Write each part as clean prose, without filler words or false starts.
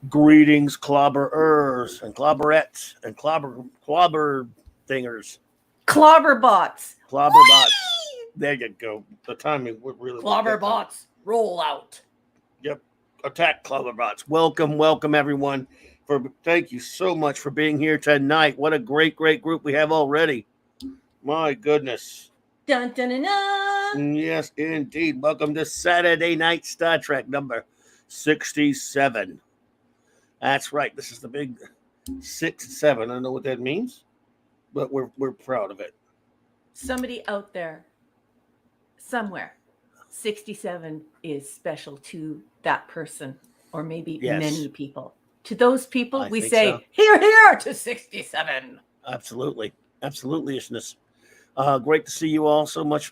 Greetings, clobberers and clobberettes and clobber thingers, Clobber bots. clobber bots. There you go. The timing would really Clobber bots. Roll out. Yep. Attack clobber bots. Welcome everyone. Thank you so much for being here tonight. What a great group we have already. My goodness. Dun dun dun dun. Yes, indeed. Welcome to Saturday Night Star Trek number 67. That's right. This is the big 6-7. I don't know what that means, but we're proud of it. Somebody out there, somewhere, 67 is special to that person, or maybe many people. To those people, we say, so. Here to 67. Absolutely. Isness. Great to see you all so much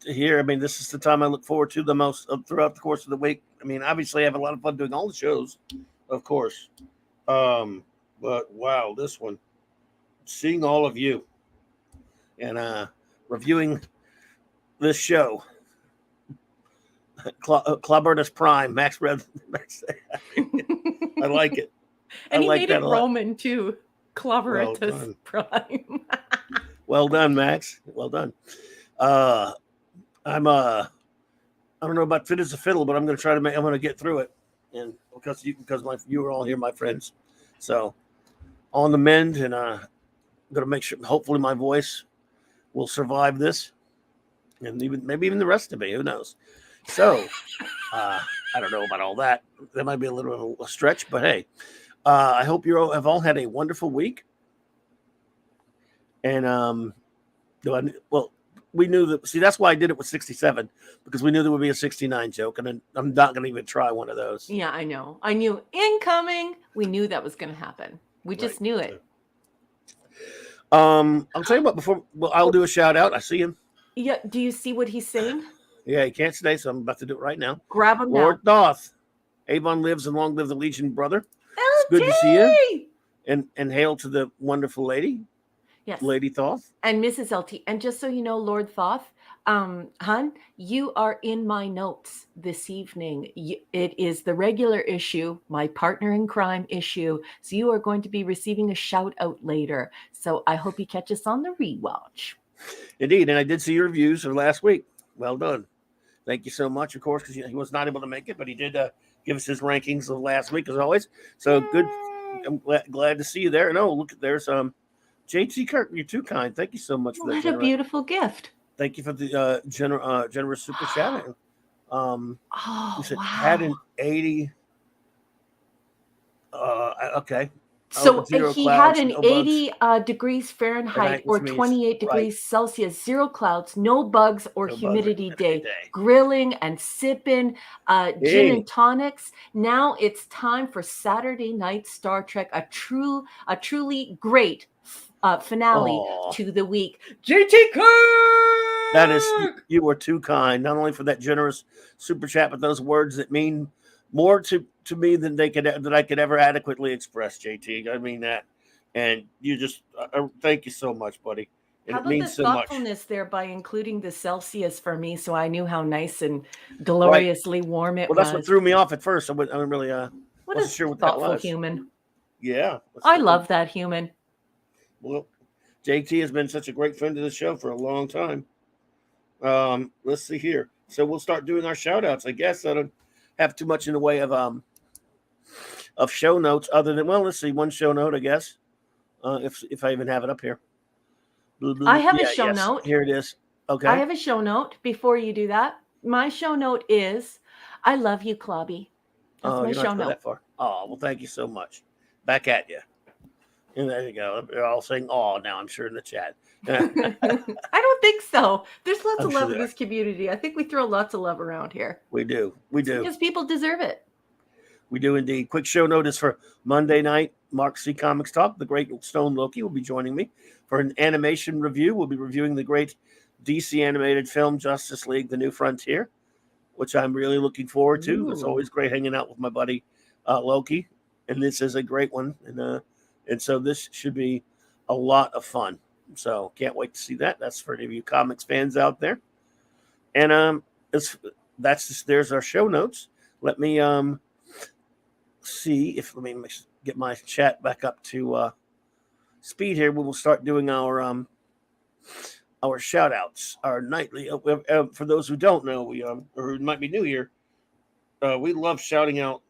here. I mean, this is the time I look forward to the most throughout the course of the week. I mean, obviously, I have a lot of fun doing all the shows, of course. But wow, this one, seeing all of you and reviewing this show. Clobbertus Prime, Max Red. I like it. And he made it Roman too. Clobbertus Prime. Well done, Max. Well done. I don't know about fit as a fiddle, but I'm going to get through it, and because you are all here, my friends. So on the mend, and I'm going to make sure. Hopefully, my voice will survive this, and maybe even the rest of me. Who knows? So I don't know about all that. That might be a little of a stretch, but hey, I hope you have all had a wonderful week. And we knew that. See, that's why I did it with 67, because we knew there would be a 69 joke, and I'm not going to even try one of those. Yeah, I know. I knew incoming. We knew that was going to happen. We just knew it. I'll tell you what. I'll do a shout out. I see him. Yeah. Do you see what he's saying? Yeah, he can't stay, so I'm about to do it right now. Grab him Lord now. Doth. Avon lives and long live the Legion, brother. It's good to see you. And hail to the wonderful lady. Yes. Lady Thoth. And Mrs. LT. And just so you know, Lord Thoth, hon, you are in my notes this evening. It is the regular issue, my partner in crime issue. So you are going to be receiving a shout out later. So I hope you catch us on the rewatch. Indeed. And I did see your reviews of last week. Well done. Thank you so much, of course, because he was not able to make it, but he did give us his rankings of last week, as always. So good. I'm glad to see you there. And look, there's JT Kirk. You're too kind. Thank you so much for that. What a beautiful gift. Thank you for the generous super chat. You said wow. Had an 80. Okay. So he had an 80 degrees Fahrenheit or 28 degrees Celsius, 0 clouds, no bugs or humidity day. Grilling and sipping, gin and tonics. Now it's time for Saturday Night Star Trek, a truly great finale to the week. JT Kirk! That is, you were too kind, not only for that generous super chat, but those words that mean more to me than I could ever adequately express, JT. I mean that, and you just thank you so much, buddy. And how about the thoughtfulness there by including the Celsius for me, so I knew how nice and gloriously warm it was. Well, that's what threw me off at first. I really wasn't sure what that was. Thoughtful human. Yeah, I love that human. Well, JT has been such a great friend to the show for a long time. Let's see here. So we'll start doing our shout outs. I guess I don't have too much in the way of show notes other than, let's see, one show note, I guess. If I even have it up here. I have a show note. Here it is. Okay. I have a show note before you do that. My show note is, I love you, Clobby. That's my show note. That far. Oh, well, thank you so much. Back at you. And there you go. They're all saying, "Oh," now I'm sure in the chat. I don't think so. There's lots of love in this community. I think we throw lots of love around here. We do. Because people deserve it. We do indeed. Quick show notice for Monday night. Mark C. Comics Talk. The great Stone Loki will be joining me for an animation review. We'll be reviewing the great DC animated film Justice League: The New Frontier, which I'm really looking forward to. Ooh. It's always great hanging out with my buddy Loki, and this is a great one. And so this should be a lot of fun. So can't wait to see that. That's for any of you comics fans out there. And there's our show notes. Let me see if let me get my chat back up to speed here. We will start doing our shout outs, our nightly. For those who don't know, we or who might be new here, we love shouting out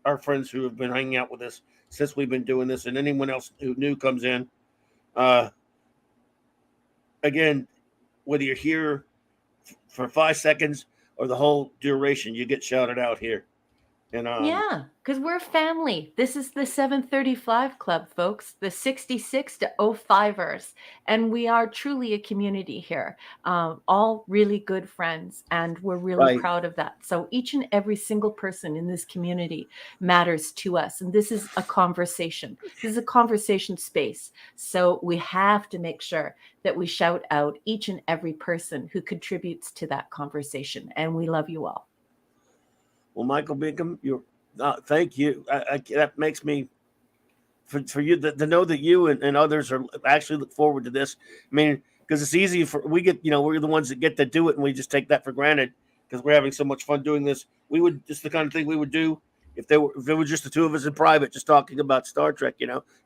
our friends who have been hanging out with us since we've been doing this, and anyone else who new comes in. Again, whether you're here for 5 seconds or the whole duration, you get shouted out here. And yeah, because we're family. This is the 735 Club, folks, the 66 to 05ers. And we are truly a community here, all really good friends. And we're really proud of that. So each and every single person in this community matters to us. And this is a conversation. This is a conversation space. So we have to make sure that we shout out each and every person who contributes to that conversation. And we love you all. Well, Michael Bingham, thank you. That makes me, for you to know that you and others are actually look forward to this. I mean, because it's easy we're the ones that get to do it, and we just take that for granted because we're having so much fun doing this. We would just the kind of thing we would do if there were just the two of us in private, just talking about Star Trek.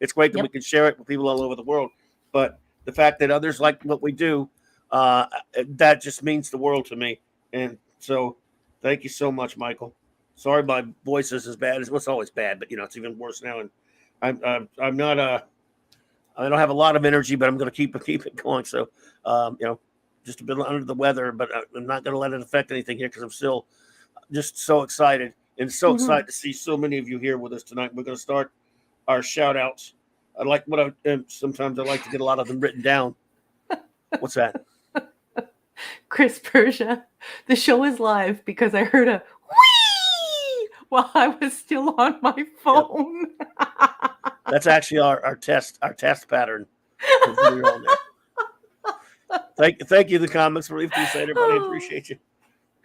It's great that we can share it with people all over the world, but the fact that others like what we do, that just means the world to me. And so, thank you so much, Michael. Sorry, my voice is as bad as it's always bad, but it's even worse now. And I'm not I don't have a lot of energy, but I'm going to keep it going. So, just a bit under the weather, but I'm not going to let it affect anything here because I'm still just so excited and so excited to see so many of you here with us tonight. We're going to start our shout outs. Sometimes I like to get a lot of them written down. What's that? Chris Persia, the show is live because I heard a whee while I was still on my phone. Yep. That's actually our test pattern. Thank you, the Comics Relief Crusader, buddy. Appreciate you.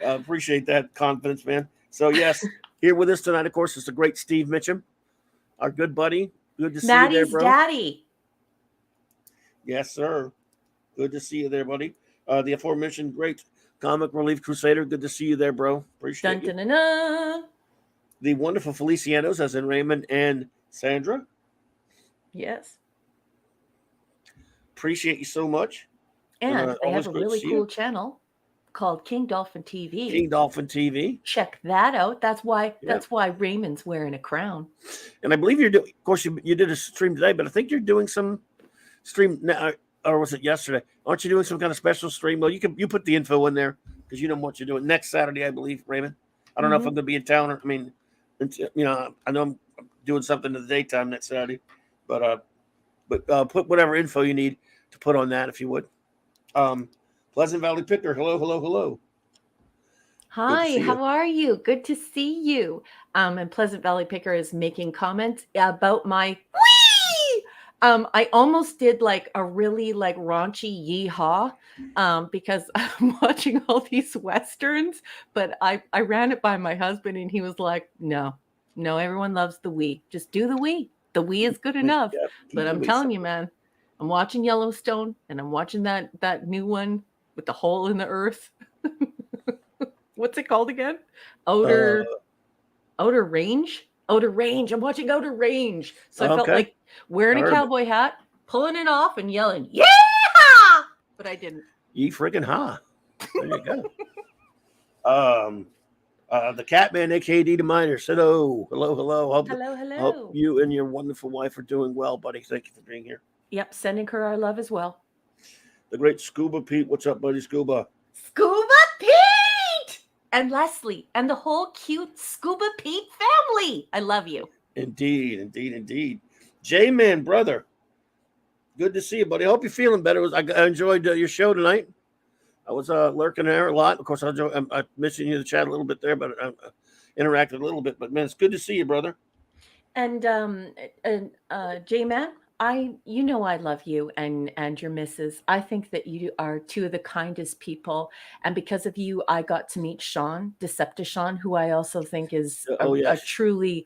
Appreciate that confidence, man. So yes, here with us tonight, of course, is the great Steve Mitchum, our good buddy. Good to see you there, bro. Daddy. Yes, sir. Good to see you there, buddy. The aforementioned great Comic Relief Crusader. Good to see you there, bro. Appreciate it. The wonderful Felicianos, as in Raymond and Sandra. Yes. Appreciate you so much. And they have a really cool channel called King Dolphin TV. King Dolphin TV. Check that out. That's why Raymond's wearing a crown. And I believe you're doing, of course, you did a stream today, but I think you're doing some stream now. Or was it yesterday? Aren't you doing some kind of special stream? Well, you put the info in there because you know what you're doing next Saturday, I believe, Raymond. I don't know if I'm going to be in town. I know I'm doing something in the daytime next Saturday, but put whatever info you need to put on that if you would. Pleasant Valley Picker, hello. Hi, how are you? Good to see you. And Pleasant Valley Picker is making comments about my I almost did like a really raunchy yeehaw because I'm watching all these Westerns, but I ran it by my husband and he was like, no, everyone loves the Wii. Just do the Wii. The Wii is good enough. Yeah, but I'm telling you, man, I'm watching Yellowstone and I'm watching that new one with the hole in the earth. What's it called again? Outer Range? Outer Range. I'm watching Outer Range. So I felt like wearing a cowboy hat, pulling it off and yelling, yeah! But I didn't. Ye friggin' ha. There you go. The Catman, aka D. Miner, said, hello. Hello. Hope you and your wonderful wife are doing well, buddy. Thank you for being here. Yep, sending her our love as well. The great Scuba Pete. What's up, buddy? Scuba Pete! And Leslie and the whole cute Scuba Pete family. I love you. Indeed. J-Man, brother. Good to see you, buddy. I hope you're feeling better. I enjoyed your show tonight. I was lurking there a lot. Of course, I'm missing you in the chat a little bit there, but I interacted a little bit. But, man, it's good to see you, brother. And J-Man, I love you and your missus. I think that you are two of the kindest people. And because of you, I got to meet Sean, Decepticon, who I also think is a truly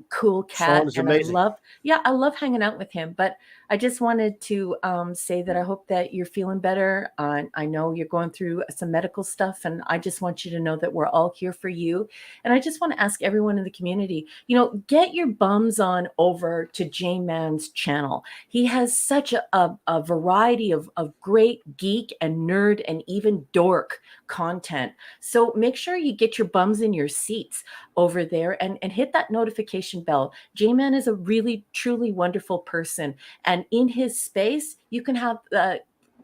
cool cat. Sean is amazing. I love hanging out with him. But I just wanted to say that I hope that you're feeling better. I know you're going through some medical stuff, and I just want you to know that we're all here for you. And I just want to ask everyone in the community, get your bums on over to J-Man's channel. He has such a variety of great geek and nerd and even dork content. So make sure you get your bums in your seats over there and hit that notification bell. J-Man is a really, truly wonderful person. And in his space, you can have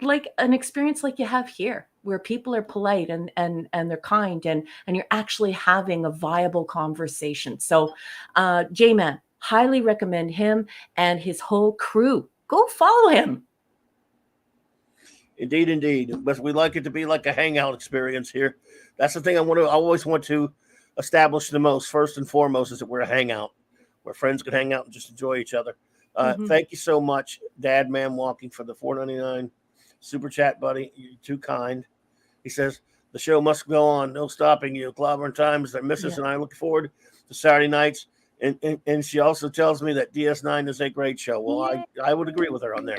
like an experience like you have here, where people are polite and they're kind and you're actually having a viable conversation. So J-Man, highly recommend him and his whole crew. Go follow him. Indeed, indeed. But we like it to be like a hangout experience here. That's the thing I always want to establish the most, first and foremost, is that we're a hangout where friends can hang out and just enjoy each other. Thank you so much, Dad Man Walking, for the $4.99 super chat, buddy. You're too kind. He says, the show must go on. No stopping you. Clobbering times. Their missus and I look forward to Saturday nights. And she also tells me that DS9 is a great show. Well, I would agree with her on there.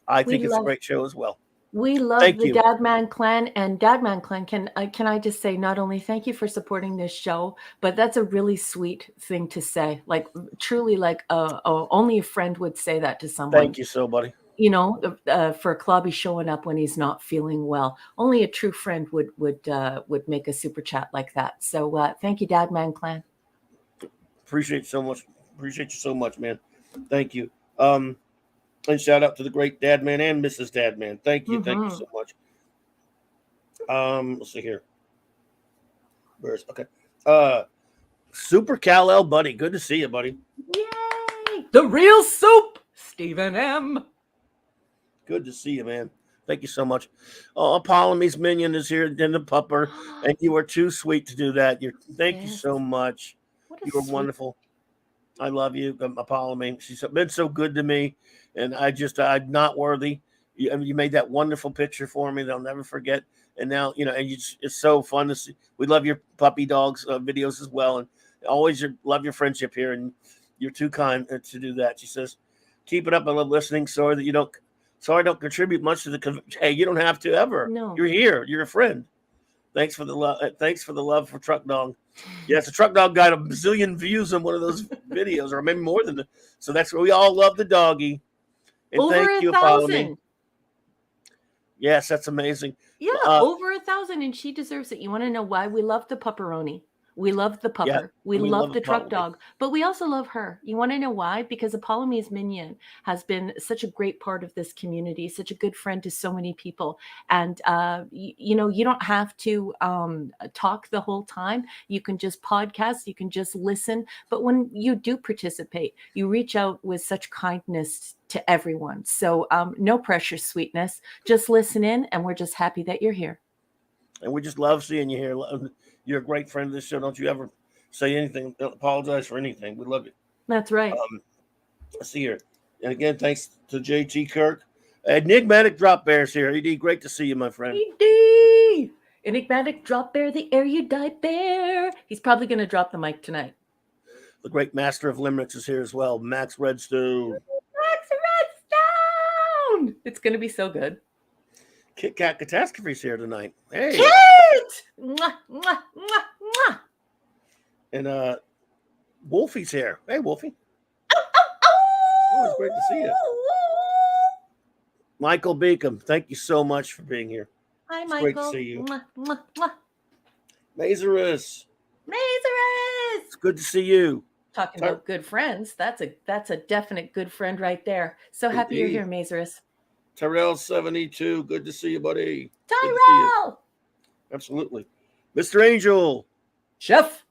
I think it's a great show as well. We love the Dadman Clan, and Dadman Clan. Can I just say, not only thank you for supporting this show, but that's a really sweet thing to say. Like, truly, like only a friend would say that to someone. Thank you so, buddy. For Clobby showing up when he's not feeling well, only a true friend would make a super chat like that. So thank you, Dadman Clan. Appreciate you so much. Appreciate you so much, man. Thank you. And shout out to the great Dadman and Mrs. Dadman. Thank you. Thank you so much. Let's see here. Super Kal-El, buddy. Good to see you, buddy. Yay! The real soup, Stephen M. Good to see you, man. Thank you so much. Oh, Apollome's minion is here, then the pupper, and you are too sweet to do that. Thank you so much. You are wonderful. I love you, Apollome. She's been so good to me, and I'm not worthy. You made that wonderful picture for me that I'll never forget. And now, it's so fun to see. We love your puppy dogs videos as well, and always love your friendship here, and you're too kind to do that. She says, keep it up. I love listening. Sorry I don't contribute much to the. Hey, you don't have to ever. No. You're here. You're a friend. Thanks for the love. Thanks for the love for Truck Dog. Yes, the Truck Dog got a bazillion views on one of those videos, or maybe more than that. So that's where we all love the doggy. And over thank you, 1,000. Yes, that's amazing. Yeah, over 1,000, and she deserves it. You want to know why? We love the pupperoni. We love the pupper. Yeah, we love the truck dog, but we also love her. You want to know why? Because Apollome's minion has been such a great part of this community, such a good friend to so many people. And, you don't have to talk the whole time. You can just podcast, you can just listen. But when you do participate, you reach out with such kindness to everyone. So no pressure, sweetness. Just listen in, and we're just happy that you're here. And we just love seeing you here. You're a great friend of this show. Don't you ever say anything, don't apologize for anything. We love you. That's right. Let's see here. And again, thanks to JT Kirk. Enigmatic Drop Bears here. ED, great to see you, my friend. ED! Enigmatic Drop Bear, the erudite bear. He's probably going to drop the mic tonight. The great master of limericks is here as well, Max Redstone. Max Redstone! It's going to be so good. Kit Kat Catastrophe's here tonight. Hey. Kit! Mwah, mwah, mwah, mwah. And Wolfie's here. Hey, Wolfie. It's great to see you. Michael Beacom, thank you so much for being here. Hi, it's Michael. Great to see you. Mwah, mwah, mwah. Mazarus. It's good to see you. Talking about good friends. That's a definite good friend right there. So happy you're here, Mazarus. Tyrell72, good to see you, buddy. Tyrell! Absolutely. Mr. Angel. Chef,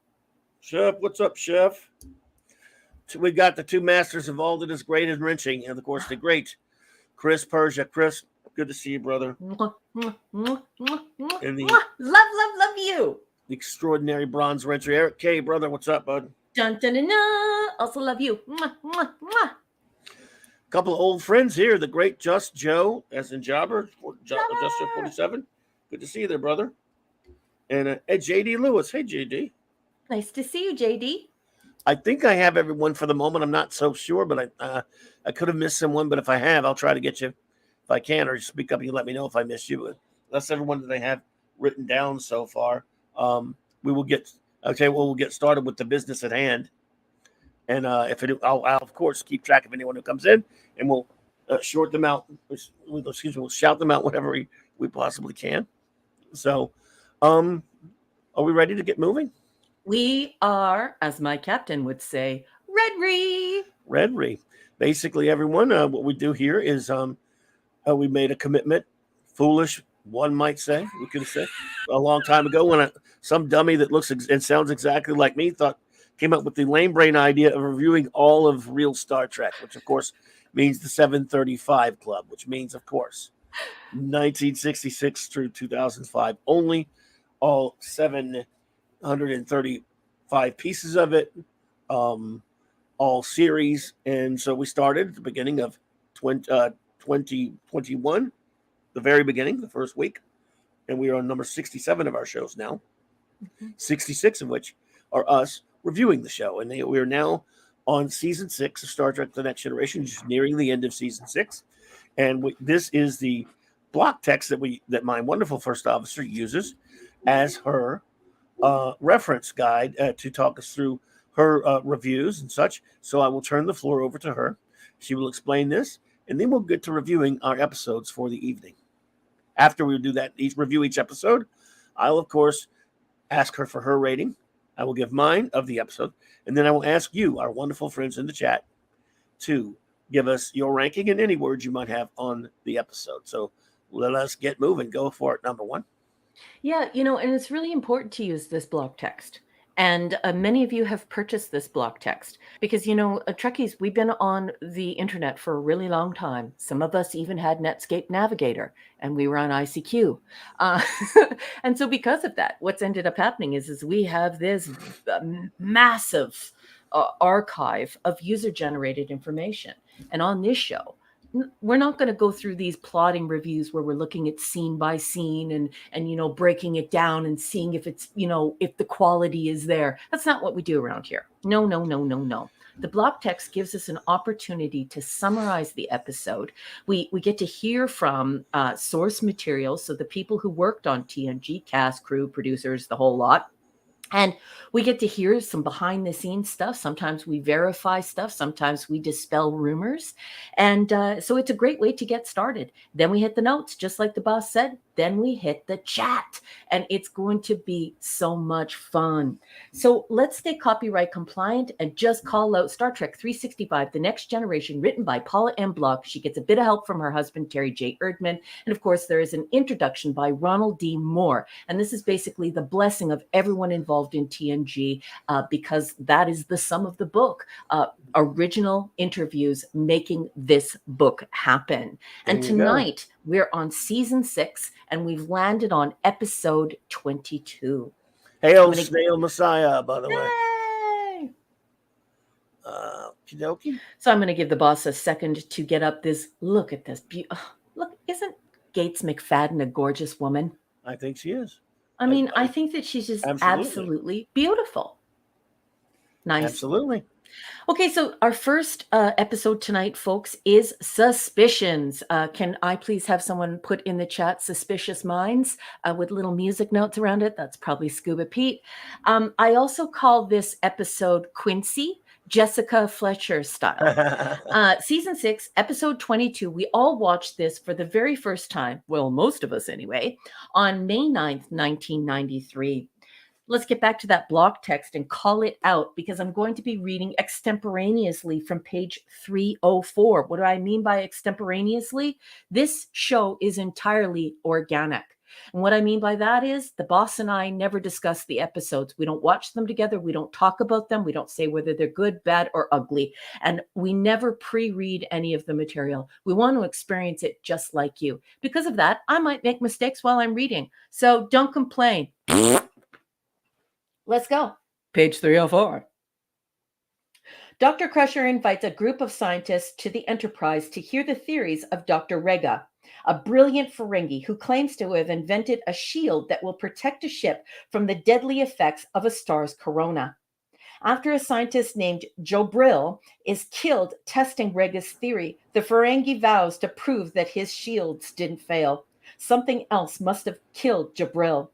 what's up, Chef? So we got the two masters of all that is great and wrenching, and of course the great Chris Persia. Chris, good to see you, brother. Mwah, mwah, mwah, mwah, mwah, and the love you. The extraordinary bronze wrencher, Eric K, brother. What's up, bud? Dun, dun, dun, dun. Also love you. Mwah, mwah, mwah. Couple of old friends here. The great Just Joe, as in Jobber, Just Joe 47. Good to see you there, brother. And JD Lewis. Hey, JD. Nice to see you, JD. I think I have everyone for the moment. I'm not so sure, but I could have missed someone. But if I have, I'll try to get you if I can, or speak up and you let me know if I missed you. But that's everyone that I have written down so far. We will get. Okay, well, we'll get started with the business at hand, and I'll of course keep track of anyone who comes in, and we'll short them out. We'll shout them out whenever we possibly can. So, are we ready to get moving? We are, as my captain would say, Redry. Basically, everyone, what we do here is we made a commitment, foolish, one might say, we could have said, a long time ago when some dummy that looks and sounds exactly like me came up with the lame brain idea of reviewing all of real Star Trek, which, of course, means the 735 Club, which means, of course, 1966 through 2005, only all 735 pieces of it, all series. And so we started at the beginning of 2021, the very beginning, the first week. And we are on number 67 of our shows now, 66 of which are us reviewing the show. And we are now on season 6 of Star Trek The Next Generation, just nearing the end of season 6. And this is the block text that my wonderful first officer uses as her reference guide to talk us through her reviews and such. So I will turn the floor over to her. She will explain this, and then we'll get to reviewing our episodes for the evening. After we do that, review each episode, I'll, of course, ask her for her rating. I will give mine of the episode, and then I will ask you, our wonderful friends in the chat, to give us your ranking and any words you might have on the episode. So let us get moving. Go for it, number one. Yeah, and it's really important to use this block text. And many of you have purchased this block text because, Trekkies, we've been on the internet for a really long time. Some of us even had Netscape Navigator, and we were on ICQ. And so because of that, what's ended up happening is we have this massive archive of user-generated information. And on this show, we're not going to go through these plotting reviews where we're looking at scene by scene and breaking it down and seeing if it's, if the quality is there. That's not what we do around here. No. The block text gives us an opportunity to summarize the episode. We get to hear from source material, so the people who worked on TNG, cast, crew, producers, the whole lot. And we get to hear some behind the scenes stuff. Sometimes we verify stuff. Sometimes we dispel rumors. And so it's a great way to get started. Then we hit the notes, just like the boss said. Then we hit the chat. And it's going to be so much fun. So let's stay copyright compliant and just call out Star Trek 365, The Next Generation, written by Paula M. Block. She gets a bit of help from her husband, Terry J. Erdman. And of course, there is an introduction by Ronald D. Moore. And this is basically the blessing of everyone involved in TNG because that is the sum of the book. Original interviews making this book happen. And tonight we're on season 6 and we've landed on episode 22. Hail Snail Messiah, by the way. Okey-dokey. So I'm going to give the boss a second to get up this. Look at this. Look, isn't Gates McFadden a gorgeous woman? I think she is. I mean, I think that she's just absolutely beautiful. Nice. Absolutely. Okay, so our first episode tonight, folks, is Suspicions. Can I please have someone put in the chat Suspicious Minds with little music notes around it? That's probably Scuba Pete. I also call this episode Quincy, Jessica Fletcher style. Season 6, episode 22. We all watched this for the very first time, well, most of us anyway, on May 9th, 1993. Let's get back to that block text and call it out because I'm going to be reading extemporaneously from page 304. What do I mean by extemporaneously? This show is entirely organic. And what I mean by that is the boss and I never discuss the episodes. We don't watch them together. We don't talk about them. We don't say whether they're good, bad, or ugly. And we never pre-read any of the material. We want to experience it just like you. Because of that, I might make mistakes while I'm reading. So don't complain. Let's go. Page 304. Dr. Crusher invites a group of scientists to the Enterprise to hear the theories of Dr. Rega, a brilliant Ferengi who claims to have invented a shield that will protect a ship from the deadly effects of a star's corona. After a scientist named Jobril is killed testing Rega's theory, the Ferengi vows to prove that his shields didn't fail. Something else must have killed Jobril.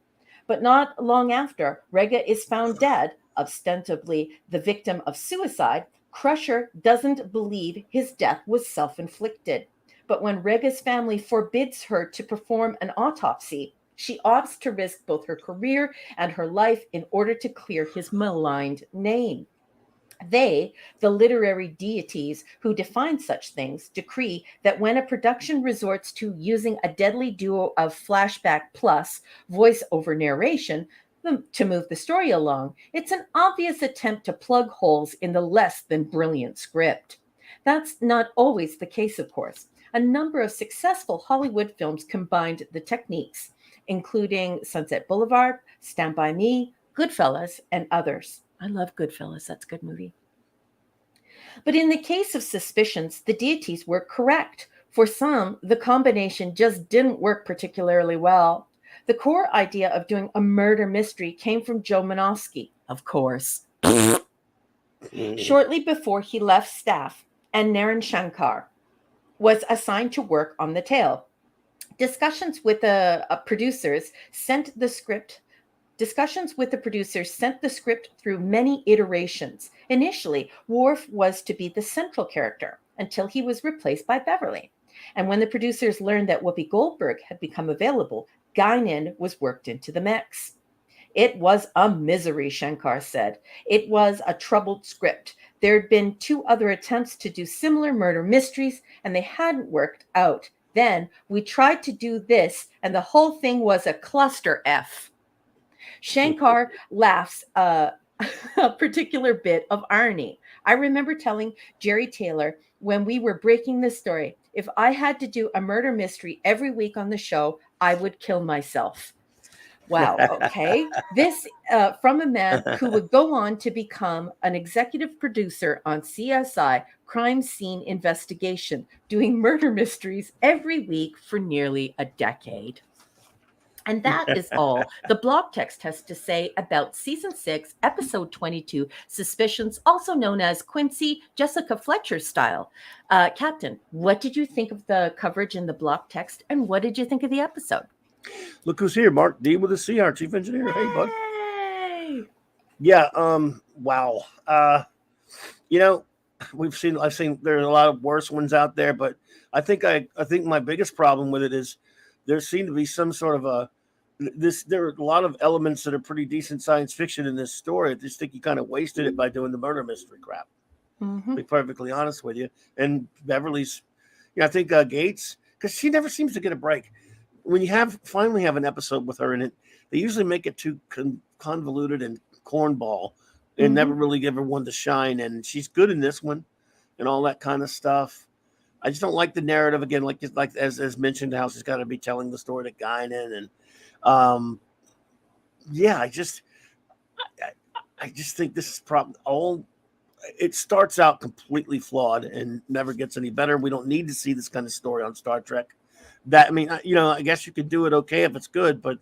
But not long after, Rega is found dead, ostensibly the victim of suicide. Crusher doesn't believe his death was self-inflicted. But when Rega's family forbids her to perform an autopsy, she opts to risk both her career and her life in order to clear his maligned name. They, the literary deities who define such things, decree that when a production resorts to using a deadly duo of flashback plus voice-over narration to move the story along, it's an obvious attempt to plug holes in the less than brilliant script. That's not always the case, of course. A number of successful Hollywood films combined the techniques, including Sunset Boulevard, Stand By Me, Goodfellas, and others. I love Goodfellas. That's a good movie. But in the case of Suspicions, the deities were correct. For some, the combination just didn't work particularly well. The core idea of doing a murder mystery came from Joe Manofsky, of course, shortly before he left staff, and Naren Shankar was assigned to work on the tale. Discussions with the producers sent the script through many iterations. Initially, Worf was to be the central character until he was replaced by Beverly. And when the producers learned that Whoopi Goldberg had become available, Guinan was worked into the mix. It was a misery, Shankar said. It was a troubled script. There had been 2 other attempts to do similar murder mysteries, and they hadn't worked out. Then we tried to do this, and the whole thing was a cluster F. Shankar laughs a particular bit of irony. I remember telling Jerry Taylor when we were breaking this story, if I had to do a murder mystery every week on the show, I would kill myself. Wow. Okay. This from a man who would go on to become an executive producer on CSI Crime Scene Investigation, doing murder mysteries every week for nearly a decade. And that is all the blog text has to say about Season 6, Episode 22, Suspicions, also known as Quincy Jessica Fletcher style. Captain, what did you think of the coverage in the blog text, and what did you think of the episode? Look who's here, Mark D with a C, our chief engineer. Hey, bud. Hey. Yeah. Wow. I've seen there's a lot of worse ones out there, but I think my biggest problem with it is there seemed to be some sort of there are a lot of elements that are pretty decent science fiction in this story. I just think you kind of wasted it by doing the murder mystery crap. Mm-hmm. To be perfectly honest with you. And Beverly's, I think Gates, because she never seems to get a break. When you finally have an episode with her in it, they usually make it too convoluted and cornball and never really give her one to shine. And she's good in this one and all that kind of stuff. I just don't like the narrative again, like as mentioned, how she's got to be telling the story to Guinan, and I just think this is it starts out completely flawed and never gets any better. We don't need to see this kind of story on Star Trek. I guess you could do it okay if it's good, but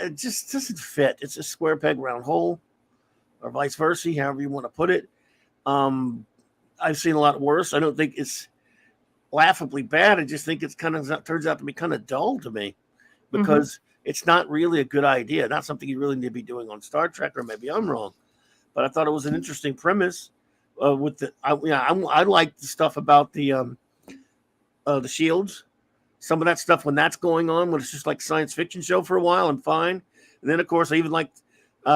it just doesn't fit. It's a square peg round hole, or vice versa, however you want to put it. I've seen a lot worse. I don't think it's laughably bad. I just think turns out to be kind of dull to me, because it's not really a good idea. Not something you really need to be doing on Star Trek, or maybe I'm wrong. But I thought it was an interesting premise. I like the stuff about the shields. Some of that stuff when that's going on, when it's just like science fiction show for a while, I'm fine. And then, of course, I even liked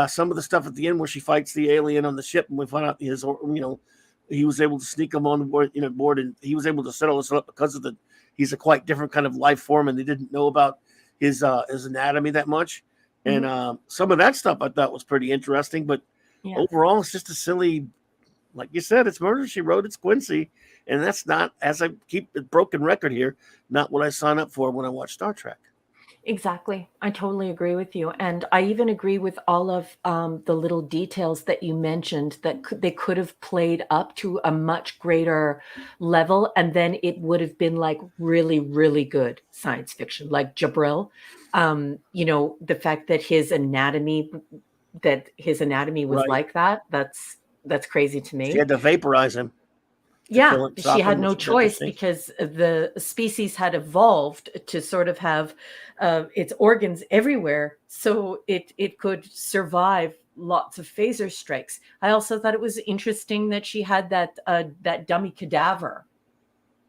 some of the stuff at the end where she fights the alien on the ship, and we find out he was able to sneak him on board, and he was able to settle this up because of he's a quite different kind of life form, and they didn't know about his anatomy that much. And some of that stuff I thought was pretty interesting, but overall, it's just a silly, like you said, it's Murder, She Wrote, it's Quincy. And that's not, as I keep a broken record here, not what I sign up for when I watch Star Trek. Exactly. I totally agree with you. And I even agree with all of the little details that you mentioned that they could have played up to a much greater level. And then it would have been like really, really good science fiction, like Jabril. The fact that his anatomy his anatomy was like that. That's crazy to me. She had to vaporize him. Yeah, she had no choice because the species had evolved to sort of have its organs everywhere, so it could survive lots of phaser strikes. I also thought it was interesting that she had that dummy cadaver.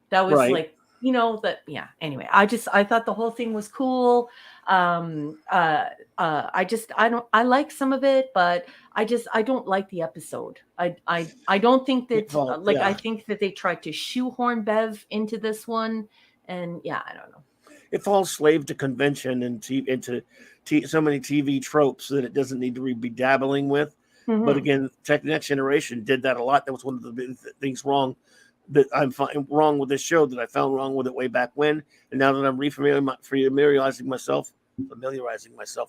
That was like, you know, that, yeah. Anyway, I thought the whole thing was cool. I like some of it, but I don't like the episode. I don't think that I think that they tried to shoehorn Bev into this one, and yeah, I don't know. It falls slave to convention and into so many TV tropes that it doesn't need to be dabbling with. But again, Next Generation did that a lot. That was one of the big things wrong that I'm wrong with this show that I found wrong with it way back when. And now that I'm familiarizing myself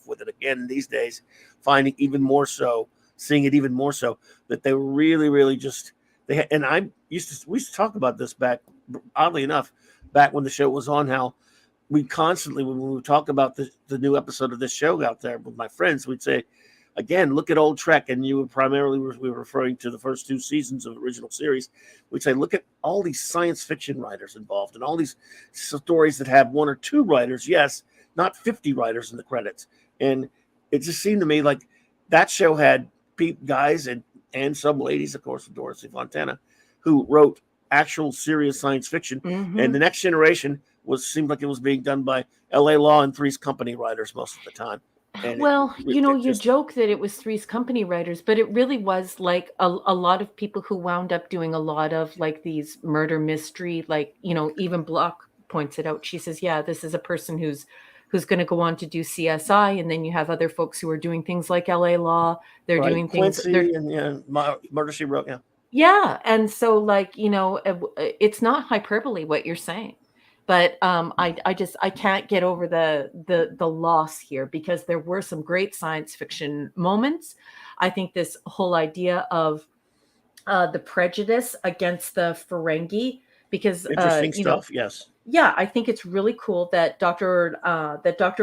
with it again these days, finding even more so, seeing it even more so, that they were really, really just, we used to talk about this back, oddly enough, back when the show was on, how we constantly, when we would talk about the new episode of this show out there with my friends, we'd say, again, look at old Trek, and you would primarily, we were referring to the first 2 seasons of the original series. We'd say, look at all these science fiction writers involved and all these stories that have 1 or 2 writers, yes, not 50 writers in the credits. And it just seemed to me like that show had guys and some ladies, of course, Dorothy Fontana, who wrote actual serious science fiction. And the Next Generation seemed like it was being done by L.A. Law and Three's Company writers most of the time. And you joke that it was Three's Company writers, but it really was like a lot of people who wound up doing a lot of like these murder mystery, like, you know, even Block points it out. She says, yeah, this is a person who's going to go on to do CSI, and then you have other folks who are doing things like LA Law. They're doing things. Murder She Wrote. Yeah. Yeah, and so like, you know, it's not hyperbole what you're saying. But I can't get over the loss here, because there were some great science fiction moments. I think this whole idea of the prejudice against the Ferengi, because interesting stuff. Yes. Yeah, I think it's really cool that Dr.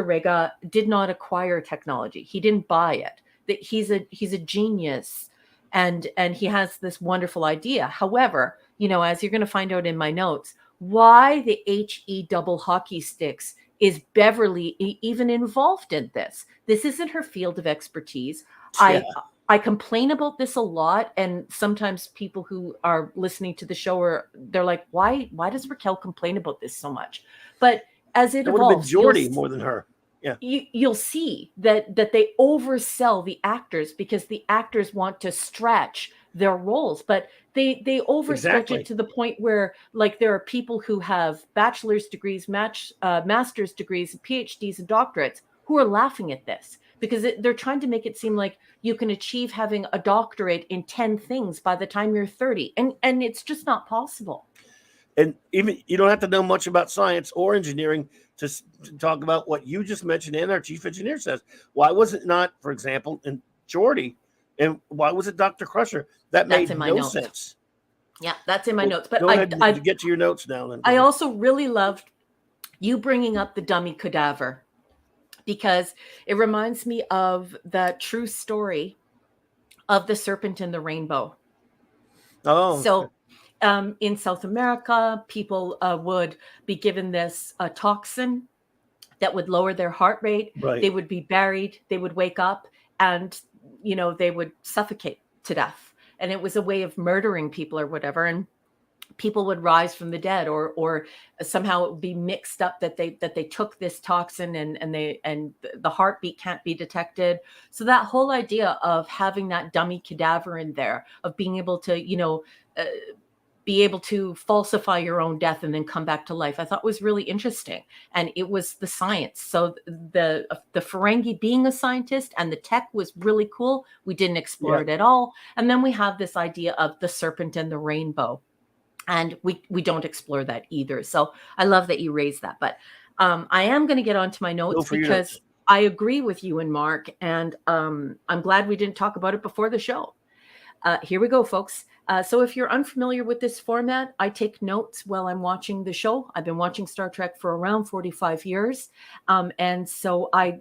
Rega did not acquire technology. He didn't buy it. That he's a genius, and he has this wonderful idea. However, you know, as you're going to find out in my notes, why the HE double hockey sticks is Beverly even involved in this? This isn't her field of expertise. Yeah. I complain about this a lot, and sometimes people who are listening to the show they're like, why does Raquel complain about this so much? But as it evolves, would have been Geordi more than her. Yeah, you'll see that they oversell the actors, because the actors want to stretch their roles, but they overstretch it to the point where, like, there are people who have bachelor's degrees, master's degrees, PhDs, and doctorates who are laughing at this, because they're trying to make it seem like you can achieve having a doctorate in 10 things by the time you're 30, and it's just not possible. And even you don't have to know much about science or engineering to talk about what you just mentioned, and our chief engineer says. Why was it not, for example, in Geordi? And why was it Dr. Crusher? That made no sense. Yeah, that's in my notes. But go ahead and get to your notes now. Then I also really loved you bringing up the dummy cadaver, because it reminds me of the true story of the serpent and the rainbow. Oh, so in South America, people would be given this toxin that would lower their heart rate. Right. They would be buried. They would wake up, and you know, they would suffocate to death. And it was a way of murdering people or whatever. And people would rise from the dead, or somehow it would be mixed up that they took this toxin, and the heartbeat can't be detected. So that whole idea of having that dummy cadaver in there, of being able to, you know, be able to falsify your own death and then come back to life, I thought was really interesting. And it was the science. So the Ferengi being a scientist and the tech was really cool. We didn't explore it at all. And then we have this idea of the serpent and the rainbow, and we don't explore that either. So I love that you raised that. But I am going to get onto my notes, because I agree with you and Mark, and I'm glad we didn't talk about it before the show. Here we go, folks. So if you're unfamiliar with this format, I take notes while I'm watching the show. I've been watching Star Trek for around 45 years. And so I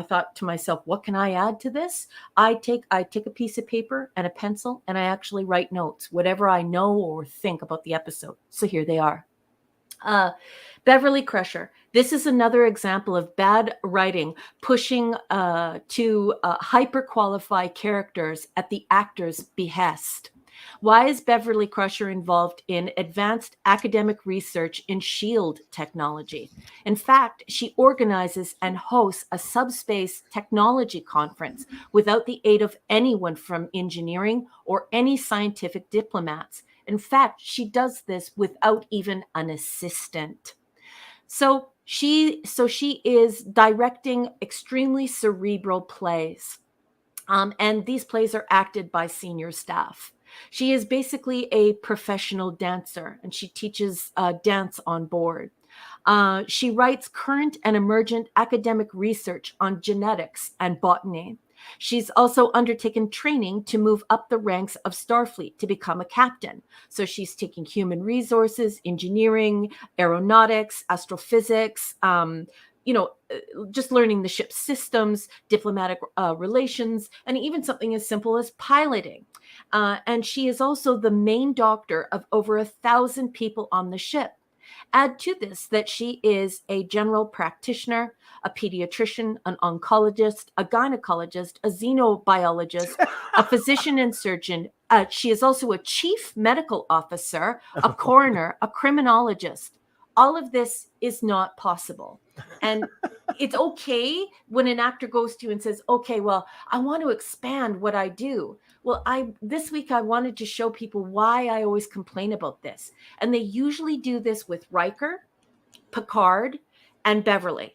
thought to myself, what can I add to this? I take a piece of paper and a pencil, and I actually write notes, whatever I know or think about the episode. So here they are. Beverly Crusher. This is another example of bad writing pushing to hyper-qualify characters at the actor's behest. Why is Beverly Crusher involved in advanced academic research in SHIELD technology? In fact, she organizes and hosts a subspace technology conference without the aid of anyone from engineering or any scientific diplomats. In fact, she does this without even an assistant. So she is directing extremely cerebral plays. And these plays are acted by senior staff. She is basically a professional dancer, and she teaches dance on board. She writes current and emergent academic research on genetics and botany. She's also undertaken training to move up the ranks of Starfleet to become a captain. So she's taking human resources, engineering, aeronautics, astrophysics, just learning the ship's systems, diplomatic relations, and even something as simple as piloting. And she is also the main doctor of over 1,000 people on the ship. Add to this that she is a general practitioner, a pediatrician, an oncologist, a gynecologist, a xenobiologist, a physician and surgeon. She is also a chief medical officer, a coroner, a criminologist. All of this is not possible. And it's okay when an actor goes to you and says, okay, well, I want to expand what I do. Well, this week I wanted to show people why I always complain about this. And they usually do this with Riker, Picard, and Beverly.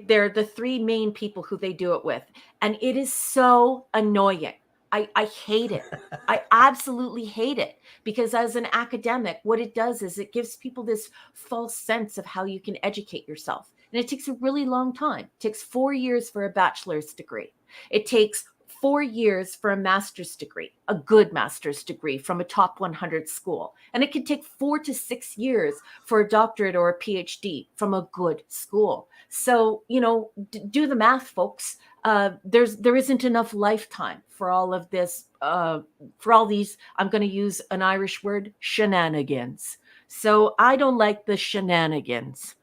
They're the three main people who they do it with. And it is so annoying. I hate it. I absolutely hate it, because as an academic, what it does is it gives people this false sense of how you can educate yourself. And it takes a really long time. It takes 4 years for a bachelor's degree. It takes 4 years for a master's degree, a good master's degree from a top 100 school. And it can take 4 to 6 years for a doctorate or a PhD from a good school. So, do the math, folks. There isn't enough lifetime for all of this, for all these, I'm going to use an Irish word, shenanigans. So I don't like the shenanigans.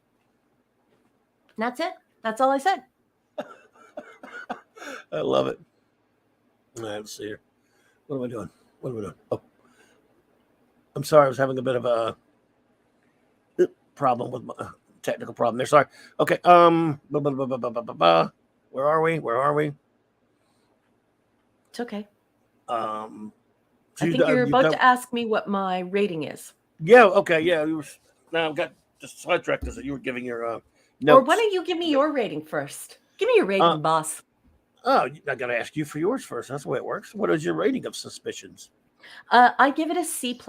And that's it. That's all I said. I love it. Let's see here. What am I doing? Oh, I'm sorry. I was having a bit of a problem with my technical problem there. Sorry. Okay. Where are we? It's okay. I think you're about to ask me what my rating is. Yeah. Okay. Yeah. Now I've got just sidetracked because you were giving your notes. Or why don't you give me your rating first? Give me your rating, boss. Oh, I got to ask you for yours first. That's the way it works. What is your rating of Suspicions? I give it a C+.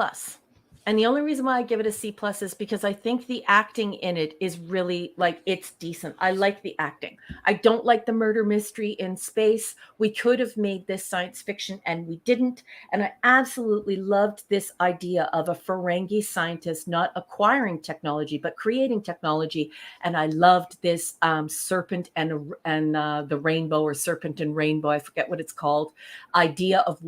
And the only reason why I give it a C+ is because I think the acting in it is really, it's decent. I like the acting. I don't like the murder mystery in space. We could have made this science fiction and we didn't. And I absolutely loved this idea of a Ferengi scientist not acquiring technology, but creating technology. And I loved this serpent and the rainbow, or serpent and rainbow, I forget what it's called, idea of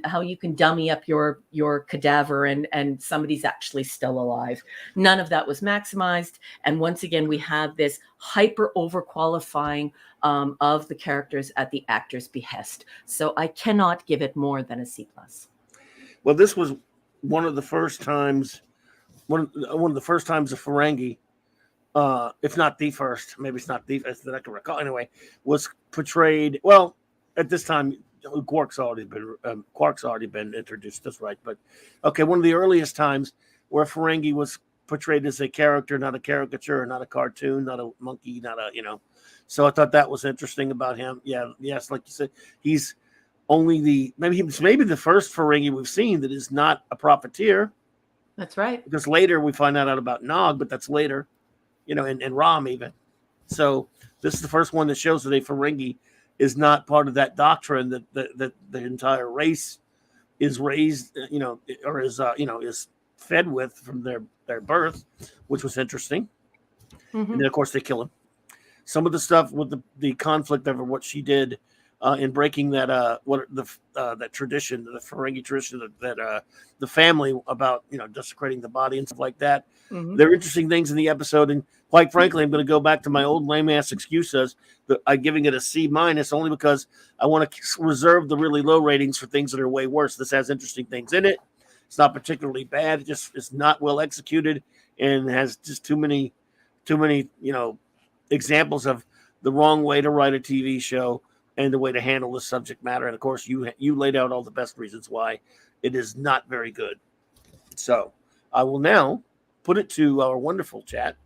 how you can dummy up your cadaver and somebody's actually still alive. None of that was maximized. And once again, we have this hyper overqualifying of the characters at the actor's behest. So I cannot give it more than a C+. Well, this was one of the first times of Ferengi, if not the first, maybe it's not the first that I can recall anyway, was portrayed. Well, at this time, Quark's already been introduced. That's right. But okay, one of the earliest times where Ferengi was portrayed as a character, not a caricature, not a cartoon, not a monkey, not a So I thought that was interesting about him. Yeah, yes, like you said, he's only maybe the first Ferengi we've seen that is not a profiteer. That's right. Because later we find out about Nog, but that's later, and Rom even. So this is the first one that shows that a Ferengi is not part of that doctrine that the entire race is raised, or is is fed with from their birth, which was interesting. Mm-hmm. And then of course they kill him. Some of the stuff with the conflict over what she did in breaking that that tradition, the Ferengi tradition, that the family about desecrating the body and stuff like that. Mm-hmm. There are interesting things in the episode, and quite frankly, I'm going to go back to my old lame ass excuses that I'm giving it a C- only because I want to reserve the really low ratings for things that are way worse. This has interesting things in it. It's not particularly bad. It just is not well executed and has just too many examples of the wrong way to write a TV show and the way to handle the subject matter. And of course, you laid out all the best reasons why it is not very good. So I will now put it to our wonderful chat.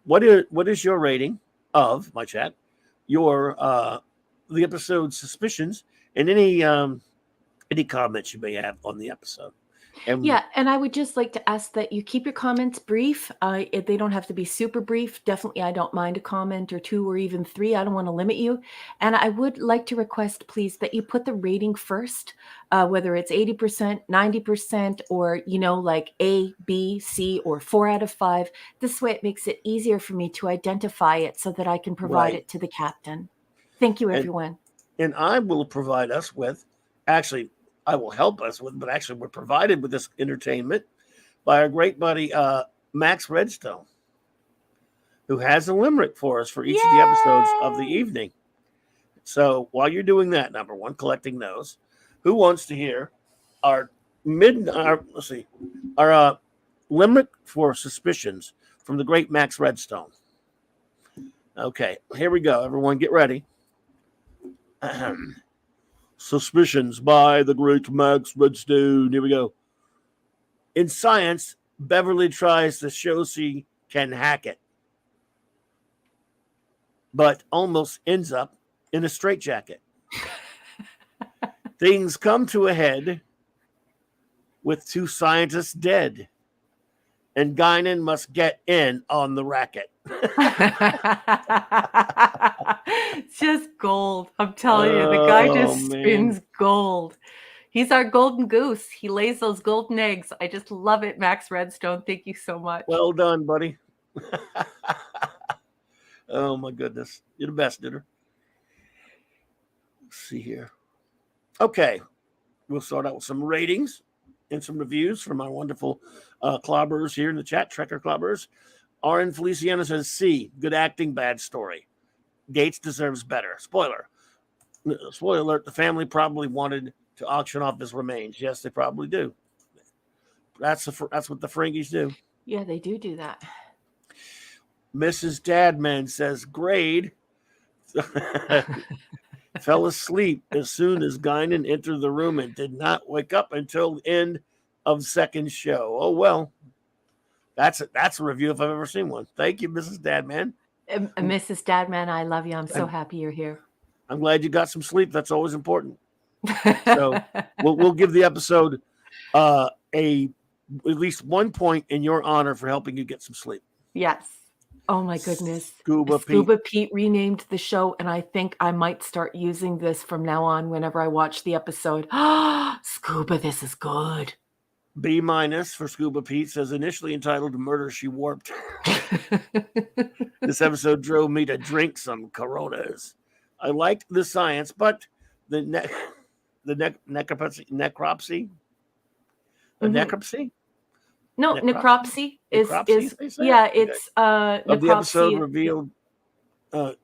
What is your rating of my chat? Your the episode suspicions and any comments you may have on the episode. Yeah, and I would just like to ask that you keep your comments brief. If they don't have to be super brief. Definitely, I don't mind a comment or two or even three. I don't want to limit you. And I would like to request, please, that you put the rating first, whether it's 80%, 90%, or, like A, B, C, or 4 out of 5. This way it makes it easier for me to identify it so that I can provide it to the captain. Thank you, everyone. And I will provide us with, actually, I will help us with, but actually we're provided with this entertainment by our great buddy, Max Redstone, who has a limerick for us for each of the episodes of the evening. So while you're doing that, number one, collecting those, who wants to hear our limerick for suspicions from the great Max Redstone? Okay, here we go. Everyone get ready. Suspicions by the great Max Redstone. Here we go. In science, Beverly tries to show she can hack it, but almost ends up in a straitjacket. Things come to a head with 2 scientists dead, and Guinan must get in on the racket. Just gold. I'm telling you, the guy just spins gold. He's our golden goose. He lays those golden eggs. I just love it, Max Redstone. Thank you so much. Well done, buddy. Oh my goodness, you're the best, dude. Let's see here. Okay, we'll start out with some ratings and some reviews from our wonderful clobberers here in the chat, Trekker clobberers. RN Feliciano says C, good acting, bad story. Gates deserves better. Spoiler alert, the family probably wanted to auction off his remains. Yes, they probably do. That's what the Ferengis do. Yeah, they do that. Mrs. Dadman says grade. Fell asleep as soon as Guinan entered the room and did not wake up until the end of second show. Oh well, that's a review if I've ever seen one. Thank you, Mrs. Dadman. Mrs. Dadman, I love you. I'm so happy you're here. I'm glad you got some sleep. That's always important. So we'll give the episode at least 1 point in your honor for helping you get some sleep. Yes. Oh my goodness. Scuba Pete renamed the show, and I think I might start using this from now on whenever I watch the episode. Scuba, this is good. B- for Scuba Pete says initially entitled Murder She Warped. This episode drove me to drink some Coronas. I liked the science, but the necropsy. The necropsy? No, necropsy is yeah, it's necropsy. Of the episode revealed what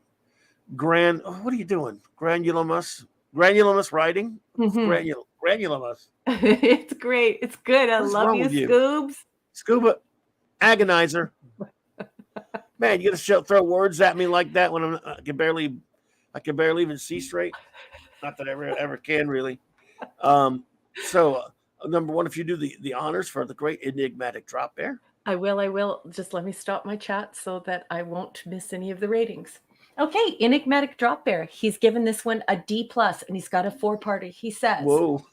are you doing? Granulomous writing? Granulomous. It's great. It's good. I love you, Scoobs. Scuba agonizer. Man, you gotta throw words at me like that when I can barely even see straight. Not that I ever can really. So number one, if you do the honors for the great enigmatic drop bear. I will. Just let me stop my chat so that I won't miss any of the ratings. Okay, enigmatic drop bear. He's given this one a D+, and he's got a 4-parter. He says, whoa.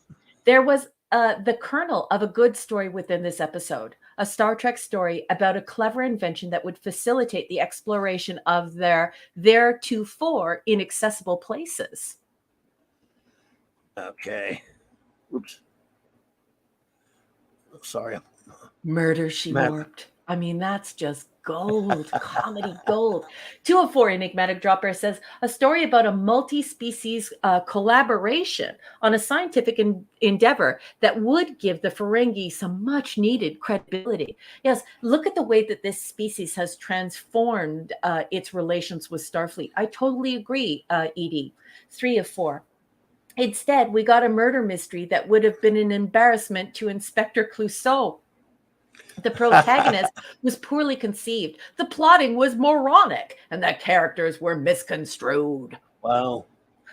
There was the kernel of a good story within this episode, a Star Trek story about a clever invention that would facilitate the exploration of their theretofore inaccessible places. Okay. Oops. Sorry. Murder, She Warped. I mean, that's just gold, comedy gold. 204 Enigmatic Dropper says, a story about a multi-species collaboration on a scientific endeavor that would give the Ferengi some much needed credibility. Yes, look at the way that this species has transformed its relations with Starfleet. I totally agree, Edie. 3 of 4. Instead, we got a murder mystery that would have been an embarrassment to Inspector Clouseau. The protagonist was poorly conceived. The plotting was moronic, and the characters were misconstrued. Wow.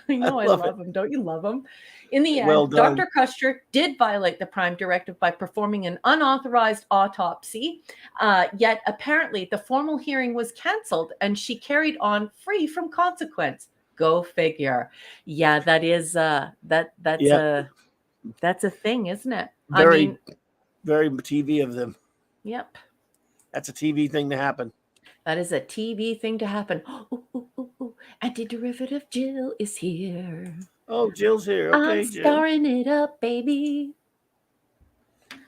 I know, I love him. Don't you love him? In the end, Dr. Crusher did violate the Prime Directive by performing an unauthorized autopsy. Yet, apparently, the formal hearing was canceled, and she carried on free from consequence. Go figure. Yeah, that is that's a thing, isn't it? Very TV of them. Yep. That's a TV thing to happen. That is a TV thing to happen. Antiderivative Jill is here. Oh, Jill's here. Okay, I'm starring it up, baby.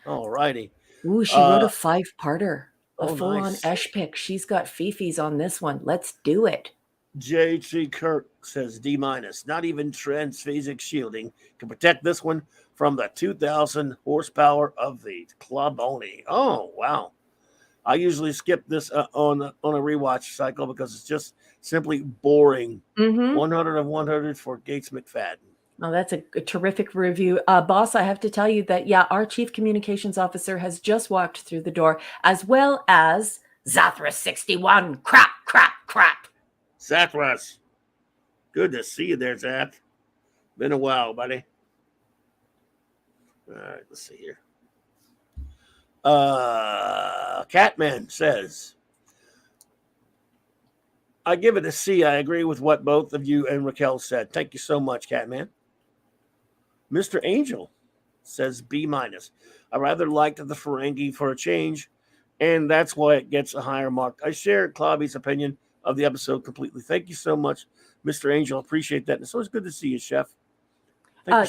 All righty. Ooh, she wrote a 5-parter. A full-on nice. Esh pick. She's got Fifi's on this one. Let's do it. J.T. Kirk says D-. Not even transphasic shielding can protect this one from the 2,000 horsepower of the CLOBBERIN. Oh, wow. I usually skip this on a rewatch cycle because it's just simply boring. 100 of 100 for Gates McFadden. Oh, that's a terrific review. Boss, I have to tell you that, our chief communications officer has just walked through the door, as well as Zathras 61. Crap. Zathras. Good to see you there, Zath. Been a while, buddy. All right, let's see here. Catman says, I give it a C. I agree with what both of you and Raquel said. Thank you so much, Catman. Mr. Angel says B-. I rather liked the Ferengi for a change, and that's why it gets a higher mark. I share Clobby's opinion of the episode completely. Thank you so much, Mr. Angel. Appreciate that. It's always good to see you, Chef.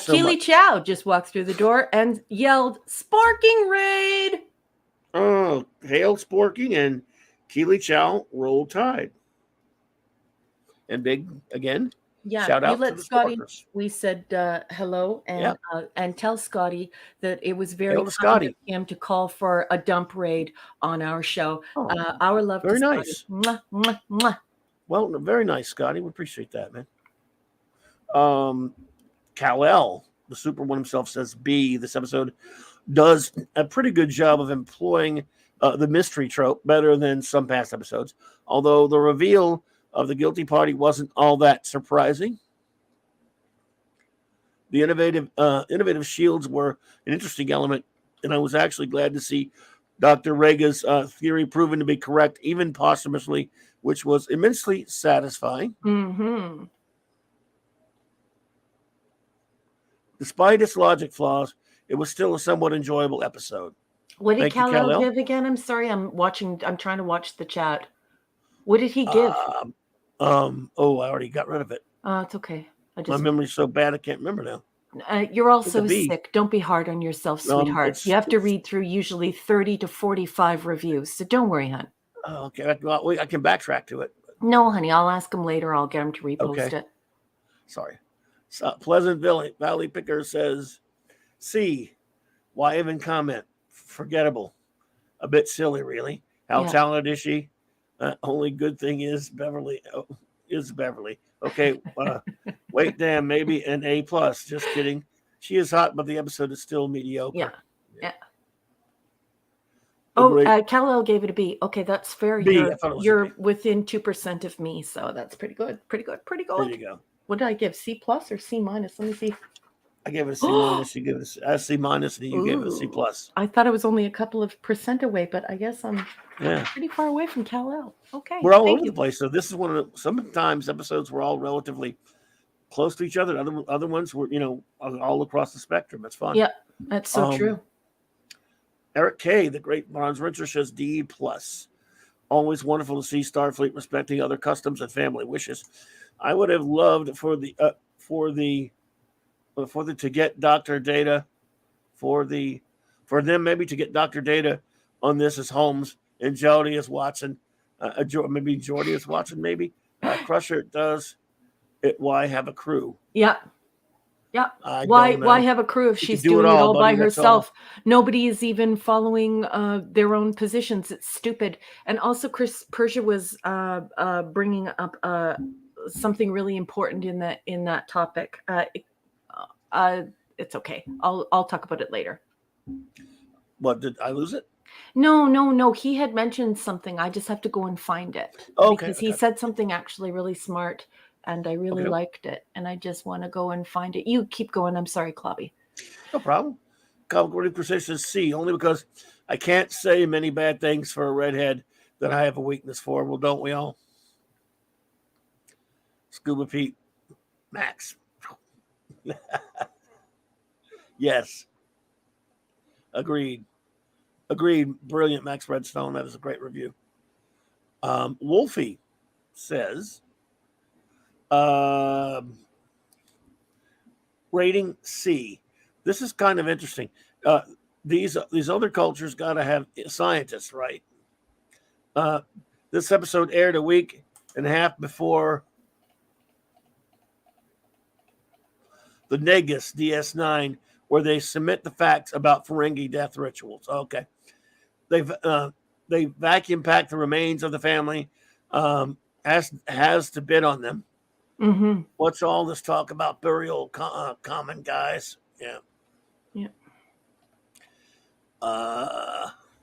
Keely Chow just walked through the door and yelled, "Sparking raid!" Oh, hail Sporking and Keely Chow, roll tide. And big again. Yeah, shout out you let to the Scotty. Sporkers. We said hello and tell Scotty that it was very kind Scotty. of him to call for a dump raid on our show. Our love. Very to nice. Mwah, mwah, mwah. Well, very nice, Scotty. We appreciate that, man. Kal-El, the Super One himself, says B. This episode does a pretty good job of employing the mystery trope better than some past episodes, although the reveal of the guilty party wasn't all that surprising. The innovative shields were an interesting element, and I was actually glad to see Dr. Rega's theory proven to be correct, even posthumously, which was immensely satisfying. Mm-hmm. Despite its logic flaws, it was still a somewhat enjoyable episode. What did Kal-El give again? I'm sorry, I'm trying to watch the chat. What did he give? I already got rid of it. It's okay. My memory's so bad I can't remember now. You're also sick. Don't be hard on yourself, sweetheart. You have to read through usually 30 to 45 reviews, so don't worry, hon. Okay, I can backtrack to it. No, honey, I'll ask him later. I'll get him to repost it. Sorry. Pleasant Valley Picker says, C. Why even comment? Forgettable. A bit silly, really. How talented is she? Only good thing is Beverly. Okay. Wait, damn, maybe an A+. Just kidding. She is hot, but the episode is still mediocre. Yeah. Oh, Kal-El gave it a B. Okay, that's fair. B, you're within 2% of me, so that's pretty good. Pretty good. There you go. What did I give? C+ or C-? Let me see. I gave it a C-. You gave it a C-, and you gave it a C+. I thought it was only a couple of % away, but I guess I'm pretty far away from Kal-El. Okay. We're all over the place. So this is one of sometimes episodes were all relatively close to each other. Other ones were, all across the spectrum. It's fun. Yeah, that's so true. Eric K., the great Bronze Richer, says D+. Always wonderful to see Starfleet respecting other customs and family wishes. I would have loved for the to get Dr. Data for the for them maybe to get Dr. Data on this as Holmes and Jody as Watson. Maybe Jordy is Watson, maybe. Crusher does it. Why have a crew? Yeah. Why have a crew if she's doing it all by herself? Nobody is even following their own positions. It's stupid. And also, Chris Persia was bringing up something really important in that topic. It's okay. I'll talk about it later. What, did I lose it? No. He had mentioned something. I just have to go and find it. Because he said something actually really smart. And I really liked it. And I just want to go and find it. You keep going. I'm sorry, Clobby. No problem. Calgary Precision C, only because I can't say many bad things for a redhead that I have a weakness for. Well, don't we all? Scuba Pete, Max. Yes. Agreed. Brilliant, Max Redstone. That is a great review. Wolfie says, rating C. This is kind of interesting. These other cultures got to have scientists, right? This episode aired a week and a half before the Negus DS9, where they submit the facts about Ferengi death rituals. Okay, they vacuum pack the remains of the family. Has to bid on them. Mm-hmm. What's all this talk about burial common, guys? Yeah.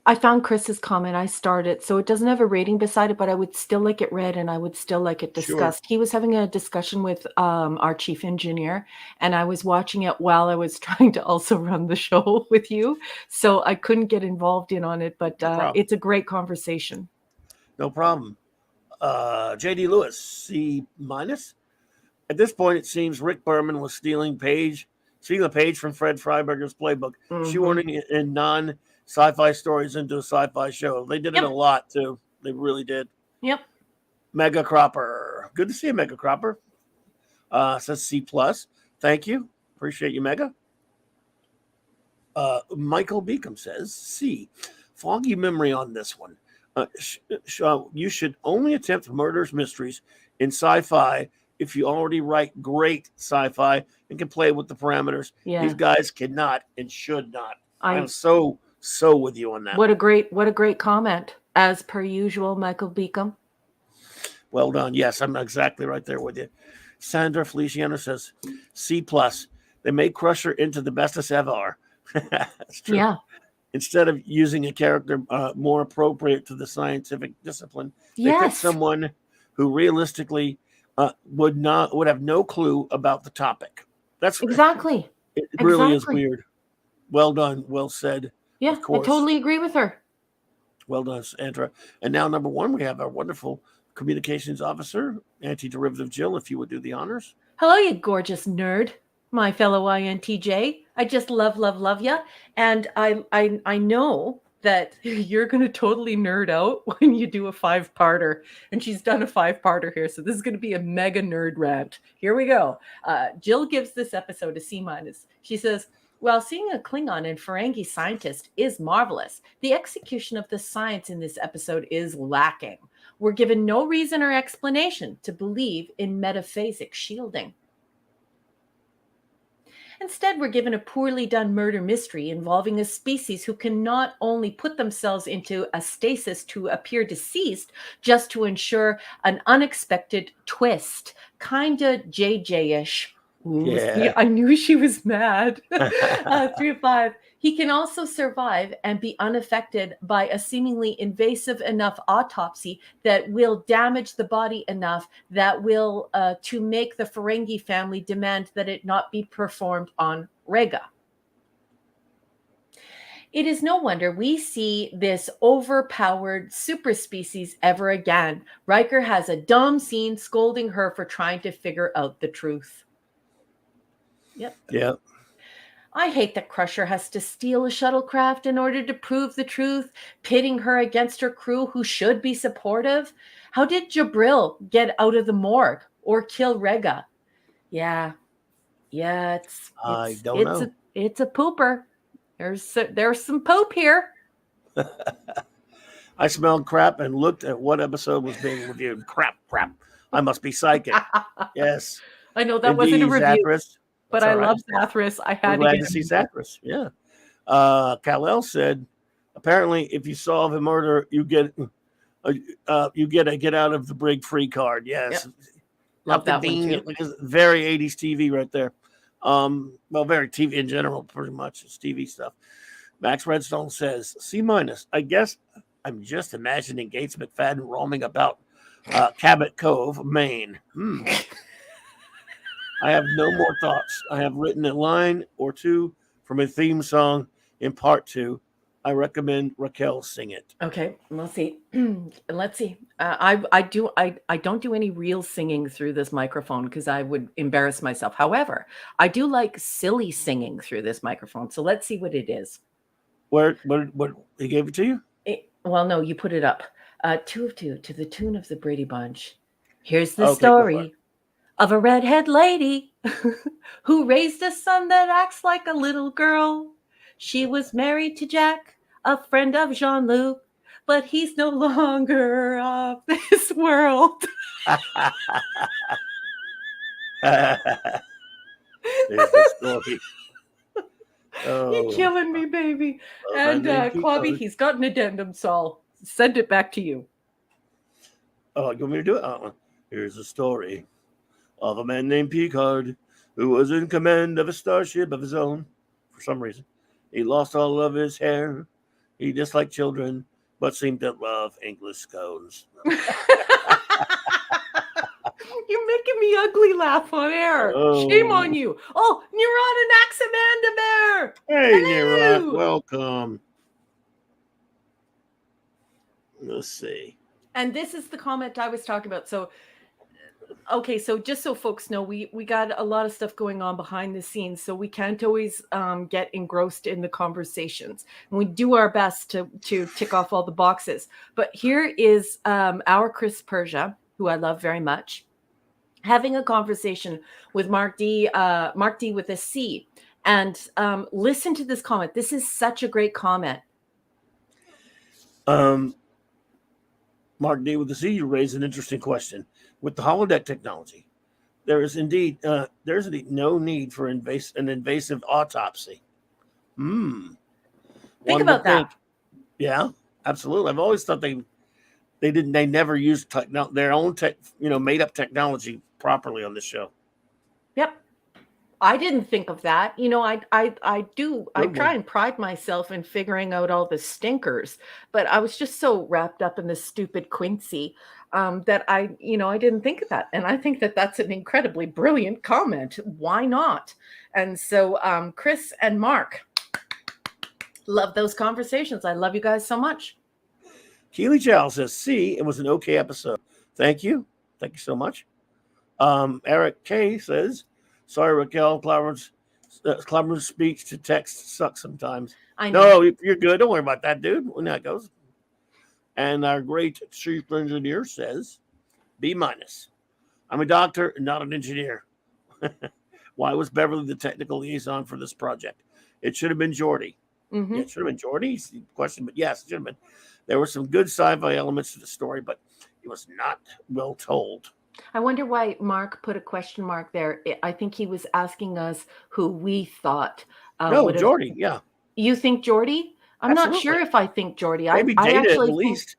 I found Chris's comment. I started, so it doesn't have a rating beside it, but I would still like it read and I would still like it discussed. Sure. He was having a discussion with our chief engineer, and I was watching it while I was trying to also run the show with you, so I couldn't get involved on it, but it's a great conversation. No problem. J.D. Lewis, C-. At this point, it seems Rick Berman was stealing a page from Fred Freiberger's playbook, shoehorning in non-sci-fi stories into a sci-fi show. They did it a lot, too. They really did. Yep. Mega Cropper. Good to see you, Mega Cropper. Says C+. Thank you. Appreciate you, Mega. Michael Beacom says C. Foggy memory on this one. You should only attempt murders mysteries in sci-fi if you already write great sci-fi and can play with the parameters. Yeah. These guys cannot and should not. I'm so with you on that. What a great comment, as per usual, Michael Beacom. Well done. Yes, I'm exactly right there with you. Sandra Feliciano says C+. They made Crusher into the bestest ever. That's true. Yeah. Instead of using a character more appropriate to the scientific discipline, they picked someone who realistically would have no clue about the topic. That's exactly. It really is weird. Well done. Well said. Yeah, I totally agree with her. Well done, Sandra. And now, number one, we have our wonderful communications officer, Anti-Derivative Jill, if you would do the honors. Hello, you gorgeous nerd, my fellow INTJ. I just love ya. And I know that you're going to totally nerd out when you do a 5-parter. And she's done a 5-parter here. So this is going to be a mega nerd rant. Here we go. Jill gives this episode a C-. She says, while seeing a Klingon and Ferengi scientist is marvelous, the execution of the science in this episode is lacking. We're given no reason or explanation to believe in metaphasic shielding. Instead, we're given a poorly done murder mystery involving a species who can not only put themselves into a stasis to appear deceased just to ensure an unexpected twist. Kinda JJ-ish. Yeah. I knew she was mad. 3 of 5. He can also survive and be unaffected by a seemingly invasive enough autopsy that will damage the body enough that will to make the Ferengi family demand that it not be performed on Rega. It is no wonder we see this overpowered super species ever again. Riker has a dumb scene scolding her for trying to figure out the truth. Yep. Yeah. I hate that Crusher has to steal a shuttlecraft in order to prove the truth, pitting her against her crew who should be supportive. How did Jabril get out of the morgue or kill Rega? Yeah, I don't know. It's a pooper. There's some Pope here. I smelled crap and looked at what episode was being reviewed. Crap. I must be psychic. Yes. I know that wasn't a review, Zathras. but I love Zathras. I had glad to see Zathras. Yeah. Kal-El said, apparently, if you solve a murder, you get a get out of the brig free card. Yes. Yep. Love that one too. Very 80s TV right there. Well, very TV in general, pretty much. It's TV stuff. Max Redstone says, C-. I guess I'm just imagining Gates McFadden roaming about Cabot Cove, Maine. I have no more thoughts. I have written a line or two from a theme song in part 2. I recommend Raquel sing it. Okay, we'll see. Let's see. I don't do any real singing through this microphone because I would embarrass myself. However, I do like silly singing through this microphone. So let's see what it is. What he gave it to you? Well, no, you put it up. 2 of 2 to the tune of the Brady Bunch. Here's the story of a redhead lady who raised a son that acts like a little girl. She was married to Jack, a friend of Jean-Luc, but he's no longer of this world. There's the story. You're killing me, baby. And Clobby, he's got an addendum, so I'll send it back to you. Oh, you want me to do it? Here's a story of a man named Picard who was in command of a starship of his own. For some reason, he lost all of his hair. He disliked children, but seemed to love English scones. You're making me ugly laugh on air. Oh. Shame on you. Oh, Neuron and Axamanda Bear. Hey, Neuron, welcome. Let's see. And this is the comment I was talking about. So, okay, so just so folks know, we got a lot of stuff going on behind the scenes, so we can't always get engrossed in the conversations. And we do our best to tick off all the boxes. But here is our Chris Persia, who I love very much, having a conversation with Mark D with a C. And listen to this comment. This is such a great comment. Mark D with the C, you raise an interesting question. With the holodeck technology, there's indeed no need for an invasive autopsy. Think about that. Yeah, absolutely. I've always thought they never used their own made up technology properly on this show. Yep. I didn't think of that. I try and pride myself in figuring out all the stinkers, but I was just so wrapped up in this stupid Quincy that I didn't think of that. And I think that that's an incredibly brilliant comment. Why not? And so Chris and Mark, love those conversations. I love you guys so much. Keely Chow says, "See, it was an okay episode. Thank you so much." Eric K says, "Sorry, Raquel, Clobber's speech to text sucks sometimes." I know. No, you're good. Don't worry about that, dude. When that goes. And our great chief engineer says, B-. I'm a doctor and not an engineer. Why was Beverly the technical liaison for this project? It should have been Geordi. Mm-hmm. Yeah, it should have been Geordi's question, but yes, it should have been. There were some good sci-fi elements to the story, but it was not well told. I wonder why Mark put a question mark there. I think he was asking us who we thought. No, Geordi, yeah. You think Geordi? I'm Absolutely. Not sure if I think Geordi. Maybe Data at least.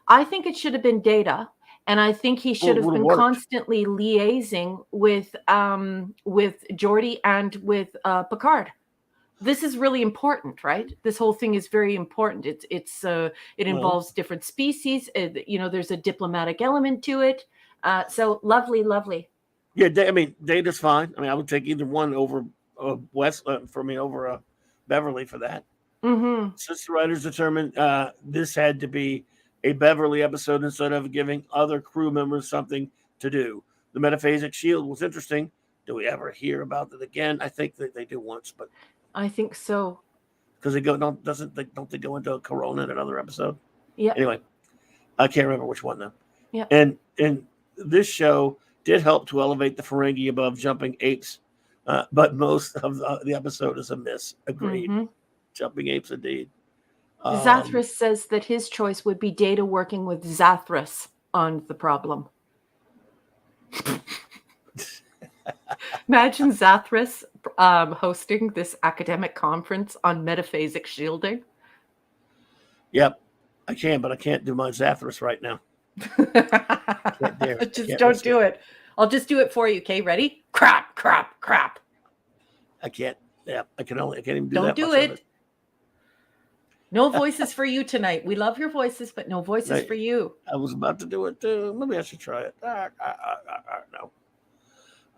I think it should have been Data, and I think he should have been constantly liaising with Geordi and with Picard. This is really important, right? This whole thing is very important. It involves different species. There's a diplomatic element to it. So lovely. Yeah, Data's fine. I would take either one over over Beverly for that. Mm-hmm. Since the writers determined this had to be a Beverly episode instead of giving other crew members something to do. The metaphasic shield was interesting. Do we ever hear about it again? I think that they do once, but I think so. Because don't they go into a Corona in another episode? Yeah. Anyway, I can't remember which one though. Yeah. And this show did help to elevate the Ferengi above jumping apes, but most of the episode is a miss. Agreed. Mm-hmm. Jumping apes indeed. Zathras says that his choice would be Data working with Zathras on the problem. Imagine Zathras hosting this academic conference on metaphasic shielding. Yep, I can, but I can't do my Zathras right now. Can't dare. Just don't do it. I'll just do it for you. Okay, ready? Crap, crap, crap. I can't. Yeah, I can't even do that. Don't do it. No voices for you tonight. We love your voices, but no voices for you. I was about to do it too. Maybe I should try it. No.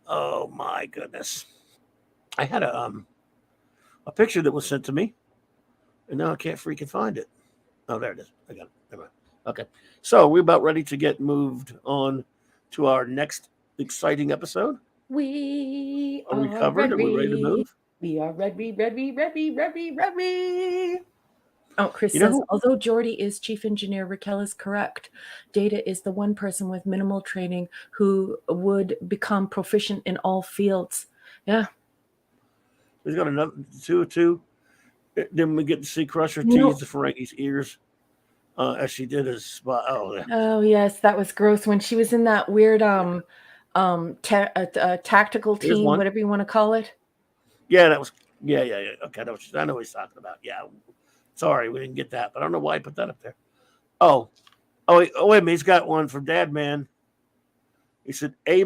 Oh my goodness. I had a picture that was sent to me, and now I can't freaking find it. Oh, there it is. I got it. Never mind. Okay. So we're about ready to get moved on to our next exciting episode. Are we covered? Are we ready to move? We are ready. Oh, Chris says, although Geordi is chief engineer, Raquel is correct. Data is the one person with minimal training who would become proficient in all fields. Yeah. He's got another two. Then we get to see Crusher tease the Ferengi's ears as she did his spot. Oh, yes. That was gross when she was in that weird tactical team, whatever you want to call it. Yeah, that was. Yeah. Okay, I know what he's talking about. Yeah. Sorry, we didn't get that, but I don't know why he put that up there. Wait a minute. He's got one from Dad Man. He said A-.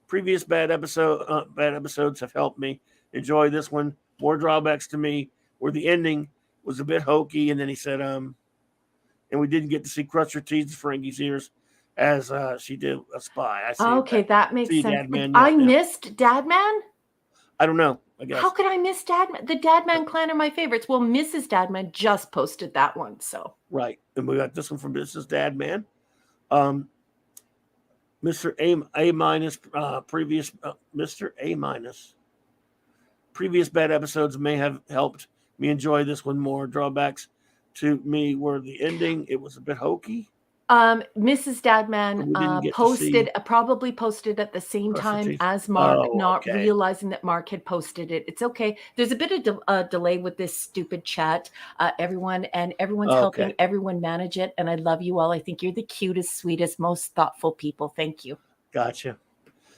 Previous bad episodes have helped me enjoy this one. More drawbacks to me where the ending was a bit hokey, and then he said, and we didn't get to see Crusher tease the Ferengi's ears as she did a spy. That makes sense. Dadman, I missed Dadman? I don't know. I guess. How could I miss Dadman? The Dadman clan are my favorites. Well, Mrs. Dadman just posted that one, so. Right. And we got this one from Mrs. Dadman. Mr. A-, previous Mr. A-. Previous bad episodes may have helped me enjoy this one more. Drawbacks to me were the ending. It was a bit hokey. Mrs. Dadman probably posted at the same time as Mark, realizing that Mark had posted it. It's okay. There's a bit of delay with this stupid chat, everyone's helping everyone manage it. And I love you all. I think you're the cutest, sweetest, most thoughtful people. Thank you. Gotcha.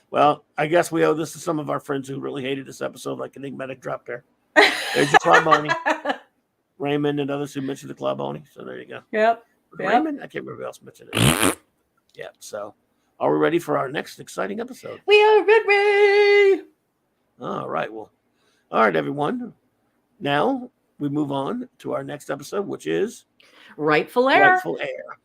Well, I guess we owe this to some of our friends who really hated this episode, like Enigmatic dropped there. There's the Claboni. Raymond and others who mentioned the Claboni. So there you go. Yep. Raymond? I can't remember who else mentioned it. Yeah. So are we ready for our next exciting episode? We are ready. All right. Well, all right, everyone. Now we move on to our next episode, which is Rightful Heir. Rightful Heir.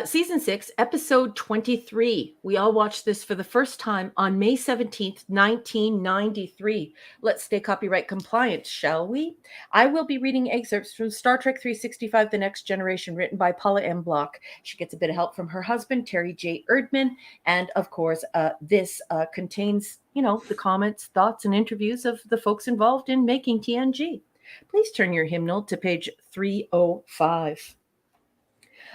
Season 6, episode 23. We all watched this for the first time on May 17th, 1993. Let's stay copyright compliant, shall we? I will be reading excerpts from Star Trek 365, The Next Generation, written by Paula M. Block. She gets a bit of help from her husband, Terry J. Erdman. And of course, this contains, the comments, thoughts, and interviews of the folks involved in making TNG. Please turn your hymnal to page 305.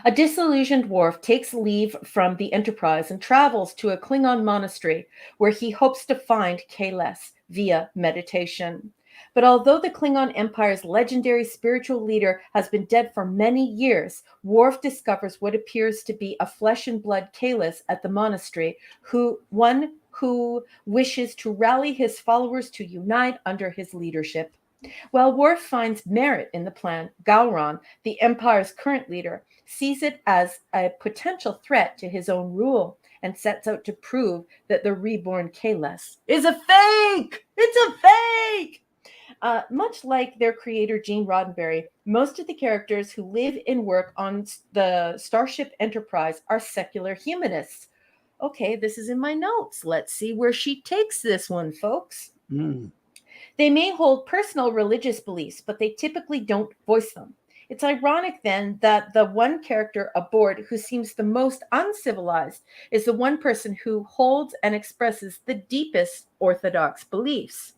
A disillusioned Worf takes leave from the Enterprise and travels to a Klingon monastery where he hopes to find Kahless via meditation. But although the Klingon Empire's legendary spiritual leader has been dead for many years, Worf discovers what appears to be a flesh and blood Kahless at the monastery, who wishes to rally his followers to unite under his leadership. While Worf finds merit in the plan, Gowron, the Empire's current leader, sees it as a potential threat to his own rule and sets out to prove that the reborn Kahless is a fake! It's a fake! Much like their creator, Gene Roddenberry, most of the characters who live and work on the Starship Enterprise are secular humanists. Okay, this is in my notes. Let's see where she takes this one, folks. They may hold personal religious beliefs, but they typically don't voice them. It's ironic, then, that the one character aboard who seems the most uncivilized is the one person who holds and expresses the deepest orthodox beliefs.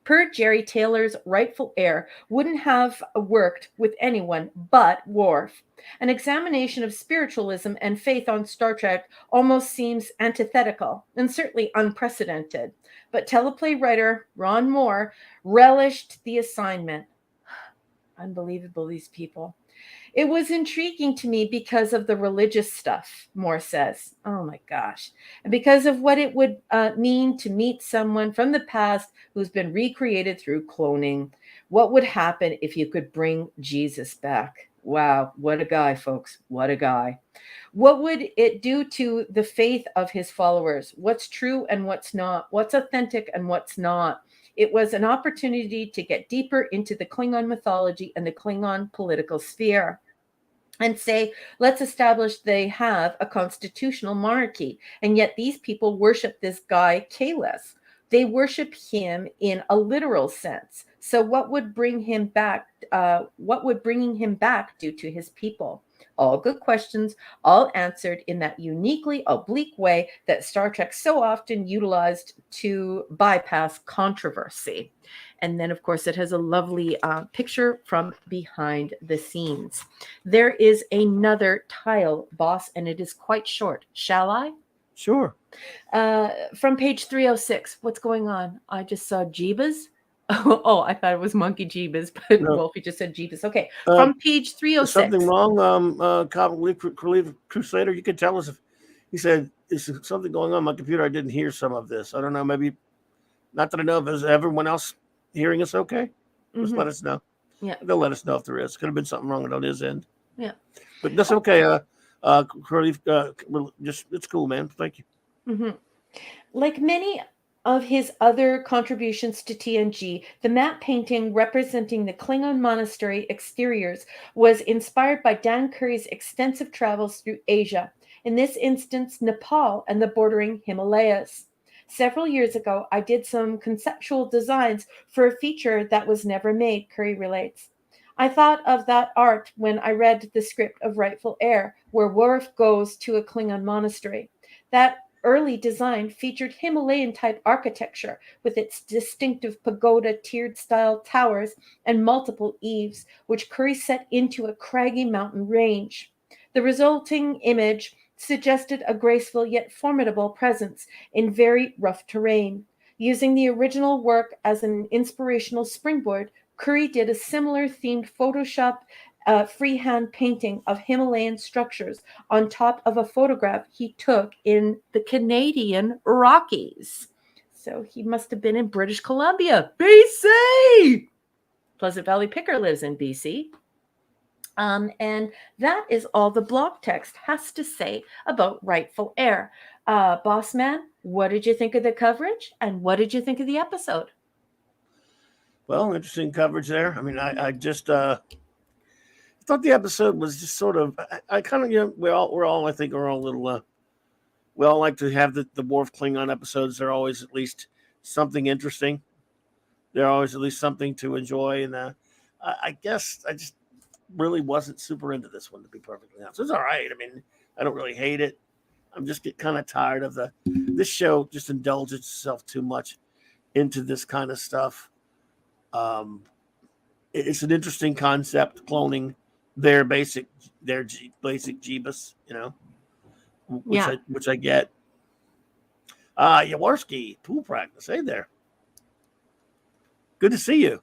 Per Jerry Taylor's rightful heir, wouldn't have worked with anyone but Worf. An examination of spiritualism and faith on Star Trek almost seems antithetical and certainly unprecedented. But teleplay writer Ron Moore relished the assignment. Unbelievable, these people. It was intriguing to me because of the religious stuff, Moore says. Oh my gosh. And because of what it would mean to meet someone from the past who's been recreated through cloning. What would happen if you could bring Jesus back? Wow, what a guy, folks. What a guy. What would it do to the faith of his followers? What's true and what's not? What's authentic and what's not? It was an opportunity to get deeper into the Klingon mythology and the Klingon political sphere and say, let's establish they have a constitutional monarchy. And yet these people worship this guy, Kahless. They worship him in a literal sense. So what would bring him back? What would bringing him back do to his people? All good questions, all answered in that uniquely oblique way that Star Trek so often utilized to bypass controversy. And then, of course, it has a lovely picture from behind the scenes. There is another tile, boss, and it is quite short. Shall I? Sure. From page 306, what's going on? I just saw Jeebus. Oh, I thought it was Monkey Jeebus, but No. Wolfie just said Jeebus. Okay, from page 306. Something wrong, Crusader? You could tell us if he said, is something going on my computer? I didn't hear some of this. I don't know. Maybe not that I know of. Is everyone else hearing us okay? Just let us know. Yeah. They'll let us know if there is. Could have been something wrong on his end. Yeah. But that's okay. Just it's cool, man. Thank you. Like many of his other contributions to TNG, the matte painting representing the Klingon monastery exteriors was inspired by Dan Curry's extensive travels through Asia, in this instance, Nepal and the bordering Himalayas. Several years ago, I did some conceptual designs for a feature that was never made, Curry relates. I thought of that art when I read the script of Rightful Heir, where Worf goes to a Klingon monastery. That early design featured Himalayan-type architecture with its distinctive pagoda tiered style towers and multiple eaves, which Curry set into a craggy mountain range. The resulting image suggested a graceful yet formidable presence in very rough terrain. Using the original work as an inspirational springboard, Curry did a similar themed Photoshop freehand painting of Himalayan structures on top of a photograph he took in the Canadian Rockies. So he must have been in British Columbia, BC. Pleasant Valley Picker lives in BC. And that is all the blog text has to say about Rightful Heir. Boss Man, what did you think of the coverage? And what did you think of the episode? Well, interesting coverage there. I mean, I just thought the episode was just sort of. I kind of, we're all I think are all a little. We all like to have the Worf Klingon episodes. They're always at least something interesting. They're always at least something to enjoy, and I guess I just really wasn't super into this one, to be perfectly honest. It's all right. I mean, I don't really hate it. I'm just get kind of tired of this show. Just indulges itself too much into this kind of stuff. It's an interesting concept, cloning their basic Jeebus, which I get. Yaworski, pool practice. Hey there. Good to see you.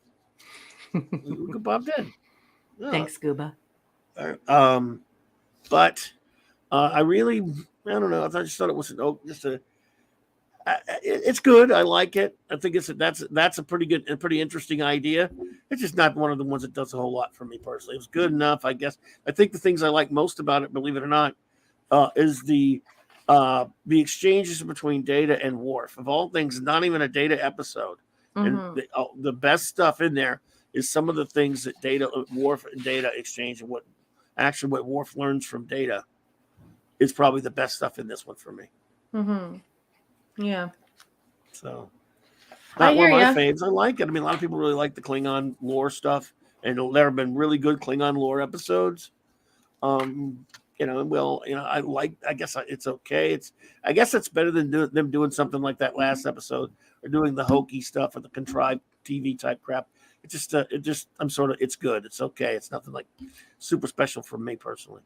You popped in. Oh. Thanks, Scuba. But I don't know. I just thought it was it's good. I like it. I think that's a pretty interesting idea. It's just not one of the ones that does a whole lot for me personally. It was good enough, I guess. I think the things I like most about it, believe it or not, is the exchanges between Data and Worf. Of all things, not even a Data episode. And the best stuff in there is some of the things that Worf and Data exchange, and what Worf learns from Data is probably the best stuff in this one for me. Yeah. So, not one of my faves. I like it. I mean, a lot of people really like the Klingon lore stuff, and there have been really good Klingon lore episodes. I guess it's okay. I guess it's better than them doing something like that last episode, or doing the hokey stuff or the contrived TV type crap. It's good. It's okay. It's nothing like super special for me personally.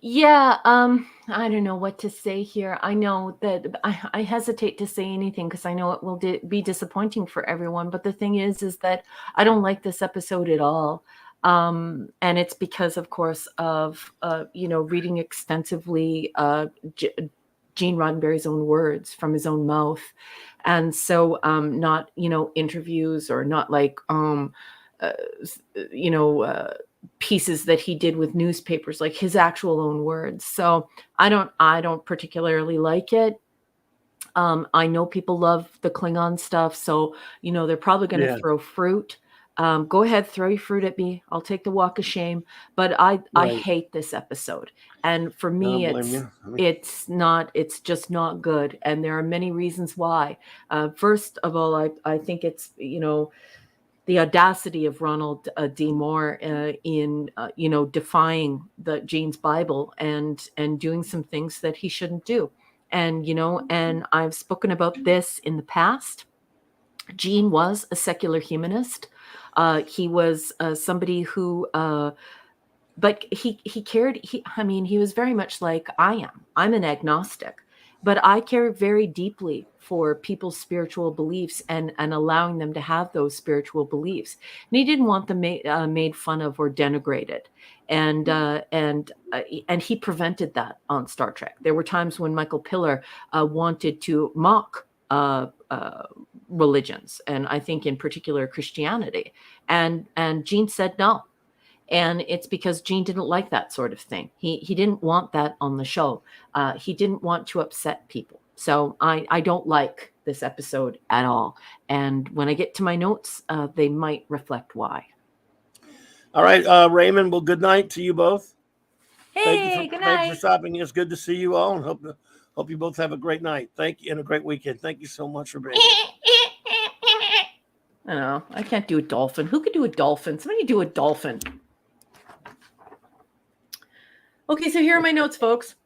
Yeah, I don't know what to say here. I know that I hesitate to say anything because I know it will be disappointing for everyone. But the thing is that I don't like this episode at all. And it's because, of course, of reading extensively Gene Roddenberry's own words from his own mouth, and so not interviews or not like pieces that he did with newspapers, like his actual own words. So I don't particularly like it. I know people love the Klingon stuff, so they're probably going to throw fruit. Go ahead, throw your fruit at me. I'll take the walk of shame. But I hate this episode, and for me, it's just not good. And there are many reasons why. First of all, I think it's the audacity of Ronald D. Moore in defying the Gene's Bible and doing some things that he shouldn't do. And and I've spoken about this in the past. Gene was a secular humanist. He was somebody who but he cared. He was very much like I am. I'm an agnostic, but I care very deeply for people's spiritual beliefs and allowing them to have those spiritual beliefs. And he didn't want them made fun of or denigrated. And he prevented that on Star Trek. There were times when Michael Piller wanted to mock religions, and I think in particular Christianity. And Gene said no. And it's because Gene didn't like that sort of thing. He didn't want that on the show. He didn't want to upset people. So I don't like this episode at all. And when I get to my notes, they might reflect why. All right, Raymond, well, good night to you both. Hey, good night. Thanks for stopping. It's good to see you all, and hope you both have a great night. Thank you, and a great weekend. Thank you so much for being here. I don't know. I can't do a dolphin. Who could do a dolphin? Somebody do a dolphin. Okay, so here are my notes, folks.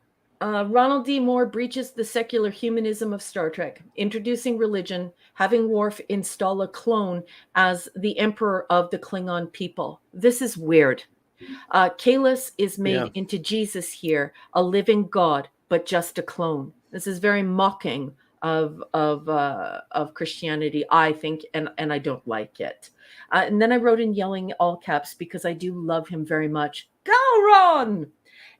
Ronald D. Moore breaches the secular humanism of Star Trek, introducing religion, having Worf install a clone as the emperor of the Klingon people. This is weird. Kahless is made into Jesus here, a living god, but just a clone. This is very mocking of Christianity, I think, and I don't like it. And then I wrote in yelling all caps because I do love him very much. Gowron!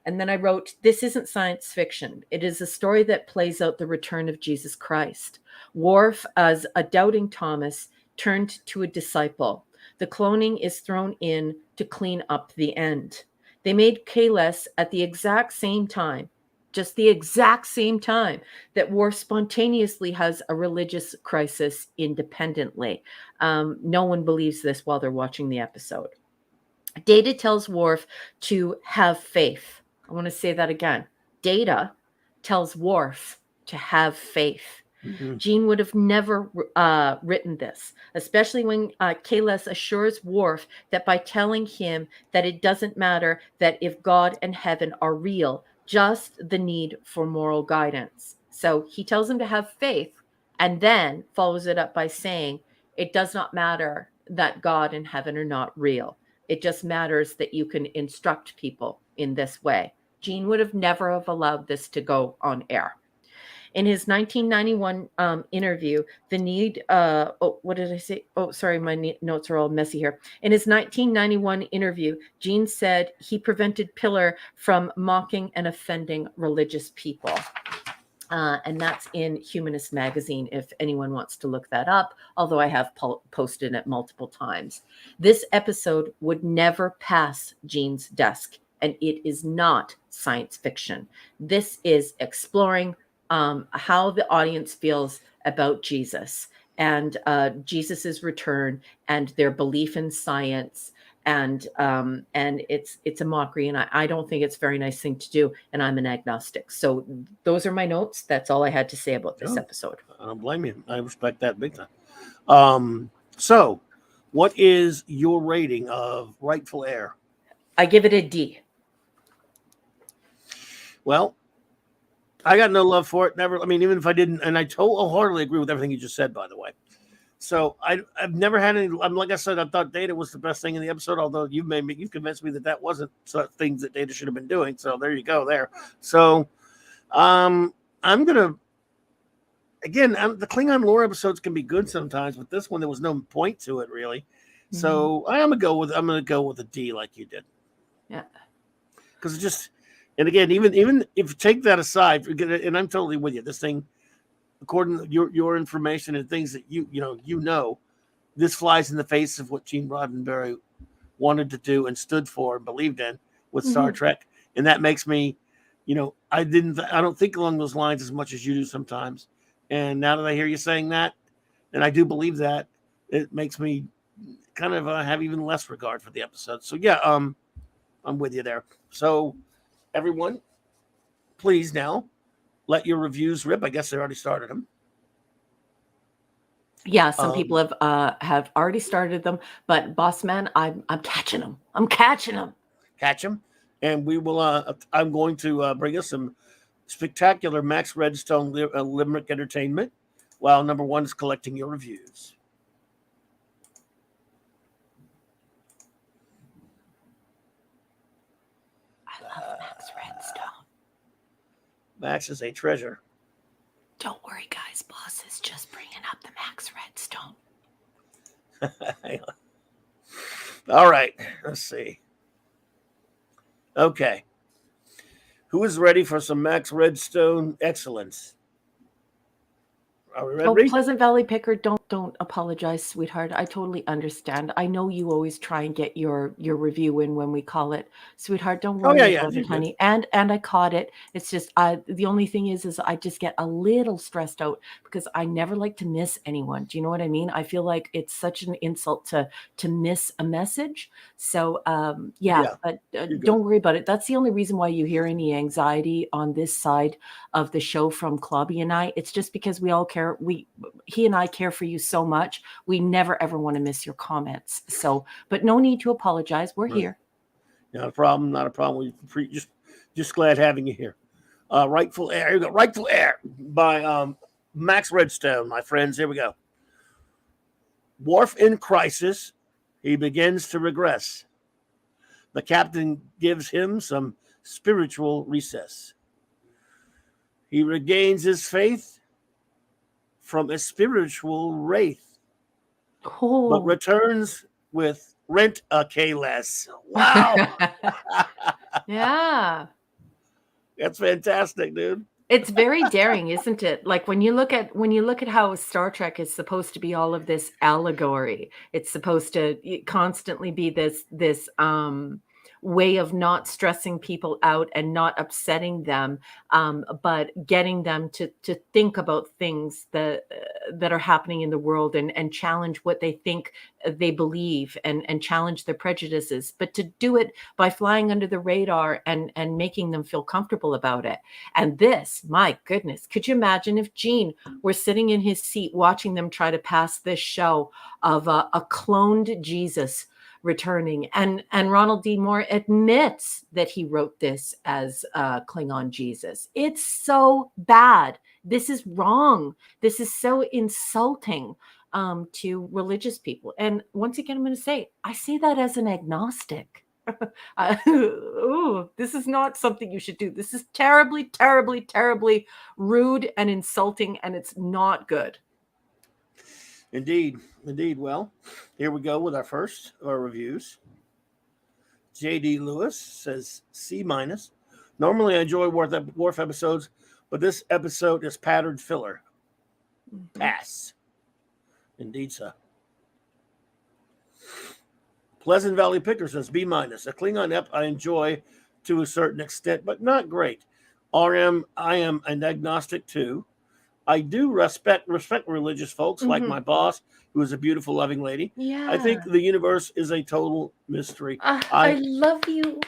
And then I wrote, this isn't science fiction. It is a story that plays out the return of Jesus Christ. Worf, as a doubting Thomas, turned to a disciple. The cloning is thrown in to clean up the end. They made Kahless at the exact same time, just the exact same time that Worf spontaneously has a religious crisis independently. No one believes this while they're watching the episode. Data tells Worf to have faith. I want to say that again. Data tells Worf to have faith. Mm-hmm. Gene would have never written this, especially when Kahless assures Worf that by telling him that it doesn't matter that if God and heaven are real, just the need for moral guidance. So he tells him to have faith and then follows it up by saying it does not matter that God and heaven are not real. It just matters that you can instruct people in this way. Gene would have never have allowed this to go on air. In his 1991 interview, the need, what did I say? Oh, sorry, my notes are all messy here. In his 1991 interview, Gene said he prevented Piller from mocking and offending religious people. And that's in Humanist Magazine, if anyone wants to look that up, although I have posted it multiple times. This episode would never pass Gene's desk, and it is not science fiction. This is exploring how the audience feels about Jesus and Jesus's return and their belief in science. And it's a mockery, and I don't think it's a very nice thing to do. And I'm an agnostic. So those are my notes. That's all I had to say about this episode. I don't blame you. I respect that big time. So what is your rating of Rightful Heir? I give it a D. Well, I got no love for it. Never. I mean, even if I didn't, and I wholeheartedly agree with everything you just said, by the way. So I've never had any. Like I said, I thought Data was the best thing in the episode. Although you've convinced me that wasn't things that Data should have been doing. So there you go. There. So, I'm gonna. Again, the Klingon lore episodes can be good sometimes, but this one there was no point to it really. Mm-hmm. So I'm gonna go with a D like you did. Yeah. Because it just. And again, even if you take that aside, and I'm totally with you. This thing, according to your information and things that you know, this flies in the face of what Gene Roddenberry wanted to do and stood for and believed in with Star Trek, and that makes me, I don't think along those lines as much as you do sometimes. And now that I hear you saying that, and I do believe that, it makes me kind of have even less regard for the episode. So yeah, I'm with you there. So. Everyone, please now let your reviews rip. I guess they already started them. Yeah, some people have already started them, but boss man, I'm catching them. Catch them, and we will. I'm going to bring us some spectacular Max Redstone limerick entertainment, while number one is collecting your reviews. Max is a treasure. Don't worry, guys. Boss is just bringing up the Max Redstone. All right. Let's see. Okay. Who is ready for some Max Redstone excellence? Are we ready? Oh, Pleasant Valley Picker, don't apologize, sweetheart. I totally understand. I know you always try and get your review in when we call it, sweetheart. Don't worry about it, honey. And I caught it. It's just the only thing is I just get a little stressed out because I never like to miss anyone. Do you know what I mean? I feel like it's such an insult to miss a message. So but don't worry about it. That's the only reason why you hear any anxiety on this side of the show from Clobby and I. It's just because we all care. He and I care for you so much. We never ever want to miss your comments. So, but no need to apologize. We're here. Not a problem. Not a problem. We just glad having you here. Rightful Air. Here we go. Rightful Air by Max Redstone, my friends. Here we go. Worf in crisis. He begins to regress. The captain gives him some spiritual recess. He regains his faith from a spiritual wraith, but returns with rent a K less. Wow. Yeah. That's fantastic, dude. It's very daring, isn't it? Like when you look at how Star Trek is supposed to be all of this allegory, it's supposed to constantly be this way of not stressing people out and not upsetting them, but getting them to think about things that are happening in the world and challenge what they think they believe and challenge their prejudices, but to do it by flying under the radar and making them feel comfortable about it. And this, my goodness, could you imagine if Gene were sitting in his seat watching them try to pass this show of a cloned Jesus returning, and Ronald D. Moore admits that he wrote this as Klingon Jesus. It's so bad. This is wrong. This is so insulting to religious people. And once again, I'm going to say, I see that as an agnostic. This is not something you should do. This is terribly, terribly, terribly rude and insulting, and it's not good. Indeed. Well, here we go with our first reviews. J.D. Lewis says C-. Normally I enjoy Worf episodes, but this episode is patterned filler. Pass. Indeed, sir. Pleasant Valley Picker says B-. A Klingon ep I enjoy to a certain extent, but not great. I am an agnostic too. I do respect religious folks like my boss, who is a beautiful, loving lady. Yeah. I think the universe is a total mystery. I love you.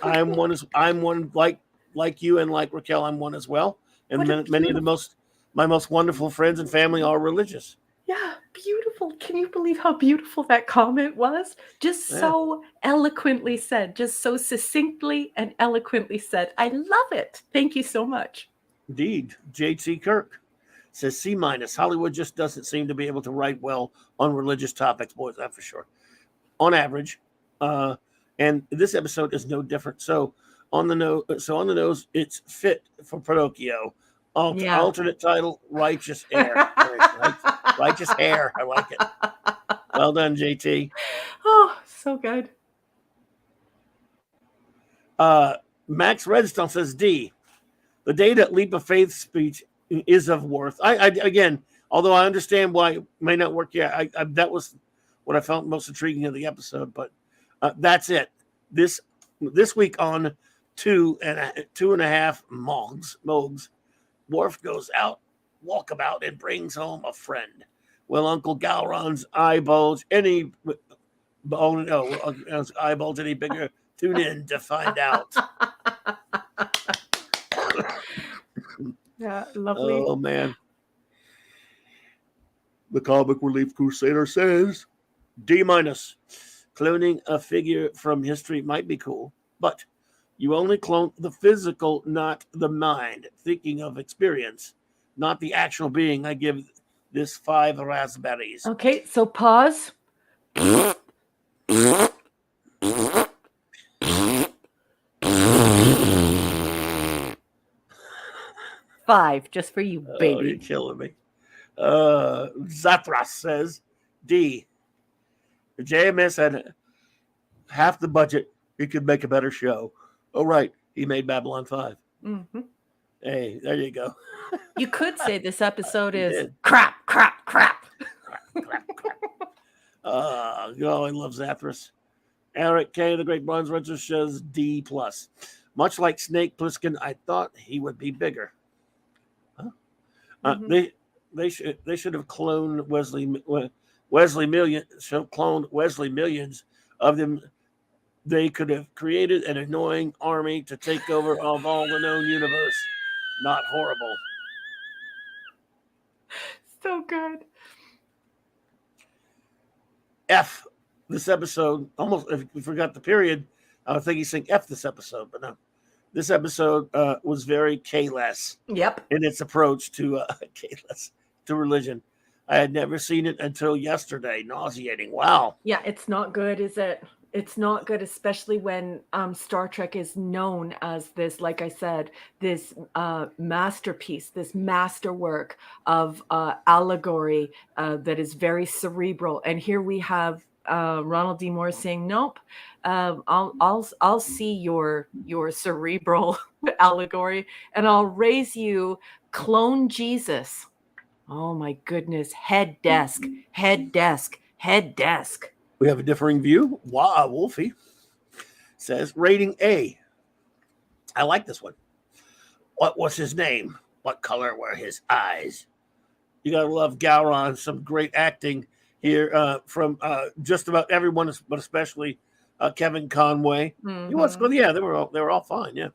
I'm one like you and like Raquel. I'm one as well. And many of my most wonderful friends and family are religious. Yeah, beautiful. Can you believe how beautiful that comment was? Just so eloquently said, just so succinctly and eloquently said. I love it. Thank you so much. Indeed. J.T. Kirk says C-. Hollywood just doesn't seem to be able to write well on religious topics, boys, that's for sure. On average. And this episode is no different. So on the nose, it's fit for Pinocchio. Alternate title, Righteous Air. Righteous Hair. I like it. Well done, JT. Oh, so good. Max Redstone says D. The data leap of faith speech is of worth. I again, although I understand why it may not work. Yeah, that was what I felt most intriguing of the episode. But that's it. This week on 2.5 Mogs, Worf goes out, walkabout, and brings home a friend. Will Uncle Gowron's eyebulge any eyebulge any bigger? Tune in to find out. Yeah, lovely. Oh man. The Comic Relief Crusader says D-. Cloning a figure from history might be cool, but you only clone the physical, not the mind. Thinking of experience, not the actual being. I give this 5 raspberries. Okay, so pause. 5, just for you, baby. Oh, you're killing me. Zathras says D. The JMS had half the budget. He could make a better show. Oh, right. He made Babylon 5. Mm-hmm. Hey, there you go. You could say this episode is crap. I love Zathras. Eric K., the Great Bronze Rancher, says D+. Much like Snake Plissken, I thought he would be bigger. Huh? They should have cloned Wesley millions of them. They could have created an annoying army to take over of all the known universe. Not horrible. So good. F this episode. Almost, if we forgot the period, I was thinking saying F this episode, but no. This episode was very K-less. Yep. In its approach to K-less to religion. I had never seen it until yesterday. Nauseating. Wow. Yeah, it's not good, is it? It's not good, especially when Star Trek is known as this, like I said, this masterpiece, this masterwork of allegory that is very cerebral. And here we have Ronald D. Moore saying, "Nope, I'll see your cerebral allegory, and I'll raise you clone Jesus." Oh my goodness! Head desk. We have a differing view. Wow, Wolfie says rating A. I like this one. What was his name? What color were his eyes? You gotta love Gowron. Some great acting here from just about everyone, but especially Kevin Conway. Mm-hmm. Yeah, they were all fine. Yeah,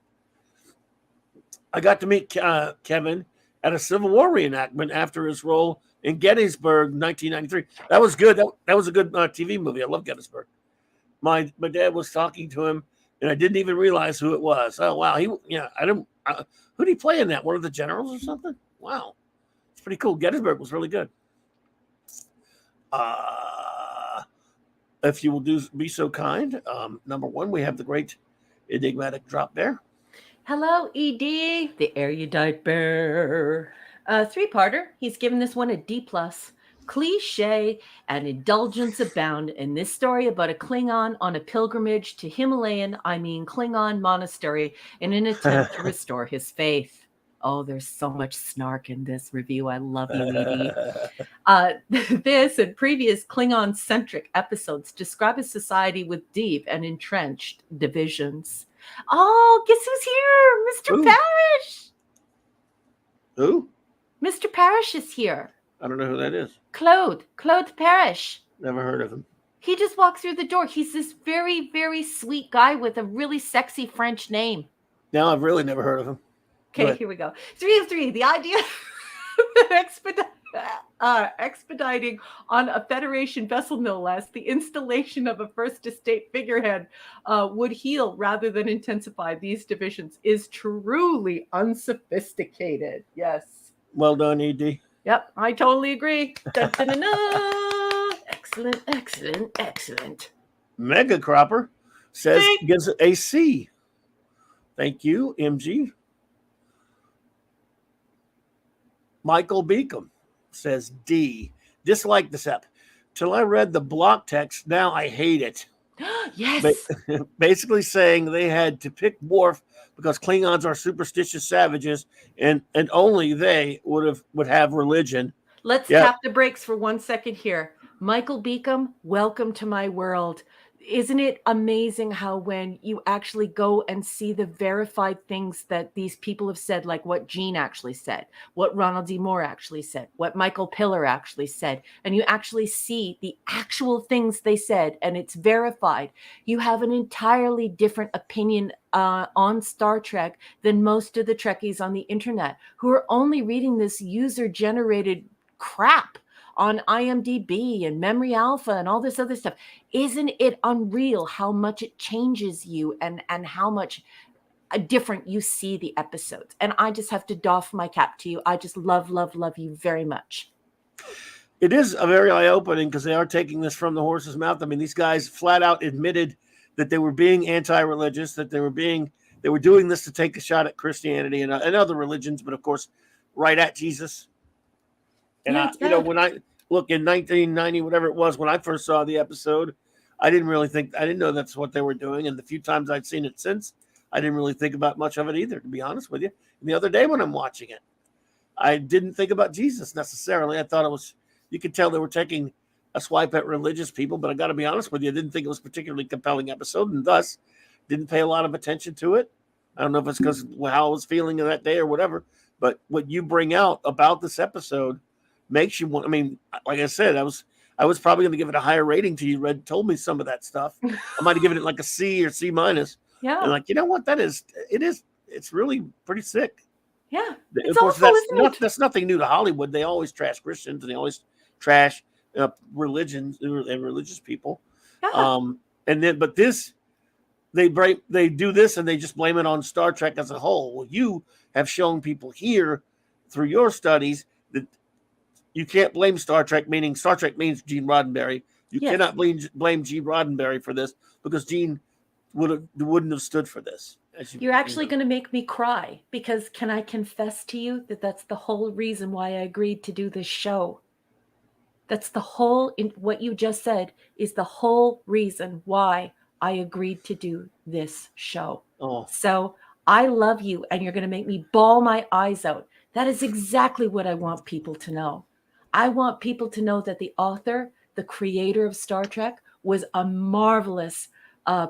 I got to meet Kevin at a Civil War reenactment after his role in Gettysburg, 1993. That was good. That was a good TV movie. I love Gettysburg. My dad was talking to him, and I didn't even realize who it was. Oh wow, who did he play in that? One of the generals or something? Wow, it's pretty cool. Gettysburg was really good. If you will be so kind, number 1, we have the great enigmatic drop bear. Hello, ED, the erudite bear. 3-parter. He's given this one a D+. Cliche and indulgence abound in this story about a Klingon on a pilgrimage to Klingon monastery in an attempt to restore his faith. Oh, there's so much snark in this review. I love you, ED. This and previous Klingon-centric episodes describe a society with deep and entrenched divisions. Oh, guess who's here? Mr. Parrish. Who? Mr. Parrish is here. I don't know who that is. Claude Parrish. Never heard of him. He just walked through the door. He's this very, very sweet guy with a really sexy French name. No, I've really never heard of him. Okay, here we go. 3 of 3. The idea that expediting on a Federation vessel, no less, the installation of a first estate figurehead would heal rather than intensify these divisions is truly unsophisticated. Yes. Well done, ED. Yep, I totally agree. Dun, dun, dun, dun. Excellent, excellent, excellent. Mega Cropper says gives it a C. Thank you, MG. Michael Beacom says D. Dislike this app. Till I read the block text, now I hate it. Yes. Basically saying they had to pick Worf because Klingons are superstitious savages, and only they would have religion. Let's tap the brakes for 1 second here. Michael Beacom, welcome to my world. Isn't it amazing how when you actually go and see the verified things that these people have said, like what Gene actually said, what Ronald D. Moore actually said, what Michael Piller actually said, and you actually see the actual things they said, and it's verified, you have an entirely different opinion on Star Trek than most of the Trekkies on the internet who are only reading this user-generated crap on IMDb and Memory Alpha and all this other stuff. Isn't it unreal how much it changes you and how much different you see the episodes? And I just have to doff my cap to you. I just love you very much. It is a very eye-opening because they are taking this from the horse's mouth. I mean, these guys flat out admitted that they were being anti-religious, that they were doing this to take a shot at Christianity and other religions, but of course, right at Jesus. And when I look in 1990, whatever it was, when I first saw the episode, I didn't know that's what they were doing. And the few times I'd seen it since, I didn't really think about much of it either, to be honest with you. And the other day when I'm watching it, I didn't think about Jesus necessarily. I thought you could tell they were taking a swipe at religious people, but I got to be honest with you, I didn't think it was a particularly compelling episode, and thus didn't pay a lot of attention to it. I don't know if it's because how I was feeling that day or whatever, but what you bring out about this episode makes you want. I mean, like I said, I was probably going to give it a higher rating till you told me some of that stuff. I might have given it like a C or C minus. Yeah. And like, you know what? It's really pretty sick. Yeah. Of course, that's nothing new to Hollywood. They always trash Christians and they always trash religions and religious people. Yeah. But this, they do this and they just blame it on Star Trek as a whole. Well, you have shown people here through your studies that you can't blame Star Trek, meaning Star Trek means Gene Roddenberry. You cannot blame Gene Roddenberry for this because Gene wouldn't have stood for this. You're actually going to make me cry because can I confess to you that that's the whole reason why I agreed to do this show? That's what you just said is the whole reason why I agreed to do this show. Oh. So I love you and you're going to make me bawl my eyes out. That is exactly what I want people to know. I want people to know that the author, the creator of Star Trek, was a marvelous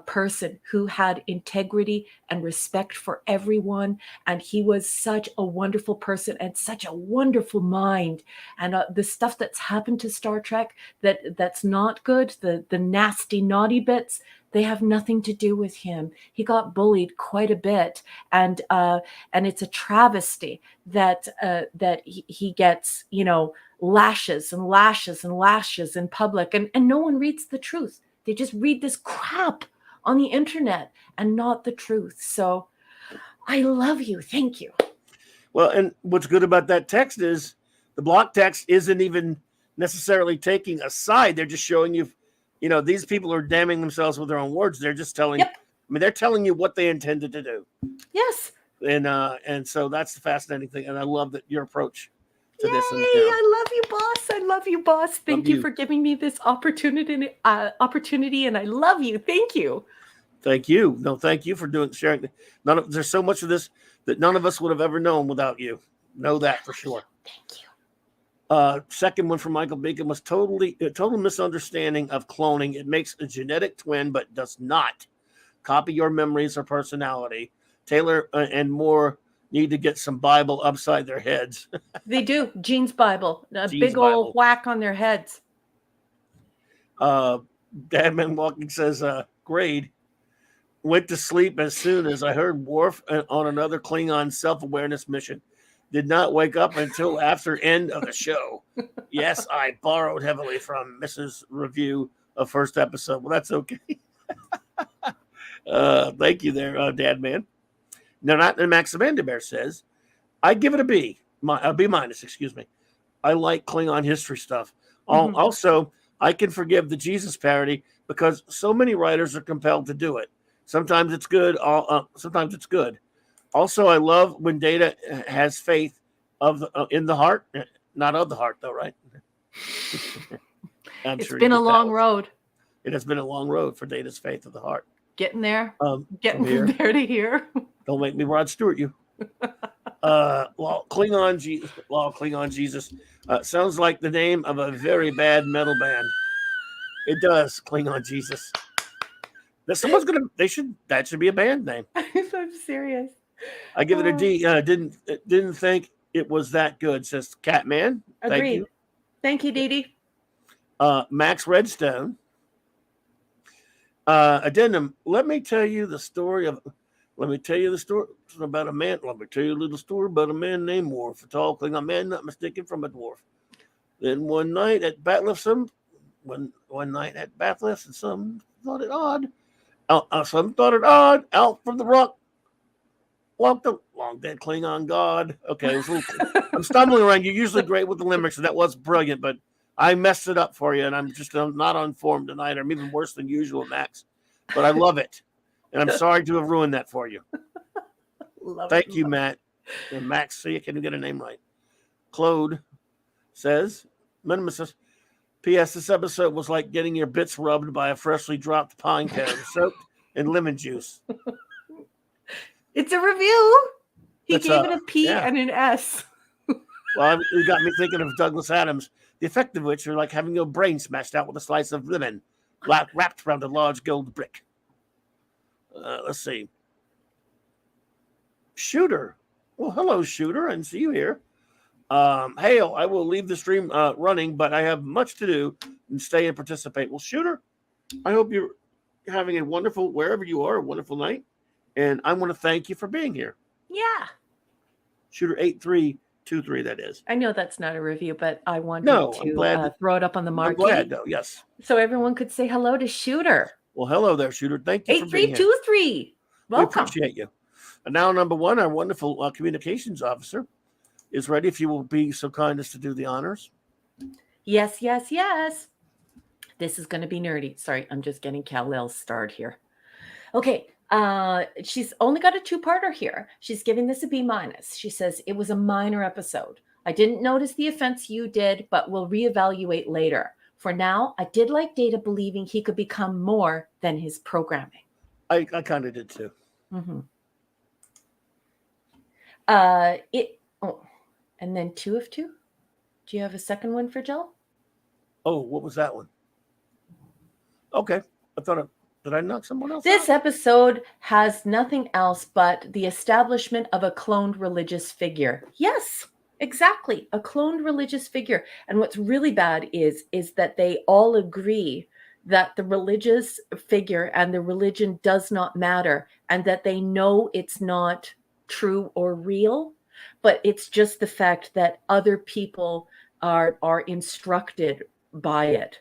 person who had integrity and respect for everyone. And he was such a wonderful person and such a wonderful mind. And the stuff that's happened to Star Trek that's not good, the nasty, naughty bits, they have nothing to do with him. He got bullied quite a bit. And it's a travesty that he gets, lashes and lashes and lashes in public. And no one reads the truth. They just read this crap on the internet and not the truth. So I love you. Thank you. Well, and what's good about that text is the block text isn't even necessarily taking a side. They're just showing you, these people are damning themselves with their own words. They're just telling, they're telling you what they intended to do. Yes. And so that's the fascinating thing. And I love that your approach to this. And, I love you, boss. I love you, boss. Thank you for giving me this opportunity, and I love you. Thank you. Thank you. No, thank you for sharing. There's so much of this that none of us would have ever known without you. Know that for sure. Thank you. Second one from Michael Beacom was total misunderstanding of cloning. It makes a genetic twin, but does not copy your memories or personality. Taylor and Moore need to get some Bible upside their heads. They do. Gene's Bible. Big old whack on their heads. Dadman Walking says, grade. Went to sleep as soon as I heard Worf on another Klingon self-awareness mission. Did not wake up until after end of the show. Yes, I borrowed heavily from Mrs. Review of first episode. Well, that's okay. Thank you there, Dad Man. No, not Max Amanda Bear says, I give it a B. A B minus, excuse me. I like Klingon history stuff. Also, I can forgive the Jesus parody because so many writers are compelled to do it. Sometimes it's good. Sometimes it's good. Also, I love when Data has faith of in the heart, not of the heart, though, right? It's been a long road. It has been a long road for Data's faith of the heart. Getting there. Getting from there to here. Don't make me Rod Stewart you. Klingon Jesus. Sounds like the name of a very bad metal band. It does. Klingon Jesus. That should be a band name. I'm serious. I give it a D. Didn't think it was that good, says Catman. Agreed. Thank you. Thank you, Dee Dee. Max Redstone. Addendum. Let me tell you the story about a man. Let me tell you a little story about a man named Worf, a tall Klingon man not mistaken from a dwarf. Then one night at Batleth, some thought it odd. Some thought it odd. Out from the rock walked the long dead Klingon god. Okay, I'm stumbling around. You're usually great with the limericks, and that was brilliant, but I messed it up for you, and I'm not on form tonight. I'm even worse than usual, Max. But I love it, and I'm sorry to have ruined that for you. Thank you, Matt. And Max, see, can you get a name right? Claude says, Minimus, P.S. This episode was like getting your bits rubbed by a freshly dropped pine cone soaked in lemon juice. It's a review. He gave it a P and an S. Well, it got me thinking of Douglas Adams, the effect of which are like having your brain smashed out with a slice of lemon wrapped around a large gold brick. Let's see. Shooter. Well, hello, Shooter. I didn't see you here. Hail, I will leave the stream running, but I have much to do and stay and participate. Well, Shooter, I hope you're having a wonderful, wherever you are, a wonderful night. And I want to thank you for being here. Yeah. Shooter 8323, that is. I know that's not a review, but I wanted to throw it up on the marquee. I'm glad, though, yes. So everyone could say hello to Shooter. Well, hello there, Shooter. Thank you for being here. 8323. Welcome. We appreciate you. And now, number one, our wonderful communications officer is ready. If you will be so kind as to do the honors. Yes, yes, yes. This is going to be nerdy. Sorry, I'm just getting Kal-El starred here. Okay. She's only got a two-parter here. She's giving this a B minus. She says it was a minor episode. I didn't notice the offense you did, but we'll reevaluate later. For now, I did like Data believing he could become more than his programming. I kind of did too. Mm-hmm. And then 2 of 2. Do you have a second one for Jill? Oh, what was that one? Okay. Did I knock someone else This out? episode has nothing else but the establishment of a cloned religious figure. Yes, exactly. A cloned religious figure. And what's really bad is that they all agree that the religious figure and the religion does not matter, and that they know it's not true or real, but it's just the fact that other people are instructed by it.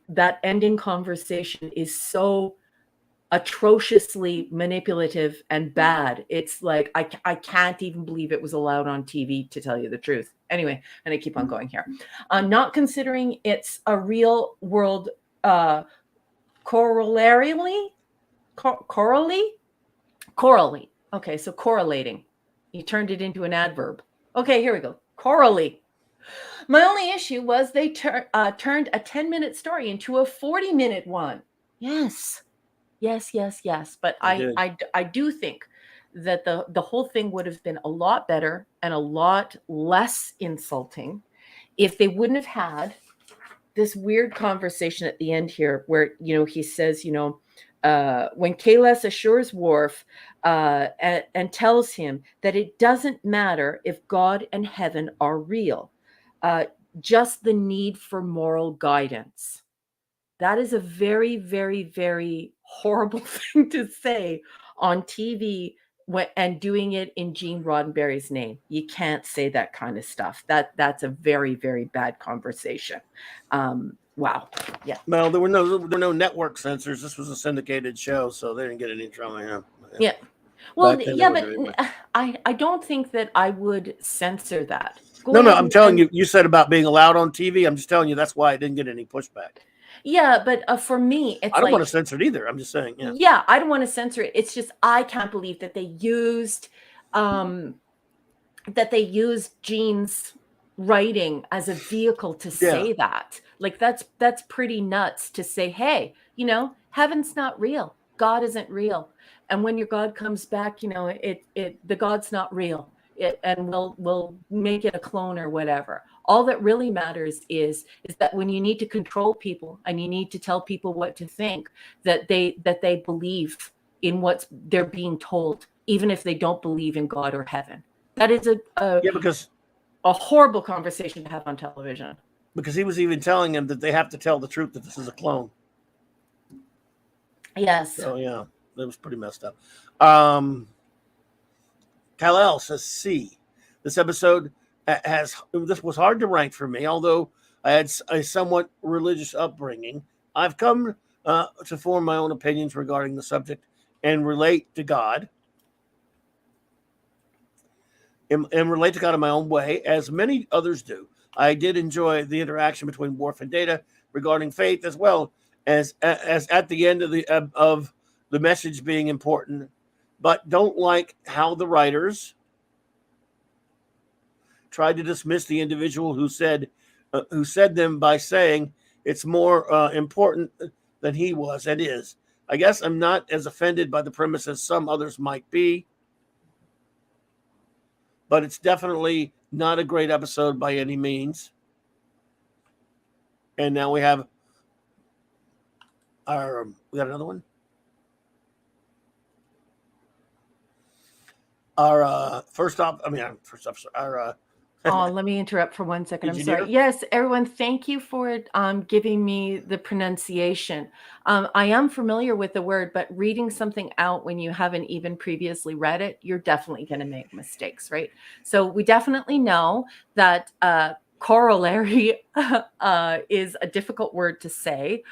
That ending conversation is so atrociously manipulative and bad. It's like, I can't even believe it was allowed on TV, to tell you the truth. Anyway, I'm going to keep on going here. Not considering it's a real world correlly. Okay, so correlating. You turned it into an adverb. Okay, here we go. Correlly. My only issue was they turned a 10-minute story into a 40-minute one. Yes. But I do think that the whole thing would have been a lot better and a lot less insulting if they wouldn't have had this weird conversation at the end here where, he says, when Kahless assures Worf and tells him that it doesn't matter if God and heaven are real, just the need for moral guidance. That is a very, very, very horrible thing to say on TV and doing it in Gene Roddenberry's name. You can't say that kind of stuff. That's a very, very bad conversation. Wow. Yeah. Well, there were no network censors. This was a syndicated show, so they didn't get any drama. Yeah. Well, yeah, but I don't think that I would censor that. No, I'm telling you, you said about being allowed on TV. I'm just telling you that's why I didn't get any pushback. Yeah, but for me, it's I don't want to censor it either. I'm just saying, yeah, I don't want to censor it. It's just I can't believe that they used Gene's writing as a vehicle to say that. Like that's pretty nuts to say, hey, you know, heaven's not real. God isn't real. And when your God comes back, you know, the God's not real. And we'll make it a clone or whatever. All that really matters is that when you need to control people and you need to tell people what to think, that they believe in what they're being told, even if they don't believe in God or heaven. That is because a horrible conversation to have on television. Because he was even telling them that they have to tell the truth that this is a clone. Yes. So yeah, that was pretty messed up. Kal-El says C. This episode this was hard to rank for me, although I had a somewhat religious upbringing. I've come to form my own opinions regarding the subject and relate to God. And relate to God in my own way, as many others do. I did enjoy the interaction between Worf and Data regarding faith, as well as at the end of the message being important, but don't like how the writers tried to dismiss the individual who said them by saying it's more important than he was and is. I guess I'm not as offended by the premise as some others might be, but it's definitely not a great episode by any means. And now we got another one. First off, let me interrupt for 1 second. I'm sorry. Yes, everyone, thank you for giving me the pronunciation. I am familiar with the word, but reading something out when you haven't even previously read it, you're definitely going to make mistakes, right? So we definitely know that corollary is a difficult word to say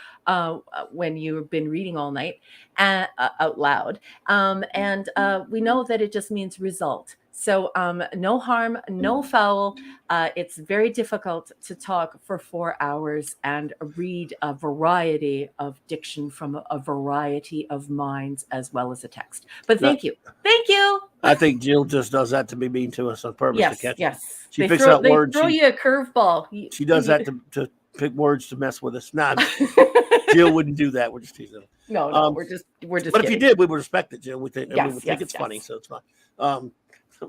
when you've been reading all night out loud. And we know that it just means result. So no harm, no foul. It's very difficult to talk for 4 hours and read a variety of diction from a variety of minds as well as a text. But thank you. Thank you. I think Jill just does that to be mean to us on purpose to catch us. She picks out words. They throw you a curveball. She does that to pick words to mess with us. Nah, Jill wouldn't do that. We're just teasing. No, we're just. But kidding. if you did, we would respect it, Jill. We think it's funny, so it's fine.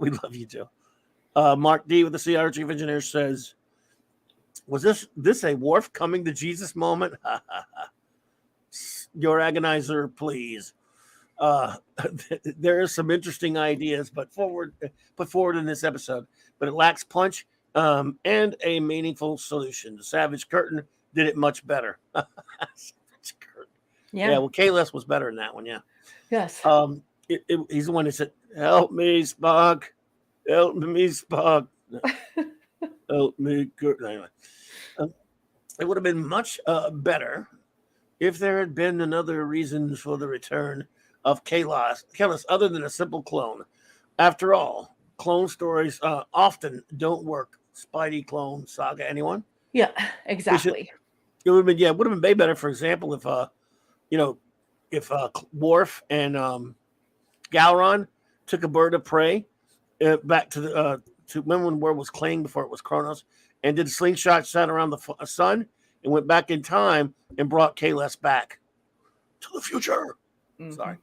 We love you, Jill. Mark D with the CR Chief Engineer says, "Was this a Worf coming to Jesus moment? Your agonizer, please." There are some interesting ideas, put forward in this episode, but it lacks punch and a meaningful solution. The Savage Curtain did it much better. Yeah. Well, Kalis was better in that one. Yeah. Yes. He's the one that said, "Help me, Spock. Help me, Spock. Help me." Anyway, it would have been much better if there had been another reason for the return of Kalis other than a simple clone. After all, clone stories often don't work. Spidey clone saga, anyone? Yeah, exactly. It would have been way better, for example, if Worf and Gowron took a bird of prey back to when Worf was Kling before it was Kronos, and did a slingshot shot around the sun and went back in time and brought Kalis back to the future. Mm-hmm. Sorry.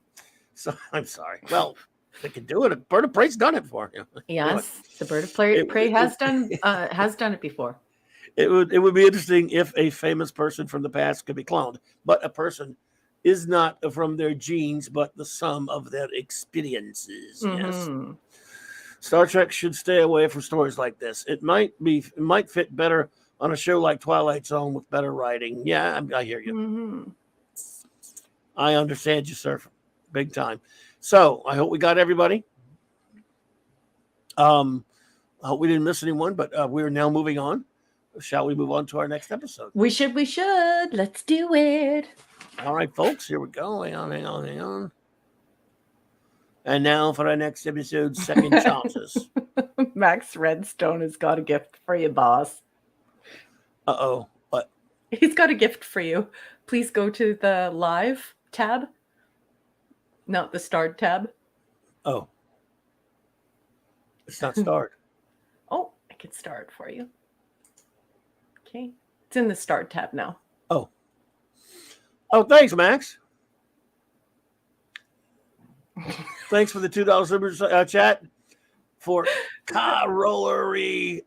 So I'm sorry. Well, they can do it. A bird of prey's done it for you. Yes, the bird of prey has done it before. It would be interesting if a famous person from the past could be cloned, but a person is not from their genes, but the sum of their experiences. Mm-hmm. Yes. Star Trek should stay away from stories like this. It might fit better on a show like Twilight Zone with better writing. Yeah, I hear you. Mm-hmm. I understand you, sir, big time. So I hope we got everybody. I hope we didn't miss anyone, but we're now moving on. Shall we move on to our next episode? We should. Let's do it. All right, folks, here we go. Hang on. And now for our next episode, Second Chances. Max Redstone has got a gift for you, boss. Uh-oh. What? He's got a gift for you. Please go to the live tab. Not the starred tab. Oh. It's not starred. Oh, I can star it for you. Okay. It's in the start tab now. Oh, thanks, Max. Thanks for the $2 super chat for car rollery.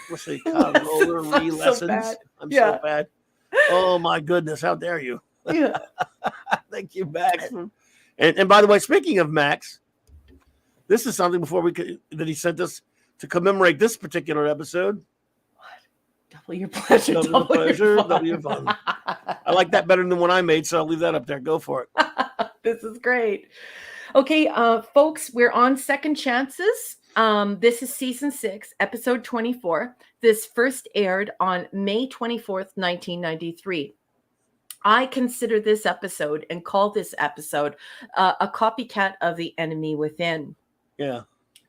Let's see, car rollery lessons. So I'm so bad. Oh my goodness, how dare you? Yeah. Thank you, Max. And by the way, speaking of Max, this is something that he sent us to commemorate this particular episode. Double your pleasure. Double your fun. I like that better than the one I made, so I'll leave that up there. Go for it. This is great. Okay, folks, we're on Second Chances. This is season 6, episode 24. This first aired on May 24th, 1993. I consider this episode and call this episode a copycat of The Enemy Within. Yeah.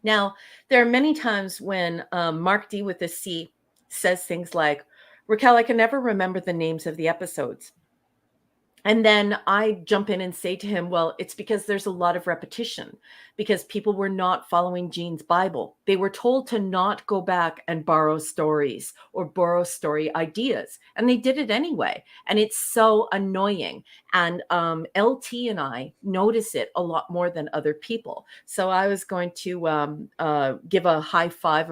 Now, there are many times when Mark D with a C says things like, Raquel, I can never remember the names of the episodes. And then I jump in and say to him, well, it's because there's a lot of repetition, because people were not following Gene's Bible. They were told to not go back and borrow stories or borrow story ideas. And they did it anyway. And it's so annoying. And LT and I notice it a lot more than other people. So I was going to give a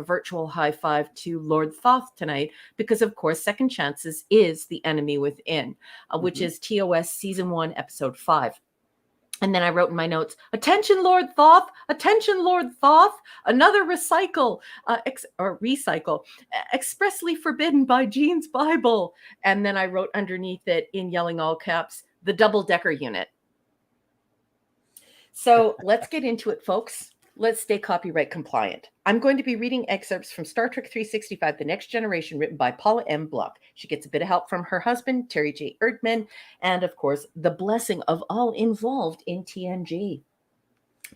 virtual high five to Lord Thoth tonight, because of course, Second Chances is The Enemy Within, which is TOS season 1, episode 5. And then I wrote in my notes, attention, Lord Thoth, another recycle, expressly forbidden by Gene's Bible. And then I wrote underneath it in yelling all caps, the double-decker unit. So let's get into it, folks. Let's stay copyright compliant. I'm going to be reading excerpts from Star Trek 365, The Next Generation, written by Paula M. Block. She gets a bit of help from her husband, Terry J. Erdman, and of course, the blessing of all involved in TNG.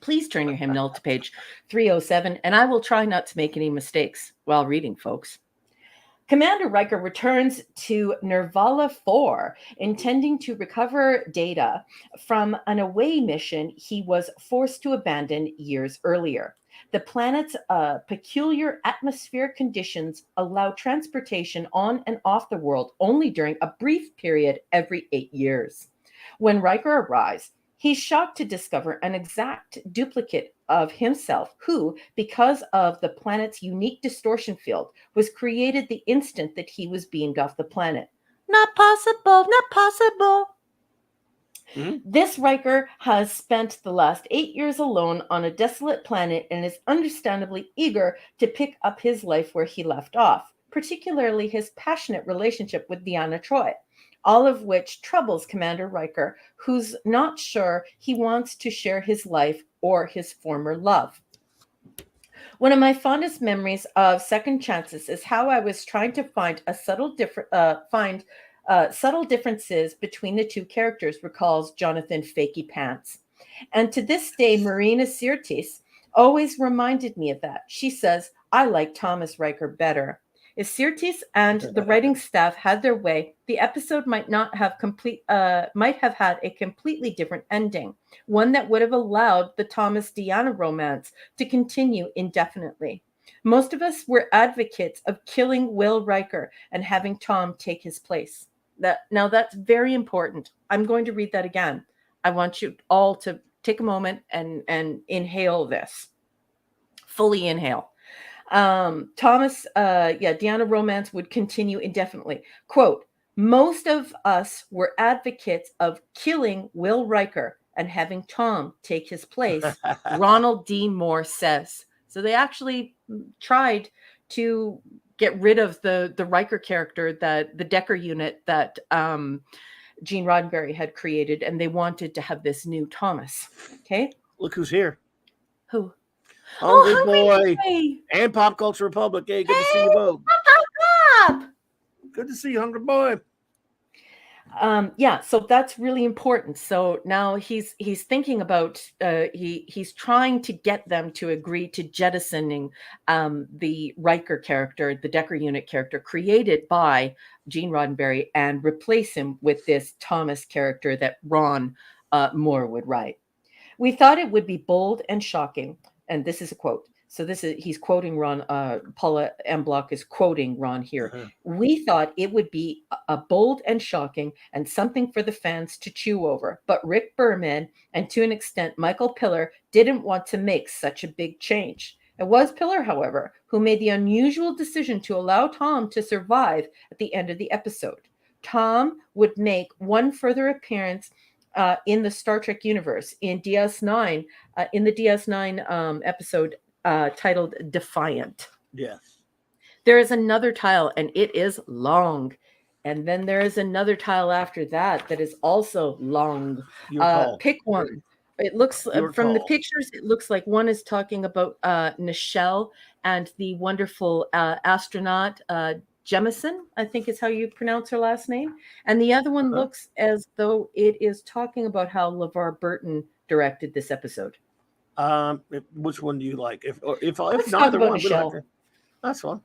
Please turn your hymnal to page 307, and I will try not to make any mistakes while reading, folks. Commander Riker returns to Nervala 4, intending to recover data from an away mission he was forced to abandon years earlier. The planet's peculiar atmospheric conditions allow transportation on and off the world only during a brief period every 8 years. When Riker arrives, he's shocked to discover an exact duplicate of himself who, because of the planet's unique distortion field, was created the instant that he was beamed off the planet. Not possible, not possible. Mm-hmm. This Riker has spent the last 8 years alone on a desolate planet and is understandably eager to pick up his life where he left off, particularly his passionate relationship with Deanna Troi, all of which troubles Commander Riker, who's not sure he wants to share his life or his former love. One of my fondest memories of Second Chances is how I was trying to find subtle differences between the two characters, recalls Jonathan Fakey Pants. And to this day, Marina Sirtis always reminded me of that. She says, I like Thomas Riker better. If Sirtis and the writing staff had their way, the episode might have had a completely different ending, one that would have allowed the Thomas-Deanna romance to continue indefinitely. Most of us were advocates of killing Will Riker and having Tom take his place. Now that's very important. I'm going to read that again. I want you all to take a moment and inhale this. Fully inhale. Deanna romance would continue indefinitely. Quote, most of us were advocates of killing Will Riker and having Tom take his place, Ronald D. Moore says. So they actually tried to get rid of the Riker character, that the Decker unit that Gene Roddenberry had created, and they wanted to have this new Thomas. Okay. look who's here. Who? Hungry Hungry Boy and Pop Culture Republic. Hey, good to see you both. Good to see you, Hungry Boy. Yeah, so that's really important. So now he's thinking about he's trying to get them to agree to jettisoning the Riker character, the Decker unit character created by Gene Roddenberry, and replace him with this Thomas character that Ron Moore would write. We thought it would be bold and shocking, and this is a quote. So he's quoting Ron. Paula M. Block is quoting Ron here. We thought it would be a bold and shocking and something for the fans to chew over. But Rick Berman and to an extent Michael Piller didn't want to make such a big change. It was Piller, however, who made the unusual decision to allow Tom to survive at the end of the episode. Tom would make one further appearance in the Star Trek universe in DS9, in the DS9 episode titled Defiant. Yes. There is another tile, and it is long. And then there is another tile after that is also long. Pick one. It looks from the pictures, it looks like one is talking about Nichelle and the wonderful astronaut Jemison, I think is how you pronounce her last name. And the other one looks as though it is talking about how LeVar Burton directed this episode. Which one do you like? If Let's neither talk about one, Nichelle. That's fine.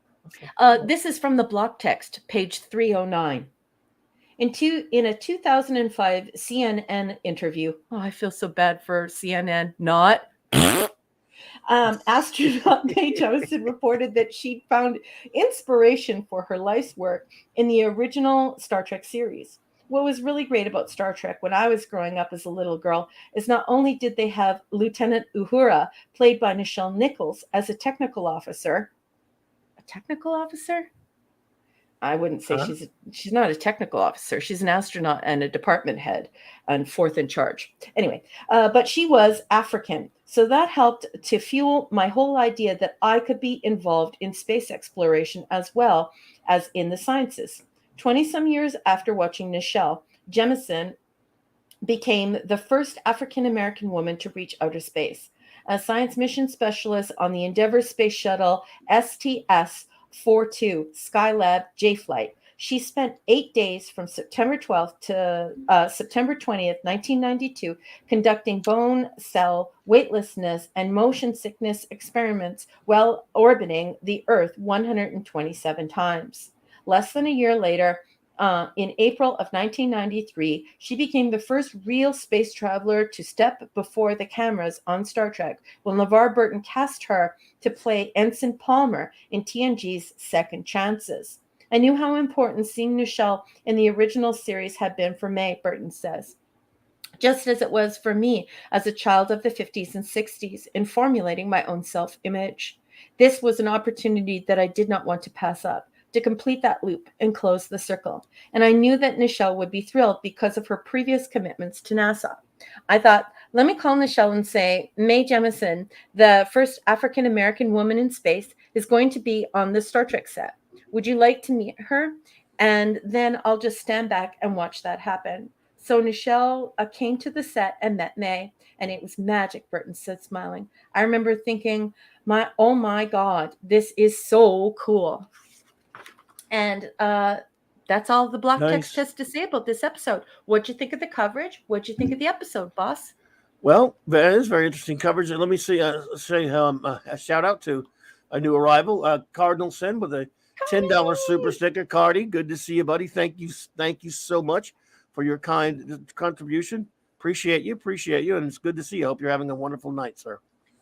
This is from the block text, page 309. In a 2005 CNN interview, I feel so bad for CNN, not. Astronaut Mae Jemison reported that she'd found inspiration for her life's work in the original Star Trek series. What was really great about Star Trek when I was growing up as a little girl is not only did they have Lieutenant Uhura, played by Nichelle Nichols, as a technical officer. A technical officer? I wouldn't say she's not a technical officer. She's an astronaut and a department head and fourth in charge. Anyway, but she was African. So that helped to fuel my whole idea that I could be involved in space exploration as well as in the sciences. 20-some years after watching Nichelle, Jemison became the first African-American woman to reach outer space. A science mission specialist on the Endeavour space shuttle STS-42 Skylab J-flight. She spent 8 days from September 12th to September 20th, 1992, conducting bone cell weightlessness and motion sickness experiments while orbiting the Earth 127 times. Less than a year later, in April of 1993, she became the first real space traveler to step before the cameras on Star Trek when LeVar Burton cast her to play Ensign Palmer in TNG's Second Chances. I knew how important seeing Nichelle in the original series had been for Mae, Burton says, just as it was for me as a child of the 50s and 60s in formulating my own self-image. This was an opportunity that I did not want to pass up, to complete that loop and close the circle. And I knew that Nichelle would be thrilled because of her previous commitments to NASA. I thought, let me call Nichelle and say, Mae Jemison, the first African-American woman in space, is going to be on the Star Trek set. Would you like to meet her? And then I'll just stand back and watch that happen. So Nichelle came to the set and met Mae, and it was magic, Burton said, smiling. I remember thinking, oh my God, this is so cool. And that's all the block text has to say about this episode. What'd you think of the coverage? What'd you think of the episode, boss? Well, that is very interesting coverage. And let me say a shout out to a new arrival, Cardinal Sin, with a $10 super sticker. Cardi, good to see you, buddy. Thank you so much for your kind contribution. Appreciate you, and it's good to see you. Hope you're having a wonderful night, sir.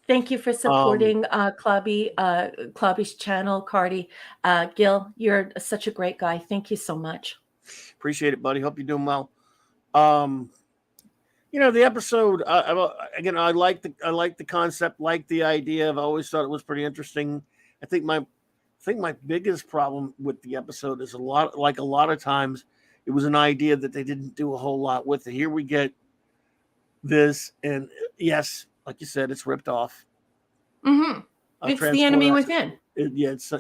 Thank you for supporting Clobby's channel, Cardi. Gil, you're such a great guy. Thank you so much. Appreciate it, buddy. Hope you're doing well. The episode, again, I like the concept, like the idea. I've always thought it was pretty interesting. I think my biggest problem with the episode is a lot of times it was an idea that they didn't do a whole lot with it. Here we get this, and yes, like you said, it's ripped off. Mm-hmm. It's the enemy within. And it's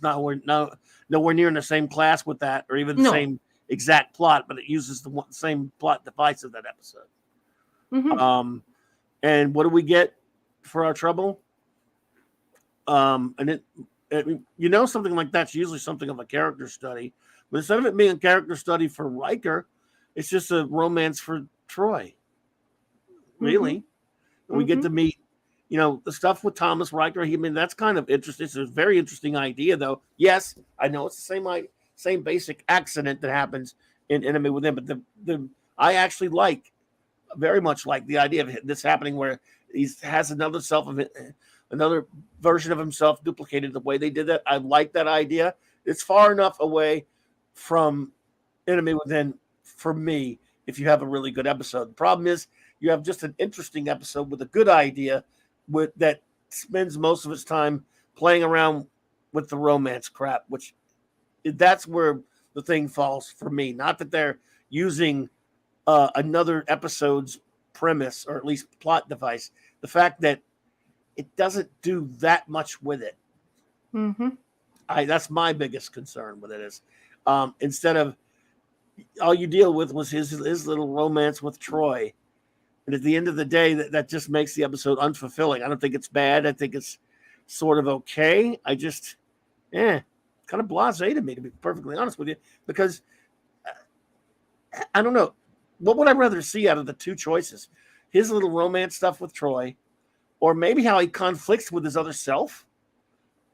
nowhere near in the same class with that, or even the same exact plot, but it uses the same plot device of that episode. Mm-hmm. And what do we get for our trouble? And something like that's usually something of a character study. But instead of it being a character study for Riker, it's just a romance for Troy. Really. Mm-hmm. We get to meet, the stuff with Thomas Riker. That's kind of interesting. It's a very interesting idea, though. Yes, I know it's the same basic accident that happens in Enemy Within, but I actually very much like the idea of this happening where he has another version of himself duplicated the way they did that. I like that idea. It's far enough away from Enemy Within for me if you have a really good episode. The problem is you have just an interesting episode with a good idea that spends most of its time playing around with the romance crap, which that's where the thing falls for me. Not that they're using another episode's premise or at least plot device. The fact that it doesn't do that much with it. Mm-hmm. That's my biggest concern with it is instead of all you deal with was his little romance with Troy. And at the end of the day, that just makes the episode unfulfilling. I don't think it's bad. I think it's sort of okay. I just, kind of blasé to me, to be perfectly honest with you, because I don't know. What would I rather see out of the two choices? His little romance stuff with Troy, or maybe how he conflicts with his other self?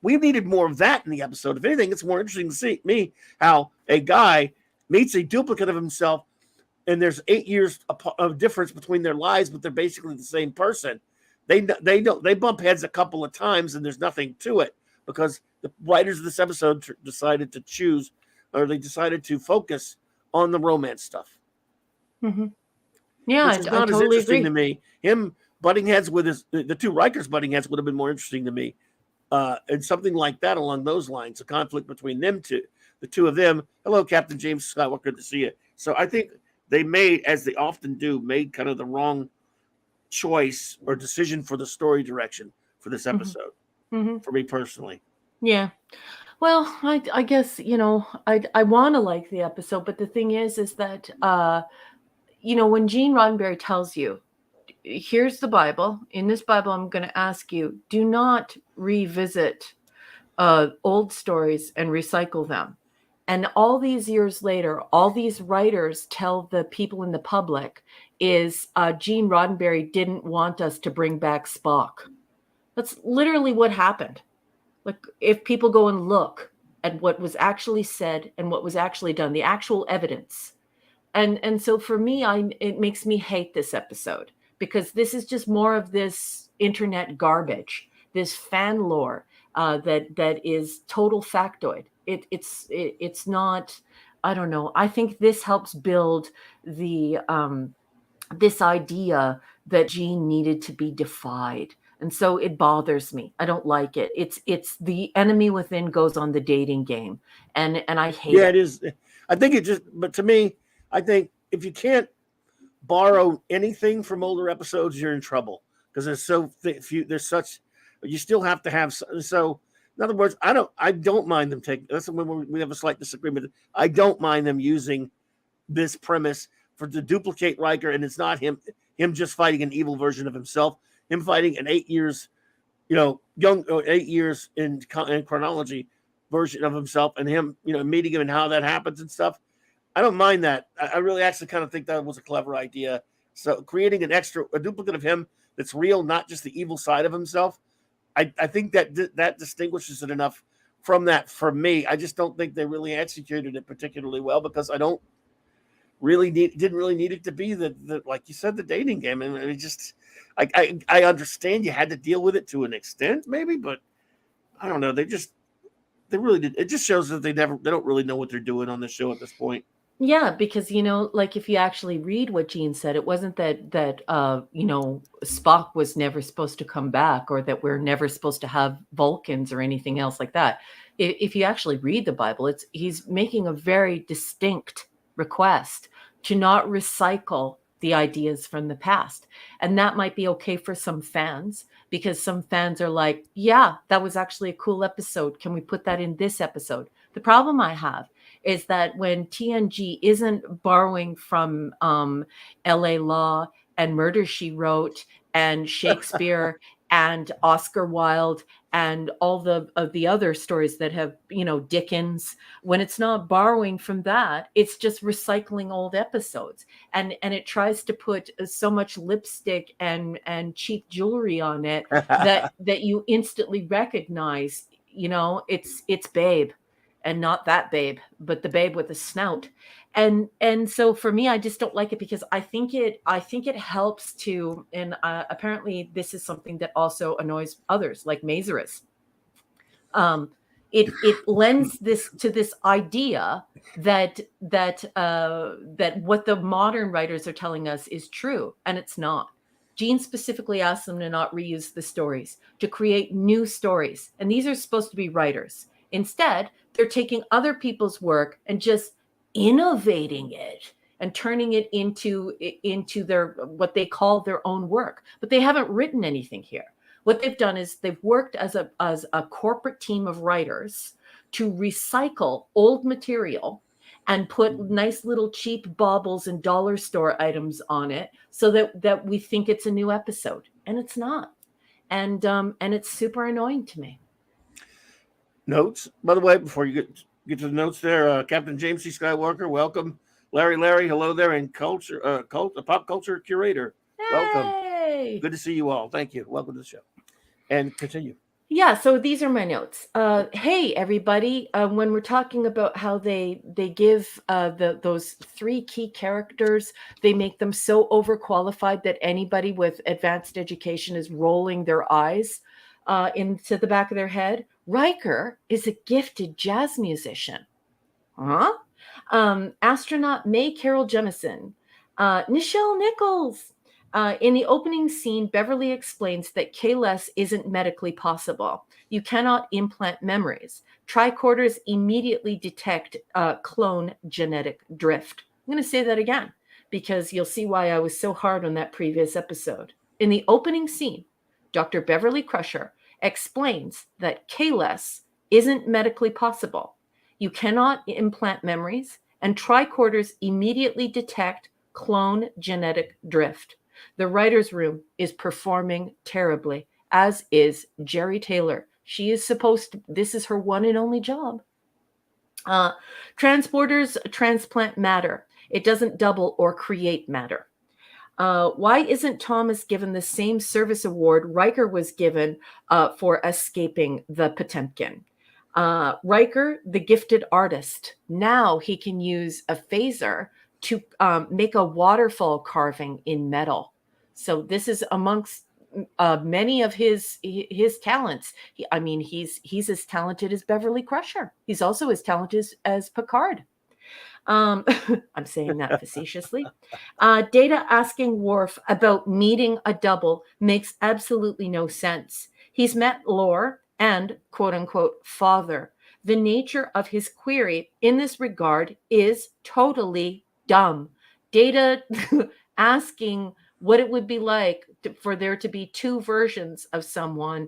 We needed more of that in the episode. If anything, it's more interesting to see how a guy meets a duplicate of himself, and there's 8 years of difference between their lives, but they're basically the same person. They bump heads a couple of times, and there's nothing to it because the writers of this episode decided to focus on the romance stuff. Mm-hmm. Yeah, which is not as interesting to me. Him butting heads with the two Rikers butting heads would have been more interesting to me. And something like that along those lines, a conflict between them two, the two of them. Hello, Captain James Scott. Good to see you. So I think they made, as they often do, kind of the wrong choice or decision for the story direction for this episode, for me personally. Yeah. Well, I guess, I want to like the episode, but the thing is that, when Gene Roddenberry tells you, here's the Bible. In this Bible, I'm going to ask you, do not revisit old stories and recycle them. And all these years later, all these writers tell the people in the public is Gene Roddenberry didn't want us to bring back Spock. That's literally what happened. Like, if people go and look at what was actually said and what was actually done, the actual evidence. And so for me, it makes me hate this episode because this is just more of this internet garbage, this fan lore that is total factoid. It's not, I don't know. I think this helps build the this idea that Gene needed to be defied. And so it bothers me. I don't like it. It's the Enemy Within goes on the dating game. And I hate it. Yeah, it is. I think but to me, I think if you can't borrow anything from older episodes, you're in trouble because there's so few. You still have to have. So in other words, I don't mind them taking. That's when we have a slight disagreement. I don't mind them using this premise to duplicate Riker, and it's not him just fighting an evil version of himself. Him fighting an 8 years, 8 years in chronology version of himself, and him, meeting him and how that happens and stuff. I don't mind that. I really actually kind of think that was a clever idea. So creating a duplicate of him that's real, not just the evil side of himself. I think that distinguishes it enough from that for me. I just don't think they really executed it particularly well because I don't didn't really need it to be the like you said, the dating game. And it just, I understand you had to deal with it to an extent maybe, but I don't know. They really did. It just shows that they don't really know what they're doing on the show at this point. Yeah, because, like if you actually read what Gene said, it wasn't that Spock was never supposed to come back or that we're never supposed to have Vulcans or anything else like that. If you actually read the Bible, he's making a very distinct request to not recycle the ideas from the past. And that might be okay for some fans because some fans are like, yeah, that was actually a cool episode. Can we put that in this episode? The problem I have is that when TNG isn't borrowing from LA Law and Murder, She Wrote and Shakespeare and Oscar Wilde and all of the other stories that have, Dickens, when it's not borrowing from that, it's just recycling old episodes. And it tries to put so much lipstick and cheap jewelry on it that you instantly recognize, it's Babe, and not that Babe, but the Babe with the snout. And so for me, I just don't like it because I think it helps to, and apparently this is something that also annoys others like Mazarus. It lends this to this idea that what the modern writers are telling us is true, and it's not. Gene specifically asked them to not reuse the stories, to create new stories, and these are supposed to be writers. Instead, they're taking other people's work and just innovating it and turning it into their, what they call their own work, but they haven't written anything here. What they've done is they've worked as a corporate team of writers to recycle old material and put nice little cheap baubles and dollar store items on it so that we think it's a new episode, and it's not. And it's super annoying to me. Notes, by the way, before you get to the notes there, Captain James C. Skywalker, welcome. Larry, hello there, and pop culture curator, welcome. Hey! Good to see you all. Thank you. Welcome to the show. And continue. Yeah, so these are my notes. Hey, everybody. When we're talking about how they give those three key characters, they make them so overqualified that anybody with advanced education is rolling their eyes into the back of their head. Riker is a gifted jazz musician. Huh? Astronaut May Carol Jemison. Nichelle Nichols. In the opening scene, Beverly explains that K-less isn't medically possible. You cannot implant memories. Tricorders immediately detect clone genetic drift. I'm going to say that again because you'll see why I was so hard on that previous episode. In the opening scene, Dr. Beverly Crusher explains that K-less isn't medically possible. You cannot implant memories, and tricorders immediately detect clone genetic drift. The writer's room is performing terribly, as is Jerry Taylor. She is this is her one and only job. Transporters transplant matter. It doesn't double or create matter. Why isn't Thomas given the same service award Riker was given for escaping the Potemkin? Riker, the gifted artist, now he can use a phaser to make a waterfall carving in metal. So this is amongst many of his talents. He's as talented as Beverly Crusher. He's also as talented as Picard. I'm saying that facetiously. Data asking Worf about meeting a double makes absolutely no sense. He's met Lore and quote unquote father. The nature of his query in this regard is totally dumb. Data asking what it would be like for there to be two versions of someone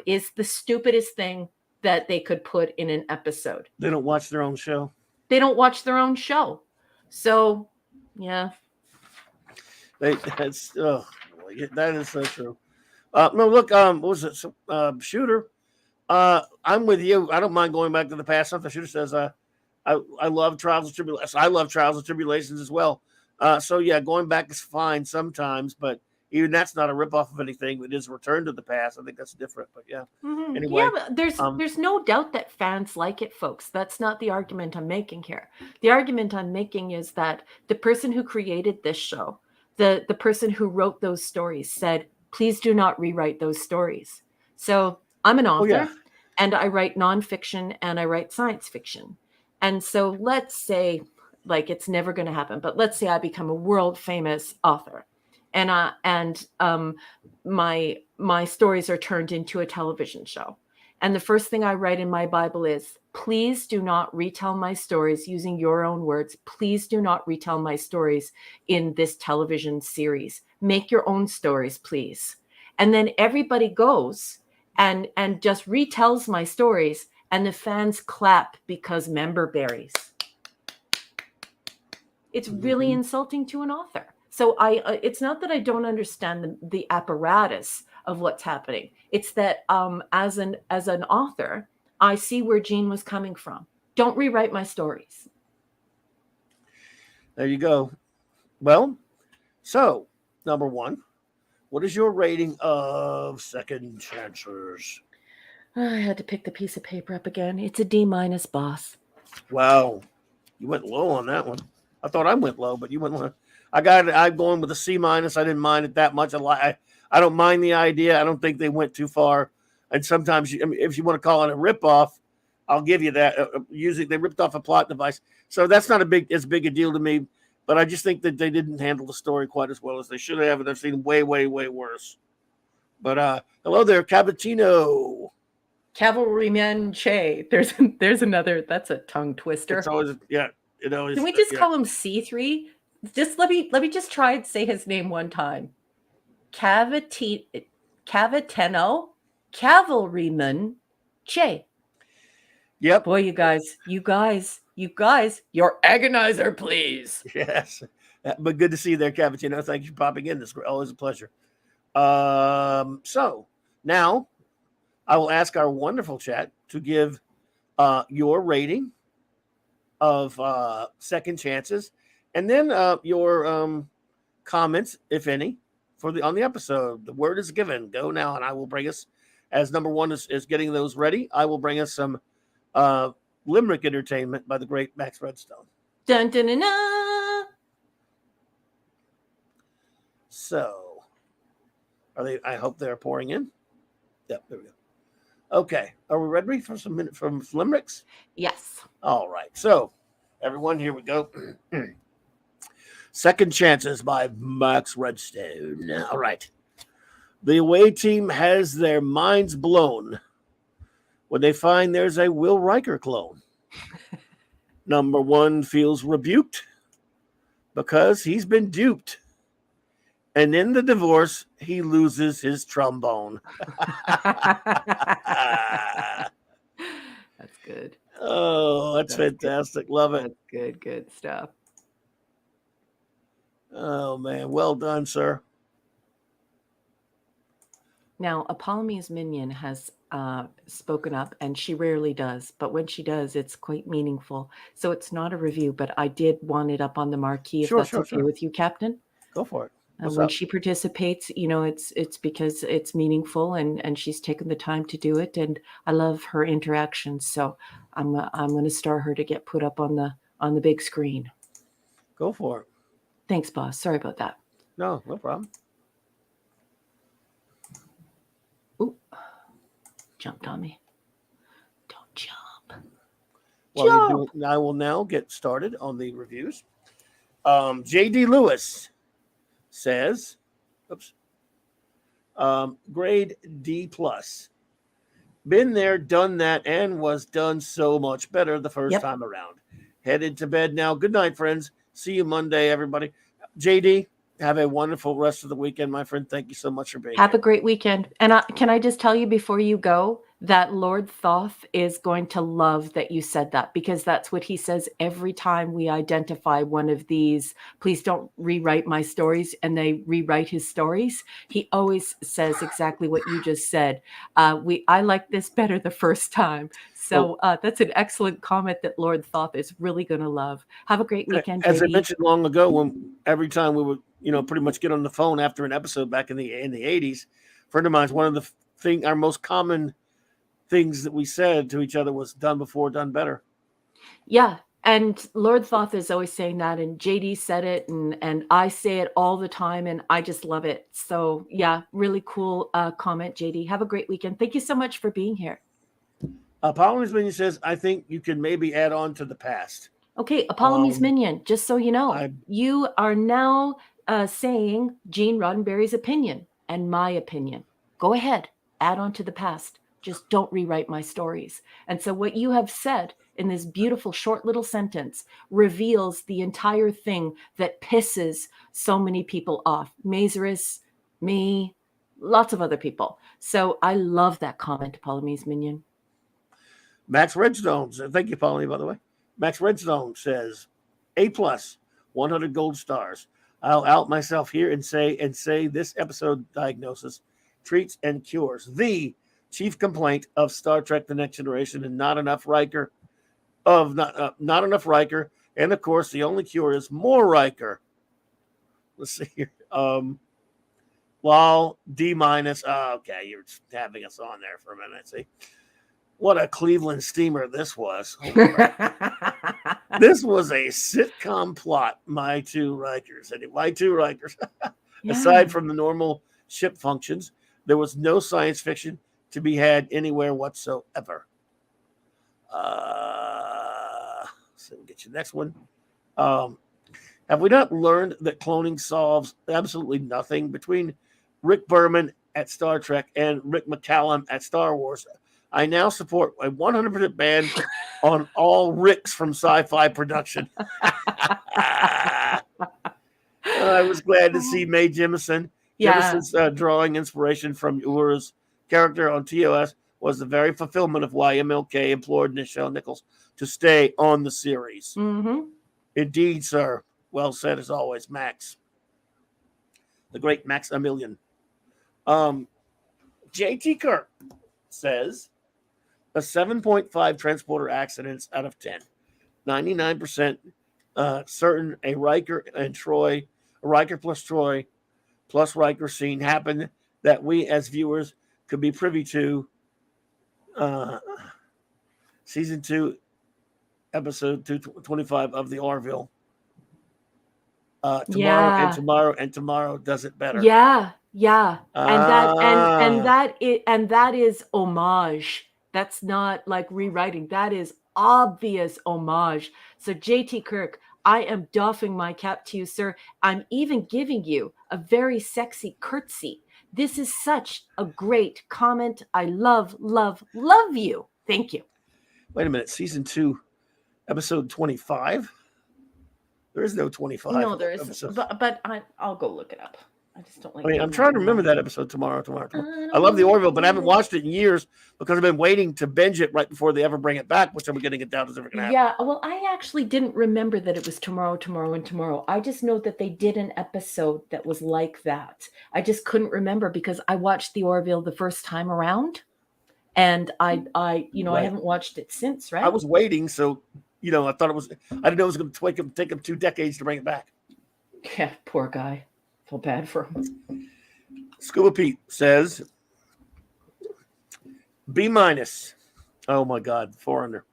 is the stupidest thing that they could put in an episode. They don't watch their own show. They don't watch their own show. So, yeah. That is so true. No, look, what was it? Shooter. I'm with you. I don't mind going back to the past. Something Shooter says, I love Trials and Tribulations. I love Trials and Tribulations as well. So yeah, going back is fine sometimes, but even that's not a ripoff of anything. It is a return to the past. I think that's different. But yeah. Mm-hmm. Anyway, yeah, but there's no doubt that fans like it, folks. That's not the argument I'm making here. The argument I'm making is that the person who created this show, the person who wrote those stories, said, please do not rewrite those stories. So I'm an author, and I write nonfiction and I write science fiction. And so let's say, like, it's never going to happen, but let's say I become a world famous author, and my stories are turned into a television show. And the first thing I write in my Bible is, please do not retell my stories using your own words. Please do not retell my stories in this television series. Make your own stories, please. And then everybody goes and just retells my stories, and the fans clap because member berries. It's really insulting to an author. So it's not that I don't understand the apparatus of what's happening. It's that as an author, I see where Gene was coming from. Don't rewrite my stories. There you go. Well, so number one, what is your rating of Second Chances? I had to pick the piece of paper up again. It's a D-, boss. Wow, you went low on that one. I thought I went low, but you went low. I'm going with a C-. I didn't mind it that much. I don't mind the idea. I don't think they went too far. And sometimes, if you want to call it a ripoff, I'll give you that. Usually, they ripped off a plot device, so that's not as big a deal to me. But I just think that they didn't handle the story quite as well as they should have, and I've seen way, way, way worse. But hello there, Cavatino. Cavalryman Che. There's another. That's a tongue twister. It's always, yeah. Can we just call him C3? Just let me just try and say his name one time. Cavatino, Cavalryman Che. Yep. Boy, you guys, your agonizer, please. Yes. But good to see you there, Cavatino. Thank you for popping in. This is always a pleasure. So now I will ask our wonderful chat to give your rating of Second Chances, and then your comments, if any, on the episode. The word is given. Go now, and I will bring us, as number one is getting those ready, I will bring us some limerick entertainment by the great Max Redstone. Dun, dun, dun, dun. So, are they? I hope they're pouring in. Yep, there we go. Okay, are we ready for some limericks? Yes. All right. So, everyone, here we go. Second Chances by Max Redstone. All right. The away team has their minds blown when they find there's a Will Riker clone. Number one feels rebuked because he's been duped. And in the divorce, he loses his trombone. That's good. Oh, that's fantastic. Good. Love it. That's good. Good stuff. Oh, man. Well done, sir. Now, Apollome's minion has spoken up, and she rarely does. But when she does, it's quite meaningful. So it's not a review, but I did want it up on the marquee, if that's okay with you, Captain. Go for it. When she participates, it's because it's meaningful, and she's taken the time to do it, and I love her interactions. So I'm going to star her to get put up on the big screen. Go for it. Thanks, boss. Sorry about that. No problem. Ooh, jumped on me. Don't jump. Well, I will now get started on the reviews. J.D. Lewis says, grade D+. Been there, done that, and was done so much better the first time around. Headed to bed now. Good night, friends. See you Monday, everybody. JD, have a wonderful rest of the weekend, my friend. Thank you so much for being here. Have a great weekend. And can I just tell you before you go that Lord Thoth is going to love that you said that, because that's what he says every time we identify one of these, please don't rewrite my stories, and they rewrite his stories. He always says exactly what you just said. I like this better the first time. So that's an excellent comment that Lord Thoth is really going to love. Have a great weekend, As JD. I mentioned long ago, when every time we would, pretty much get on the phone after an episode back in the 80s, a friend of mine's, one of our most common things that we said to each other was done before, done better. Yeah. And Lord Thoth is always saying that, and JD said it, and I say it all the time, and I just love it. So yeah, really cool comment, JD. Have a great weekend. Thank you so much for being here. Apollome's Minion says, I think you can maybe add on to the past. Okay, Apollome's Minion, just so you know, you are now saying Gene Roddenberry's opinion and my opinion. Go ahead, add on to the past. Just don't rewrite my stories. And so what you have said in this beautiful short little sentence reveals the entire thing that pisses so many people off. Mazuris, me, lots of other people. So I love that comment, Apollome's Minion. Max Redstone, thank you, Pauline, by the way. Max Redstone says, A+, 100 gold stars. I'll out myself here and say this episode diagnosis treats and cures the chief complaint of Star Trek: The Next Generation and not enough Riker. Not enough Riker, and of course the only cure is more Riker. Let's see here. Lol, D-. Okay, you're having us on there for a minute. See, what a Cleveland steamer this was. This was a sitcom plot. My two Rikers. Aside from the normal ship functions, there was no science fiction to be had anywhere whatsoever. So we'll get you the next one. Have we not learned that cloning solves absolutely nothing? Between Rick Berman at Star Trek and Rick McCallum at Star Wars, I now support a 100% ban on all Ricks from sci-fi production. I was glad to see Mae Jemison. Jemison's drawing inspiration from Uhura's character on TOS was the very fulfillment of why MLK implored Nichelle Nichols to stay on the series. Mm-hmm. Indeed, sir. Well said, as always, Max. The great Max Emilian. JT Kirk says a 7.5 transporter accidents out of 10. 99% certain a Riker and Troy, a Riker plus Troy plus Riker scene happened that we as viewers could be privy to. Season 2, episode 225 of the Orville. Tomorrow does it better. Yeah. And that is homage. That's not like rewriting. That is obvious homage. So JT Kirk, I am doffing my cap to you, sir. I'm even giving you a very sexy curtsy. This is such a great comment. I love you. Thank you. Wait a minute. Season 2, episode 25? There is no 25. No, there isn't. But I'll go look it up. I just don't like. I mean, I'm trying to remember that episode tomorrow. I love the Orville, but I haven't watched it in years because I've been waiting to binge it right before they ever bring it back, which I'm getting it down as ever going to happen. Yeah, well, I actually didn't remember that it was tomorrow. I just know that they did an episode that was like that. I just couldn't remember because I watched the Orville the first time around, and I haven't watched it since. Right? I was waiting, so I thought I didn't know it was going to take him 2 decades to bring it back. Yeah, poor guy. Feel bad for him. Scuba Pete says B-. Oh my God, 4 under.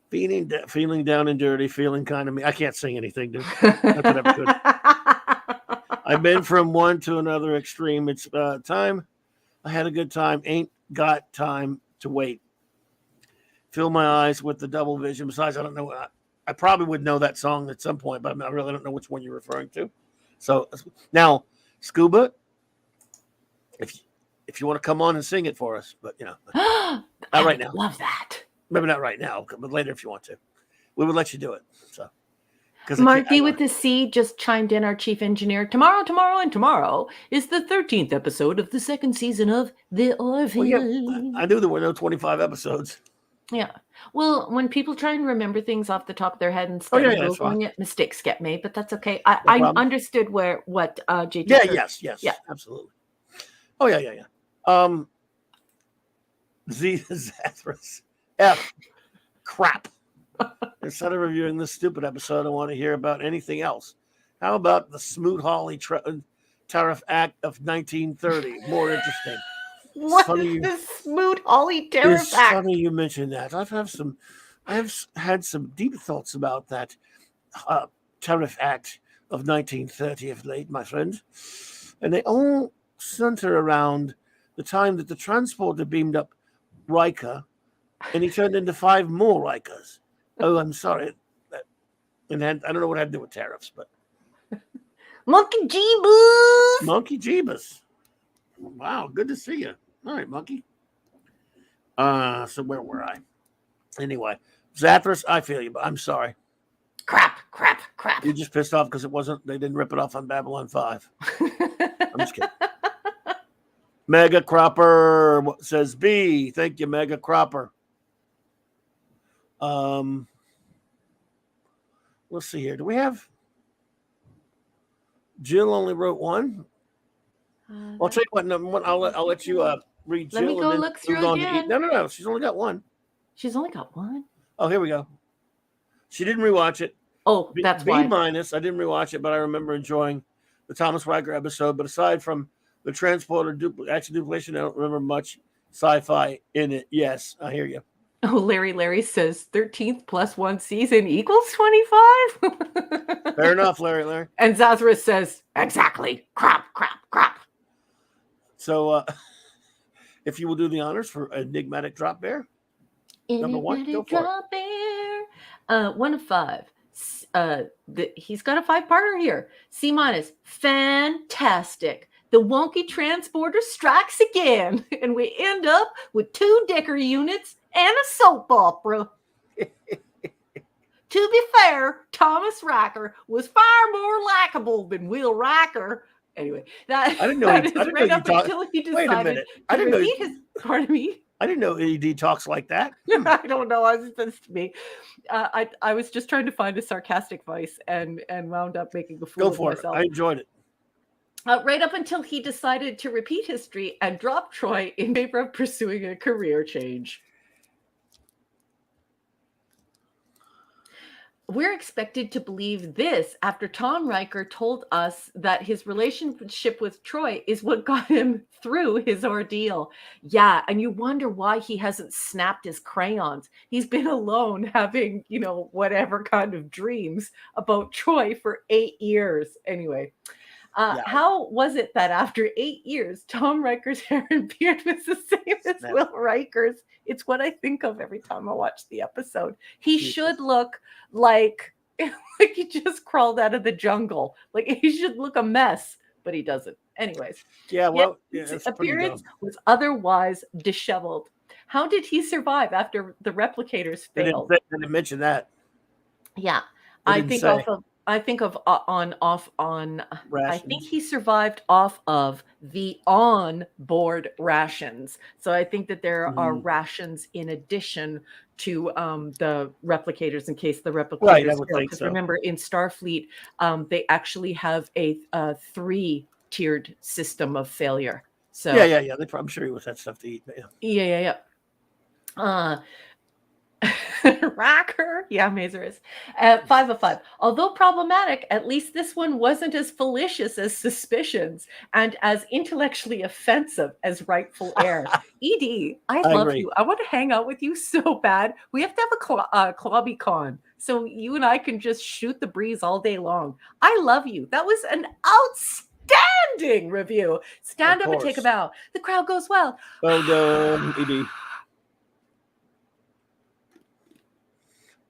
Feeling down and dirty, feeling kind of me. I can't sing anything, dude. Not that I could. I've been from one to another extreme. It's time. I had a good time. Ain't got time to wait. Fill my eyes with the double vision. Besides, I don't know. I probably would know that song at some point, but I really don't know which one you're referring to. So now, Scuba, if you want to come on and sing it for us, but not right now. Love that. Maybe not right now, but later if you want to, we would let you do it. So, Marky with the C just chimed in. Our chief engineer. Tomorrow is the 13th episode of the 2nd season of the Orville. Well, yeah, I knew there were no 25 episodes. Yeah. Well, when people try and remember things off the top of their head instead of Googling it, mistakes get made, but that's okay. I understood what JT. Yeah, yes, absolutely. Oh yeah. Z Zathras. F. Crap. Instead of reviewing this stupid episode, I want to hear about anything else. How about the Smoot-Hawley Tariff Act of 1930? More interesting. What is the Smoot-Hawley Tariff Act? It's funny you mentioned that. I have had some deep thoughts about that Tariff Act of 1930 of late, my friend. And they all center around the time that the transporter beamed up Riker, and he turned into 5 more Rikers. Oh, I'm sorry. And I don't know what it had to do with tariffs, but Monkey Jeebus. Monkey Jeebus. Wow, good to see you. All right, Monkey. So where were I? Anyway, Zathras, I feel you, but I'm sorry. Crap. You just pissed off because they didn't rip it off on Babylon 5. I'm just kidding. Mega Cropper says B. Thank you, Mega Cropper. Let's see here. Do we have? Jill only wrote one. I'll tell you what. I'll let you read Jill. Let me go look through again. No. She's only got one. She's only got one. Oh, here we go. She didn't rewatch it. Oh, that's why. B-. I didn't rewatch it, but I remember enjoying the Thomas Riker episode. But aside from the transporter action duplication, I don't remember much sci-fi in it. Yes, I hear you. Oh, Larry says 13th plus 1 season equals 25. Fair enough, Larry. And Zazarus says, exactly. Crap. So, if you will do the honors for Enigmatic Drop Bear. Number 1, go for Drop Bear. 1 of 5. He's got a 5-parter here. C-. Fantastic. The wonky transporter strikes again, and we end up with 2 Decker units and a soap opera. To be fair, Thomas Riker was far more likable than Will Riker. Anyway, I didn't know. Until he decided. Wait a minute. Pardon me. I didn't know ED talks like that. I don't know. It's me. I was just trying to find a sarcastic voice and wound up making a fool of myself. I enjoyed it. Right up until he decided to repeat history and drop Troy in favor of pursuing a career change. We're expected to believe this after Tom Riker told us that his relationship with Troy is what got him through his ordeal. Yeah, and you wonder why he hasn't snapped his crayons. He's been alone having, whatever kind of dreams about Troy for 8 years. Anyway, how was it that after 8 years, Tom Riker's hair and beard was the same as Will Riker's? It's what I think of every time I watch the episode. He should look like he just crawled out of the jungle. Like he should look a mess, but he doesn't. Anyways. Yeah, well, his appearance was otherwise disheveled. How did he survive after the replicators failed? I didn't mention that. Yeah. I think he survived off of the on-board rations. So I think that there are rations in addition to the replicators in case the replicators fail. Because remember, in Starfleet, they actually have a 3-tiered system of failure. So yeah. I'm sure he was had stuff to eat. Yeah. Rocker. Yeah, Mazer is. 5 of 5. Although problematic, at least this one wasn't as fallacious as suspicions and as intellectually offensive as rightful heir. ED, I love you. I want to hang out with you so bad. We have to have a CLOBBERIN so you and I can just shoot the breeze all day long. I love you. That was an outstanding review. Stand up and take a bow. The crowd goes well. Well done, ED.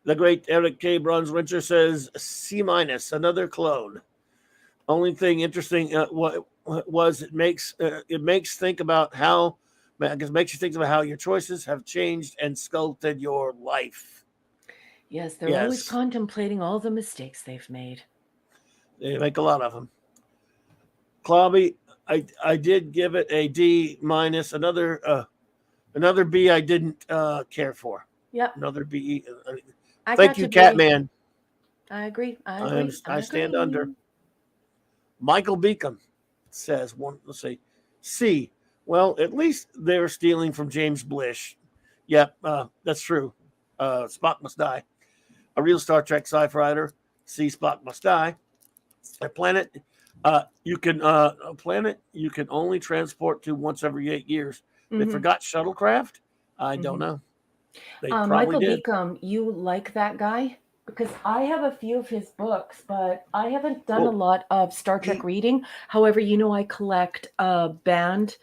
The great Eric K. Brunswinter says C-, another clone. Only thing interesting was it makes think about how makes you think about how your choices have changed and sculpted your life. Yes, they're always contemplating all the mistakes they've made. They make a lot of them. Clobby, I did give it a D-, another B I didn't care for. Yep. Another B. Thank you, Catman. I agree. I stand under. Michael Beacom says, let's see, C. Well, at least they're stealing from James Blish. Yep, that's true. Spock must die. A real Star Trek sci-fi writer. C. Spock must die. A planet you can only transport to once every 8 years. They forgot shuttlecraft. I don't know. Michael Beacom, you like that guy? Because I have a few of his books, but I haven't done a lot of Star Trek reading. However, I collect banned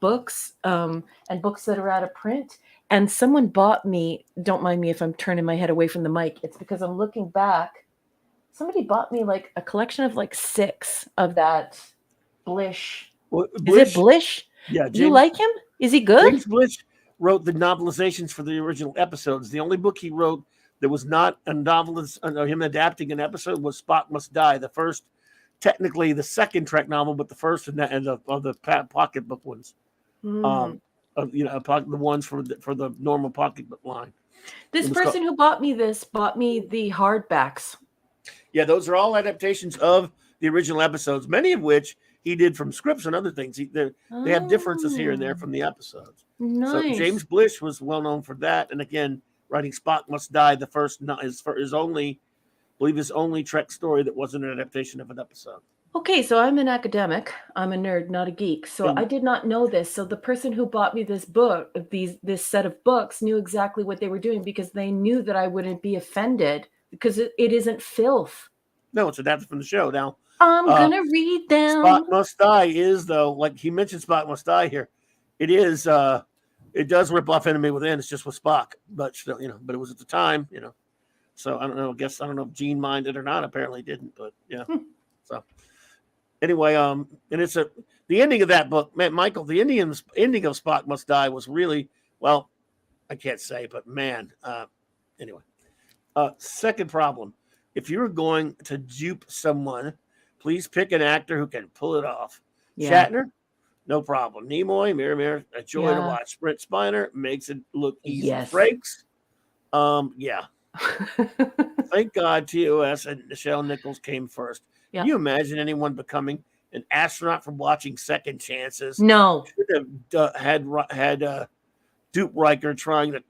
books and books that are out of print. And someone bought me, don't mind me if I'm turning my head away from the mic, it's because I'm looking back. Somebody bought me like a collection of like 6 of that Blish. Is it Blish? Yeah. You like him? Is he good? James Blish wrote the novelizations for the original episodes. The only book he wrote that was not a novelist, him adapting an episode, was Spock Must Die. The first, technically the second Trek novel, but the first of the pocketbook ones. The ones for the normal pocketbook line. This person who bought me the hardbacks. Yeah, those are all adaptations of the original episodes, many of which he did from scripts and other things. They have differences here and there from the episodes. Nice. So James Blish was well known for that. And again, writing Spock Must Die, the first his only Trek story that wasn't an adaptation of an episode. Okay, so I'm an academic. I'm a nerd, not a geek. So I did not know this. So the person who bought me this book, this set of books, knew exactly what they were doing because they knew that I wouldn't be offended because it isn't filth. No, it's adapted from the show. Now I'm gonna read them. Spock Must Die is, though, like he mentioned Spock Must Die here. It is it does rip off Enemy Within. It's just with Spock, but still, but it was at the time, So I don't know. I don't know if Gene minded or not. Apparently didn't, but yeah. So anyway, and it's the ending of that book, man, Michael. The ending of Spock Must Die was really, well, I can't say, but man. Anyway, second problem: if you're going to dupe someone, please pick an actor who can pull it off. Yeah. Shatner, no problem. Nimoy, Mirror, a joy to watch. Brent Spiner makes it look easy. Yes. Frakes, yeah. Thank God TOS and Nichelle Nichols came first. Yeah. Can you imagine anyone becoming an astronaut from watching Second Chances? No. Should have had Duke Riker trying to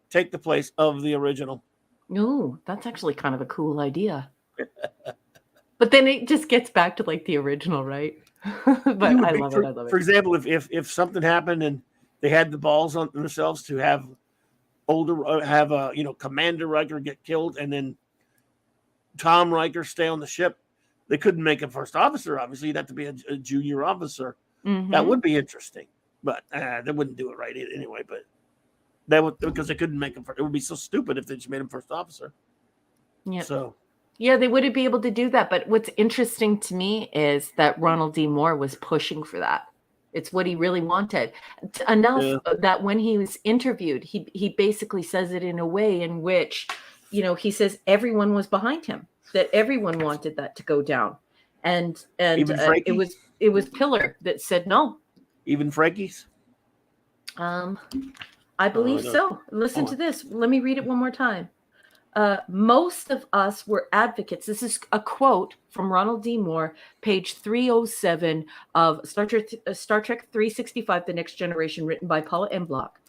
take the place of the original. No, that's actually kind of a cool idea. But then it just gets back to like the original, right? But I love it. For example, if something happened and they had the balls on themselves to have Commander Riker get killed and then Tom Riker stay on the ship, they couldn't make him first officer. Obviously, you'd have to be a junior officer. Mm-hmm. That would be interesting, but they wouldn't do it right anyway. But that would, because they couldn't make him. It would be so stupid if they just made him first officer. Yeah. So. Yeah, they wouldn't be able to do that. But what's interesting to me is that Ronald D. Moore was pushing for that. It's what he really wanted. Enough that when he was interviewed, he basically says it in a way in which, he says everyone was behind him, that everyone wanted that to go down. And it was Pillar that said no. Even Frankie's? I believe so. Listen to this. Let me read it one more time. Most of us were advocates. This is a quote from Ronald D. Moore, page 307 of Star Trek 365, The Next Generation, written by Paula M. Block.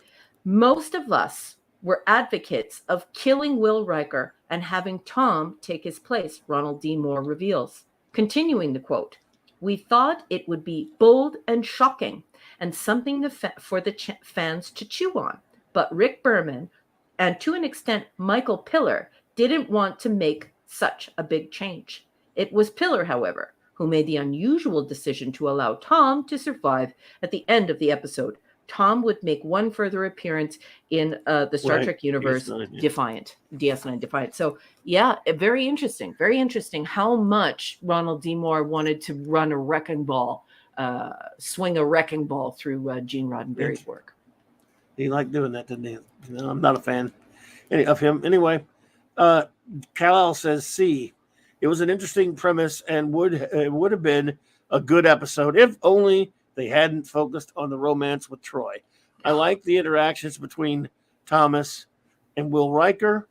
Most of us were advocates of killing Will Riker and having Tom take his place, Ronald D. Moore reveals. Continuing the quote, we thought it would be bold and shocking and something for the fans to chew on. But Rick Berman, and to an extent, Michael Pillar, didn't want to make such a big change. It was Pillar, however, who made the unusual decision to allow Tom to survive at the end of the episode. Tom would make one further appearance in the Star Trek universe, DS9 Defiant. So, yeah, very interesting how much Ronald D. Moore wanted to run a wrecking ball, swing a wrecking ball through Gene Roddenberry's work. He liked doing that, didn't he? I'm not a fan of him. Anyway, Kal-El says, C. It was an interesting premise and would have been a good episode if only they hadn't focused on the romance with Troy. I like the interactions between Thomas and Will Riker.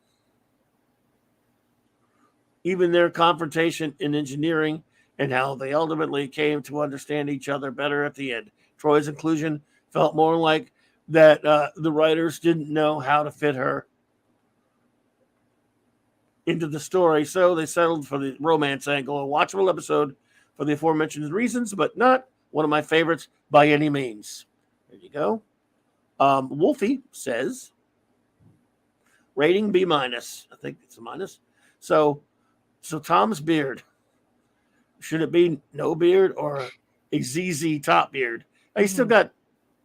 Even their confrontation in engineering and how they ultimately came to understand each other better at the end. Troy's inclusion felt more like that the writers didn't know how to fit her into the story, so they settled for the romance angle. A watchable episode for the aforementioned reasons, but not one of my favorites by any means. There you go. Wolfie says, rating B-. I think it's a minus. So Tom's beard, should it be no beard or a ZZ top beard? He's still got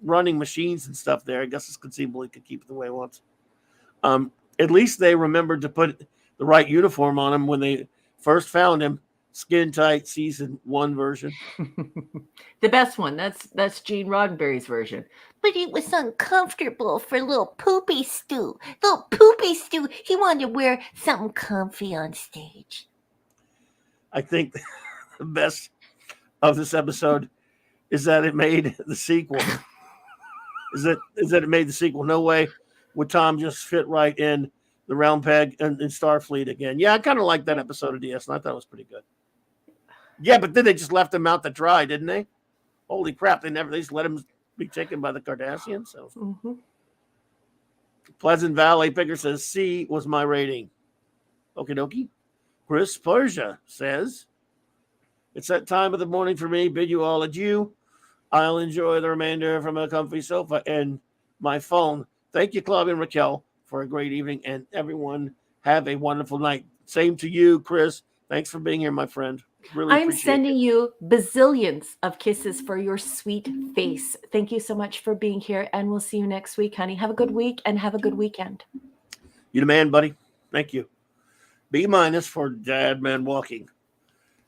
running machines and stuff there. I guess it's conceivable he could keep it the way he wants. At least they remembered to put the right uniform on him when they first found him. Skin tight season 1 version. The best one. That's Gene Roddenberry's version. But it was uncomfortable for little Poopy Stew. Little Poopy Stew, he wanted to wear something comfy on stage. I think the best of this episode is that it made the sequel. is that it made the sequel. No way would Tom just fit right in the round peg and Starfleet again. Yeah, I kind of liked that episode of DS, and I thought it was pretty good. Yeah, but then they just left him out to dry, didn't they? Holy crap! They just let him be taken by the Cardassians. So Pleasant Valley Picker says C was my rating. Okie dokie. Chris Persia says, it's that time of the morning for me. Bid you all adieu. I'll enjoy the remainder from a comfy sofa and my phone. Thank you, Club and Raquel, for a great evening, and everyone have a wonderful night. Same to you, Chris. Thanks for being here, my friend. Really I'm sending you bazillions of kisses for your sweet face. Thank you so much for being here, and we'll see you next week, honey. Have a good week and have a good weekend. You the man, buddy. Thank you. B- for Dad Man Walking.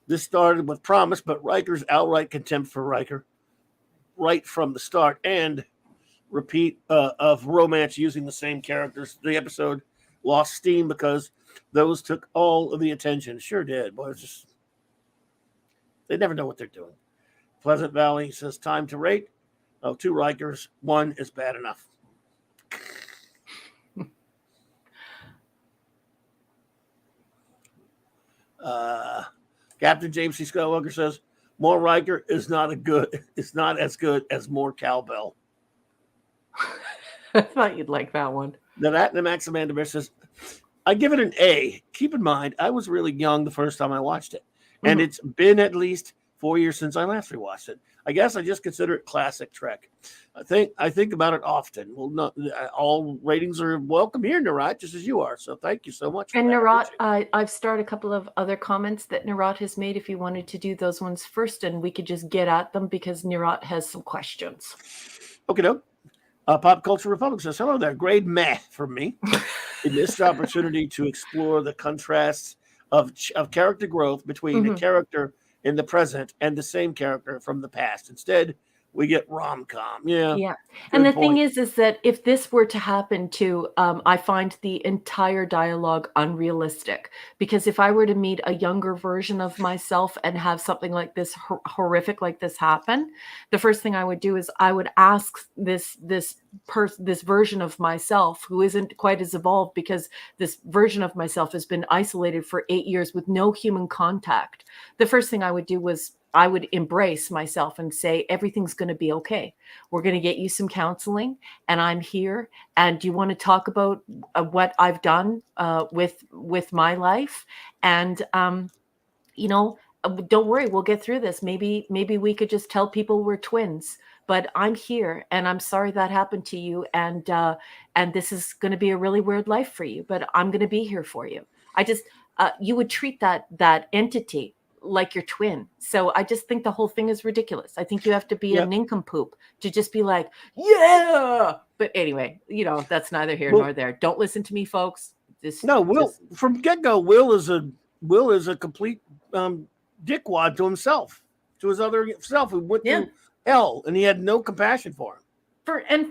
This started with promise, but Riker's outright contempt for Riker right from the start, and repeat of romance using the same characters. The episode lost steam because those took all of the attention. Sure did. Boy, it's just they never know what they're doing. Pleasant Valley says time to rate. Oh, 2 Rikers. 1 is bad enough. Captain James C. Skywalker says more Riker is not as good as more cowbell. I thought you'd like that one. Now that the Max Amanda says, I give it an A. Keep in mind, I was really young the first time I watched it, and it's been at least 4 years since I last rewatched it. I guess I just consider it classic Trek. I think about it often. Well, not all ratings are welcome here, Narat, just as you are. So thank you so much. And Narat, I've started a couple of other comments that Narat has made. If you wanted to do those ones first, and we could just get at them because Narat has some questions. Okay, no. Pop Culture Republic says, hello there. Grade meh for me. A missed opportunity to explore the contrasts of character growth between the character in the present and the same character from the past. Instead, we get rom-com. Yeah. And the thing is that if this were to happen to, I find the entire dialogue unrealistic, because if I were to meet a younger version of myself and have something like this horrific like this happen, the first thing I would do is I would ask this version of myself who isn't quite as evolved, because this version of myself has been isolated for 8 years with no human contact. The first thing I would do was I would embrace myself and say, everything's going to be okay. We're going to get you some counseling, and I'm here. And do you want to talk about what I've done with my life? And, don't worry, we'll get through this. Maybe we could just tell people we're twins, but I'm here, and I'm sorry that happened to you. And this is going to be a really weird life for you, but I'm going to be here for you. You would treat that entity like your twin. So I just think the whole thing is ridiculous. I think you have to be a nincompoop to just be like, yeah. But anyway, that's neither here nor there. Don't listen to me, folks. From get-go, Will is a complete dickwad to himself, to his other self, who went through hell, and he had no compassion for him.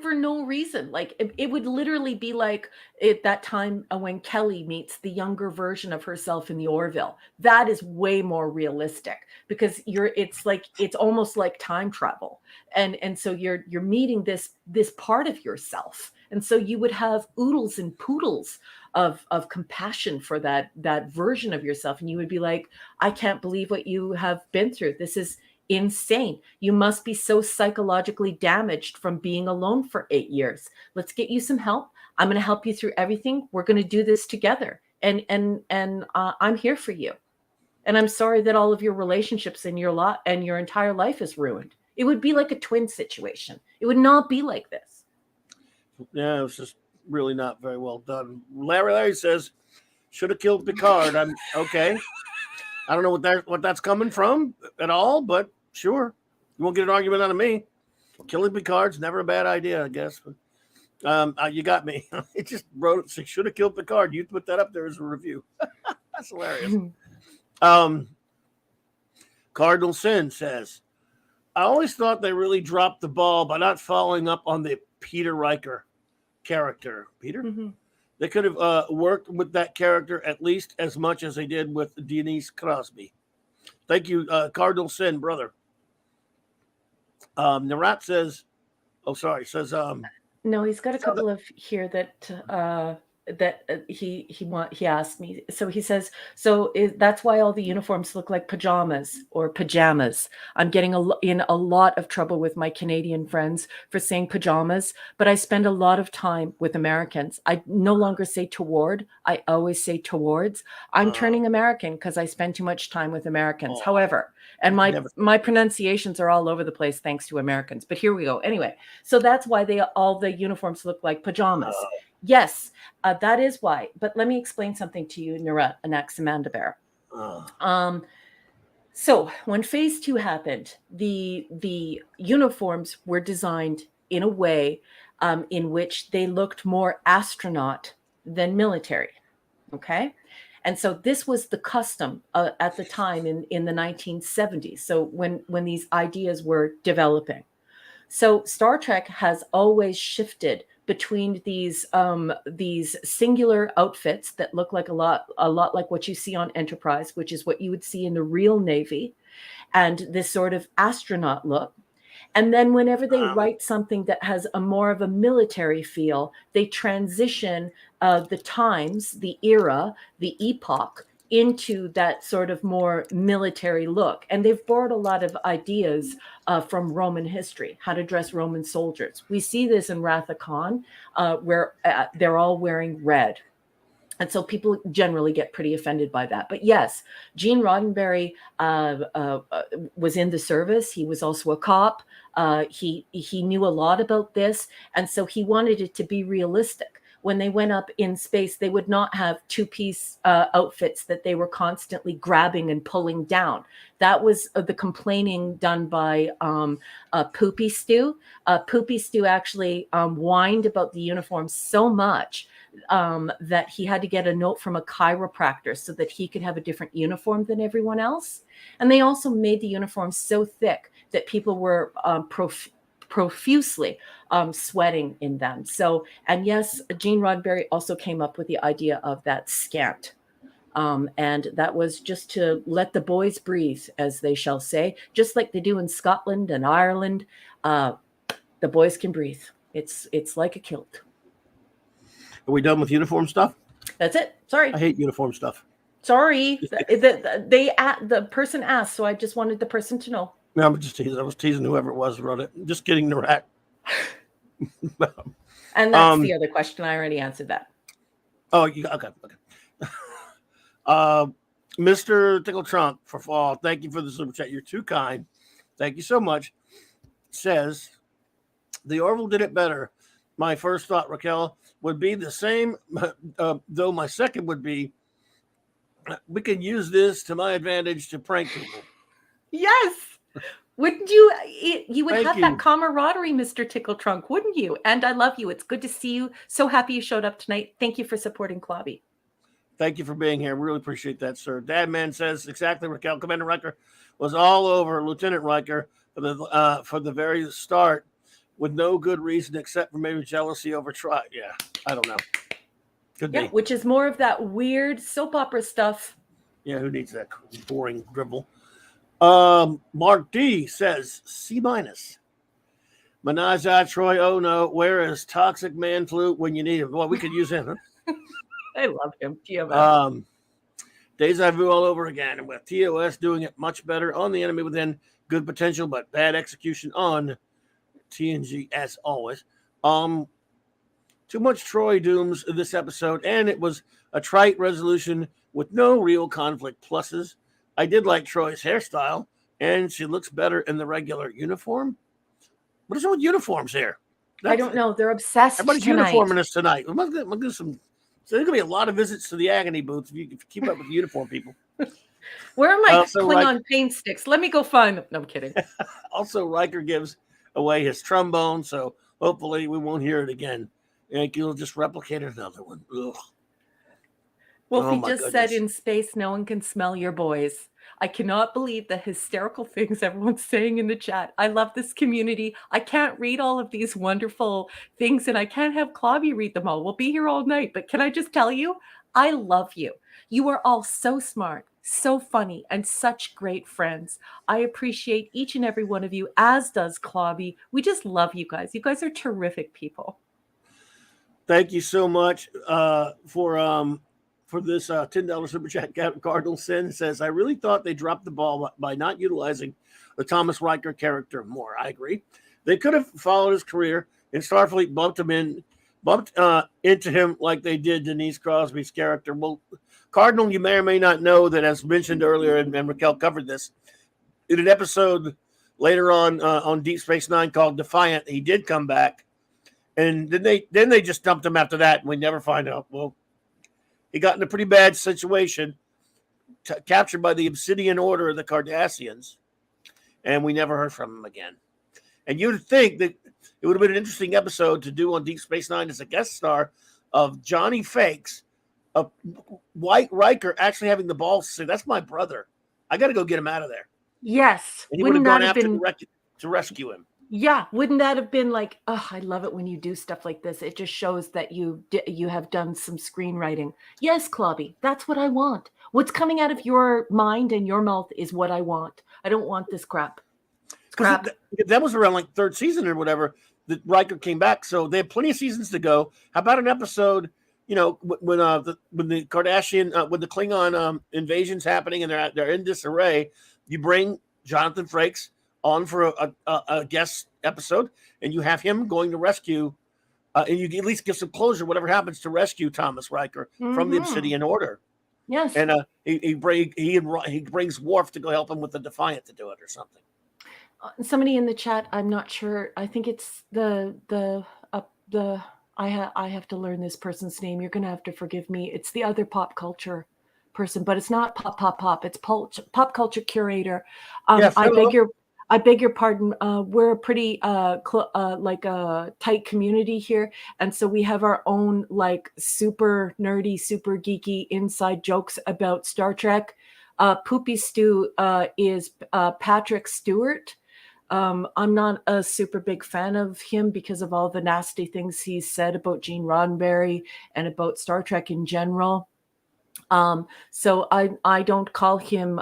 For no reason. Like it would literally be like at that time when Kelly meets the younger version of herself in the Orville. That is way more realistic, because it's almost like time travel. And so you're meeting this part of yourself. And so you would have oodles and poodles of compassion for that version of yourself. And you would be like, I can't believe what you have been through. This is insane. You must be so psychologically damaged from being alone for 8 years. Let's get you some help. I'm going to help you through everything. We're going to do this together. And I'm here for you. And I'm sorry that all of your relationships and your entire life is ruined. It would be like a twin situation. It would not be like this. Yeah, it was just really not very well done. Larry says, should have killed Picard. I'm okay. I don't know what that's coming from at all, but sure. You won't get an argument out of me. Killing Picard's never a bad idea, I guess. But, you got me. It just wrote it. Should have killed Picard. You put that up there as a review. That's hilarious. Cardinal Sin says, I always thought they really dropped the ball by not following up on the Peter Riker character. Peter? Mm-hmm. They could have worked with that character at least as much as they did with Denise Crosby. Thank you, Cardinal Sin, brother. Narat says, no, he's got a couple of here that he asked me. So he says, that's why all the uniforms look like pajamas or pajamas. I'm getting in a lot of trouble with my Canadian friends for saying pajamas, but I spend a lot of time with Americans. I no longer say toward. I always say towards. I'm turning American because I spend too much time with Americans. However, and my pronunciations are all over the place thanks to Americans. But here we go. Anyway, so that's why all the uniforms look like pajamas. Yes, that is why. But let me explain something to you, Nura Anaximandabere. So when phase 2 happened, the uniforms were designed in a way in which they looked more astronaut than military. Okay. And so this was the custom at the time in the 1970s. So when these ideas were developing. So Star Trek has always shifted between these singular outfits that look like a lot like what you see on Enterprise, which is what you would see in the real Navy, and this sort of astronaut look. And then whenever they write something that has a more of a military feel, they transition the times, the era, the epoch into that sort of more military look. And they've borrowed a lot of ideas from Roman history, how to dress Roman soldiers. We see this in Wrath of Khan, where they're all wearing red. And so people generally get pretty offended by that. But yes, Gene Roddenberry was in the service. He was also a cop. He knew a lot about this. And so he wanted it to be realistic. When they went up in space, they would not have two-piece outfits that they were constantly grabbing and pulling down. That was the complaining done by Poopy Stew. Poopy Stew actually whined about the uniform so much that he had to get a note from a chiropractor so that he could have a different uniform than everyone else. And they also made the uniform so thick that people were profusely sweating in them. So, and yes, Gene Roddenberry also came up with the idea of that scant. And that was just to let the boys breathe, as they shall say, just like they do in Scotland and Ireland. The boys can breathe. It's like a kilt. Are we done with uniform stuff? That's it. Sorry. I hate uniform stuff. Sorry. The person asked, so I just wanted the person to know. No, I'm just teasing. I was teasing whoever it was who wrote it. Just kidding, Narak. And that's the other question. I already answered that. Oh, okay. Mr. Tickle Trunk for fall. Thank you for the super chat. You're too kind. Thank you so much. Says the Orville did it better. My first thought, Raquel, would be the same, though my second would be, we can use this to my advantage to prank people. Yes. Wouldn't you? You would have that camaraderie, Mr. Tickle Trunk, wouldn't you? And I love you. It's good to see you. So happy you showed up tonight. Thank you for supporting Clobby. Thank you for being here. Really appreciate that, sir. Dadman says exactly. Raquel, Commander Riker was all over Lieutenant Riker for the very start, with no good reason except for maybe jealousy over try. Yeah, I don't know. Could be. Which is more of that weird soap opera stuff. Yeah, who needs that boring dribble? Mark D says C-. Menage a Troy. Oh no, where is Toxic Man Flute when you need him? Well, we could use him. Huh? I love him. Deja vu all over again, and with TOS doing it much better on the Enemy Within. Good potential, but bad execution on TNG as always. Too much Troy dooms in this episode, and it was a trite resolution with no real conflict pluses. I did like Troy's hairstyle, and she looks better in the regular uniform. What is it with uniforms here? I don't know. They're obsessed. Everybody's uniforming us tonight. We'll do some. So there's gonna be a lot of visits to the agony booth if you keep up with the uniform people. Where are my Klingon paint sticks? Let me go find them. No, I'm kidding. Also, Riker gives away his trombone, so hopefully we won't hear it again. And he'll just replicate another one. Ugh. Well, he just said in space, no one can smell your boys. I cannot believe the hysterical things everyone's saying in the chat. I love this community. I can't read all of these wonderful things, and I can't have Clobby read them all. We'll be here all night. But can I just tell you, I love you. You are all so smart, so funny, and such great friends. I appreciate each and every one of you, as does Clobby. We just love you guys. You guys are terrific people. Thank you so much for this $10 super chat. Cardinal Sin says, I really thought they dropped the ball by not utilizing the Thomas Riker character more. I agree. They could have followed his career, and Starfleet bumped into him like they did Denise Crosby's character. Well, Cardinal, you may or may not know that, as mentioned earlier, and Raquel covered this, in an episode later on Deep Space Nine called Defiant, he did come back, and then they just dumped him after that, and we never find out. Well, he got in a pretty bad situation, captured by the Obsidian Order of the Cardassians, and we never heard from him again. And you'd think that it would have been an interesting episode to do on Deep Space Nine as a guest star of Johnny Fakes, of White Riker actually having the balls to say, that's my brother. I got to go get him out of there. Yes. And he would have gone after to rescue him. Yeah. Wouldn't that have been like, oh, I love it when you do stuff like this. It just shows that you have done some screenwriting. Yes, Clobby, that's what I want. What's coming out of your mind and your mouth is what I want. I don't want this crap. That was around like third season or whatever that Riker came back. So they have plenty of seasons to go. How about an episode, when the Kardashian, when the Klingon invasion's happening and they're in disarray, you bring Jonathan Frakes on for a guest episode, and you have him going to rescue, and you at least give some closure, whatever happens, to rescue Thomas Riker from the Obsidian Order. Yes, and he brings Worf to go help him with the Defiant to do it or something. Somebody in the chat, I'm not sure. I think it's the I have to learn this person's name. You're gonna have to forgive me. It's the other pop culture person, but it's not pop. It's pop culture curator. Yes, I beg your pardon. We're a pretty like a tight community here, and so we have our own like super nerdy, super geeky inside jokes about Star Trek. Poopy Stew is Patrick Stewart. I'm not a super big fan of him because of all the nasty things he's said about Gene Roddenberry and about Star Trek in general. So I don't call him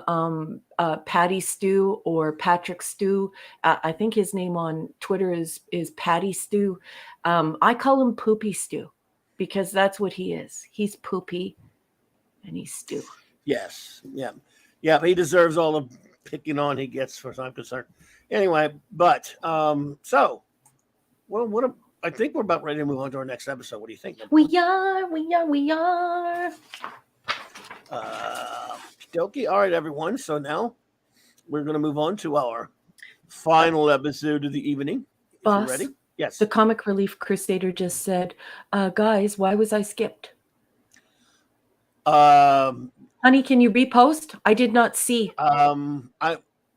Patty Stew or Patrick Stew. I think his name on Twitter is Patty Stew. I call him Poopy Stew because that's what he is. He's poopy and he's stew. Yes. Yeah. He deserves all the picking on he gets, as far as I'm concerned. Anyway, but I think we're about ready to move on to our next episode. What do you think? We are. Dokie. All right, everyone. So now we're going to move on to our final episode of the evening. Boss, ready? Yes. The Comic Relief Crusader just said, guys, why was I skipped? Honey, can you repost? I did not see.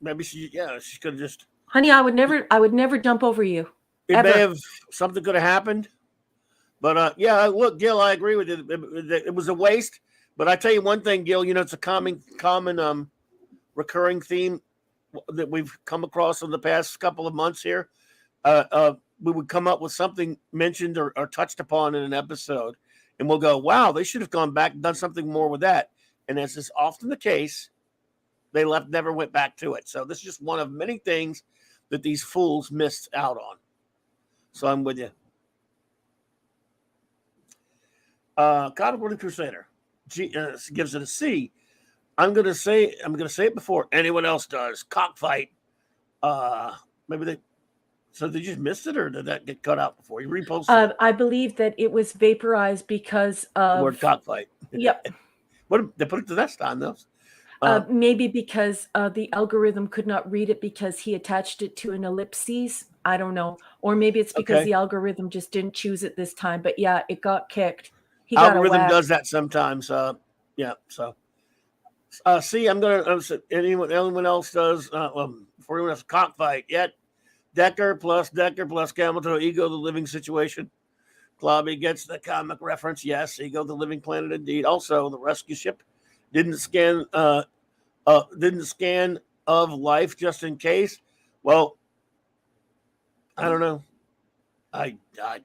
Maybe she could have just. Honey, I would never jump over you. It may have, something could have happened. But look, Gil, I agree with you. It was a waste. But I tell you one thing, Gil, it's a common recurring theme that we've come across in the past couple of months here. We would come up with something mentioned or touched upon in an episode, and we'll go, wow, they should have gone back and done something more with that. And as is often the case, they never went back to it. So this is just one of many things that these fools missed out on. So I'm with you. Comic Relief Crusader gives it a C. I'm gonna say it before anyone else does. Cockfight. Maybe they. So they just missed it, or did that get cut out before you reposted? I believe that it was vaporized because of the word cockfight. Yep. What they put it to that on those? Maybe because the algorithm could not read it because he attached it to an ellipses. I don't know. Or maybe it's because the algorithm just didn't choose it this time. But yeah, it got kicked. Algorithm does that sometimes. So see, I'm gonna. Anyone else does? Before anyone else, cockfight yet? Decker plus Camelto, Ego, the living situation. Clobby gets the comic reference. Yes, Ego, the living planet, indeed. Also, the rescue ship didn't scan of life just in case. Well, I don't know. I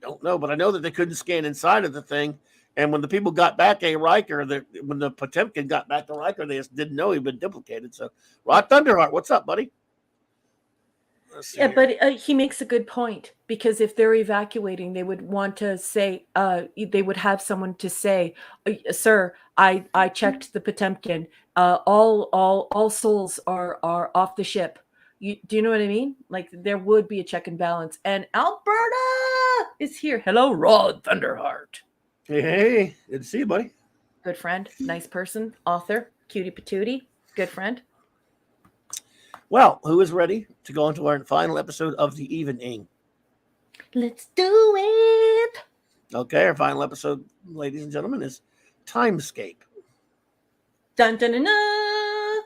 don't know, but I know that they couldn't scan inside of the thing. And when the people got back Riker, when the Potemkin got back to Riker, they just didn't know he'd been duplicated. So, Rod Thunderheart, what's up, buddy? Yeah, but he makes a good point, because if they're evacuating, they would want to say, they would have someone to say, "Sir, I checked the Potemkin. All souls are off the ship." Do you know what I mean? Like, there would be a check and balance. And Alberta is here. Hello, Rod Thunderheart. Hey, good to see you, buddy. Good friend, nice person, author, cutie patootie, good friend. Well, who is ready to go into our final episode of the evening? Let's do it. Okay, our final episode, ladies and gentlemen, is Timescape. Dun dun dun dun.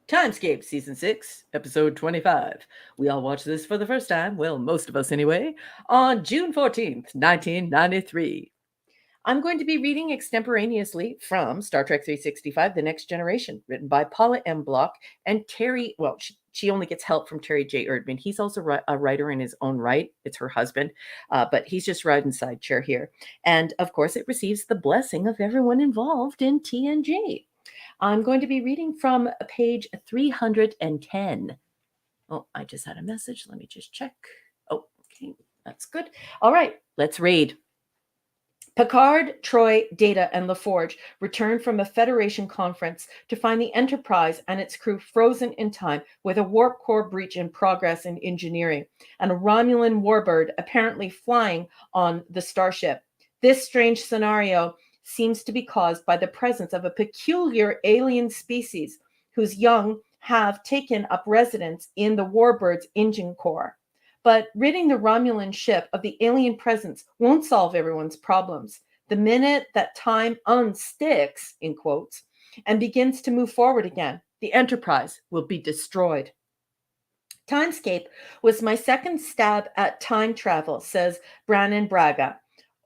Timescape, Season 6, Episode 25. We all watched this for the first time, well, most of us anyway, on June 14th, 1993. I'm going to be reading extemporaneously from Star Trek 365, The Next Generation, written by Paula M. Block and Terry, well, she only gets help from Terry J. Erdman. He's also a writer in his own right. It's her husband, but he's just riding sidechair here. And, of course, it receives the blessing of everyone involved in TNG. I'm going to be reading from page 310. Oh, I just had a message. Let me just check. Oh, okay. That's good. All right, let's read. Picard, Troy, Data, and LaForge return from a Federation conference to find the Enterprise and its crew frozen in time with a warp core breach in progress in engineering and a Romulan warbird apparently flying on the starship. This strange scenario seems to be caused by the presence of a peculiar alien species whose young have taken up residence in the warbird's engine core. But ridding the Romulan ship of the alien presence won't solve everyone's problems. The minute that time unsticks, in quotes, and begins to move forward again, the Enterprise will be destroyed. Timescape was my second stab at time travel, says Brannon Braga,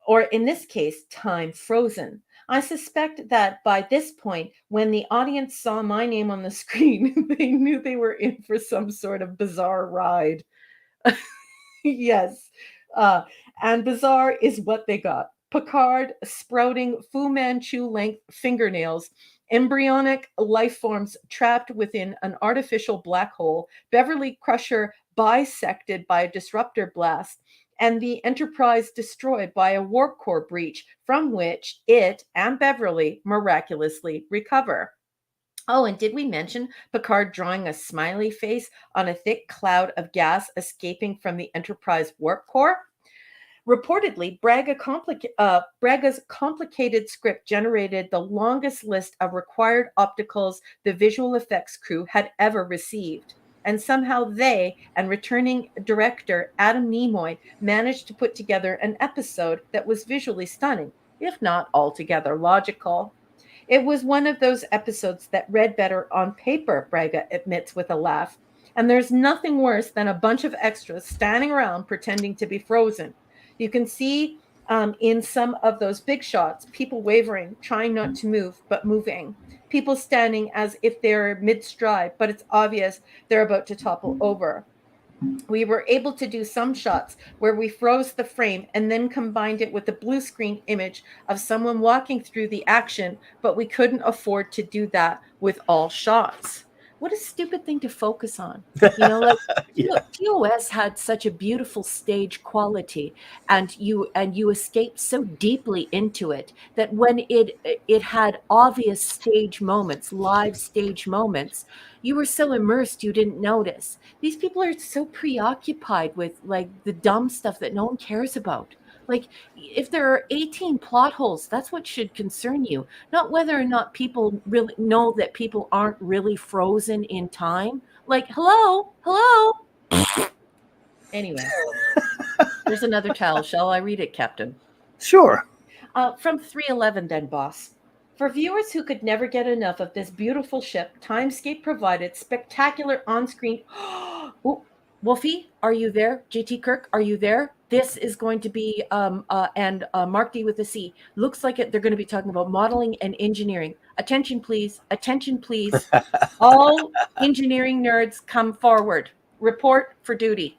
or in this case, time frozen. I suspect that by this point, when the audience saw my name on the screen, they knew they were in for some sort of bizarre ride. Yes. And bizarre is what they got. Picard sprouting Fu Manchu-length fingernails, embryonic life forms trapped within an artificial black hole, Beverly Crusher bisected by a disruptor blast, and the Enterprise destroyed by a warp core breach from which it and Beverly miraculously recover. Oh, and did we mention Picard drawing a smiley face on a thick cloud of gas escaping from the Enterprise warp core? Reportedly, Braga's complicated script generated the longest list of required opticals the visual effects crew had ever received. And somehow they and returning director Adam Nimoy managed to put together an episode that was visually stunning, if not altogether logical. It was one of those episodes that read better on paper, Braga admits with a laugh. And there's nothing worse than a bunch of extras standing around pretending to be frozen. You can see in some of those big shots, people wavering, trying not to move, but moving. People standing as if they're mid-stride, but it's obvious they're about to topple over. We were able to do some shots where we froze the frame and then combined it with a blue screen image of someone walking through the action, but we couldn't afford to do that with all shots. What a stupid thing to focus on. You know, like yeah. TOS had such a beautiful stage quality, and you escaped so deeply into it that when it had obvious stage moments, live stage moments, you were so immersed you didn't notice. These people are so preoccupied with like the dumb stuff that no one cares about. Like, if there are 18 plot holes, that's what should concern you, not whether or not people really know that people aren't really frozen in time. Like, hello. Anyway, there's another towel. Shall I read it, Captain? Sure. From 311 then, boss. For viewers who could never get enough of this beautiful ship, Timescape provided spectacular on-screen... Ooh, Wolfie, are you there? JT Kirk, are you there? This is going to be, Mark D with a C. Looks like they're going to be talking about modeling and engineering. Attention, please. Attention, please. All engineering nerds come forward. Report for duty.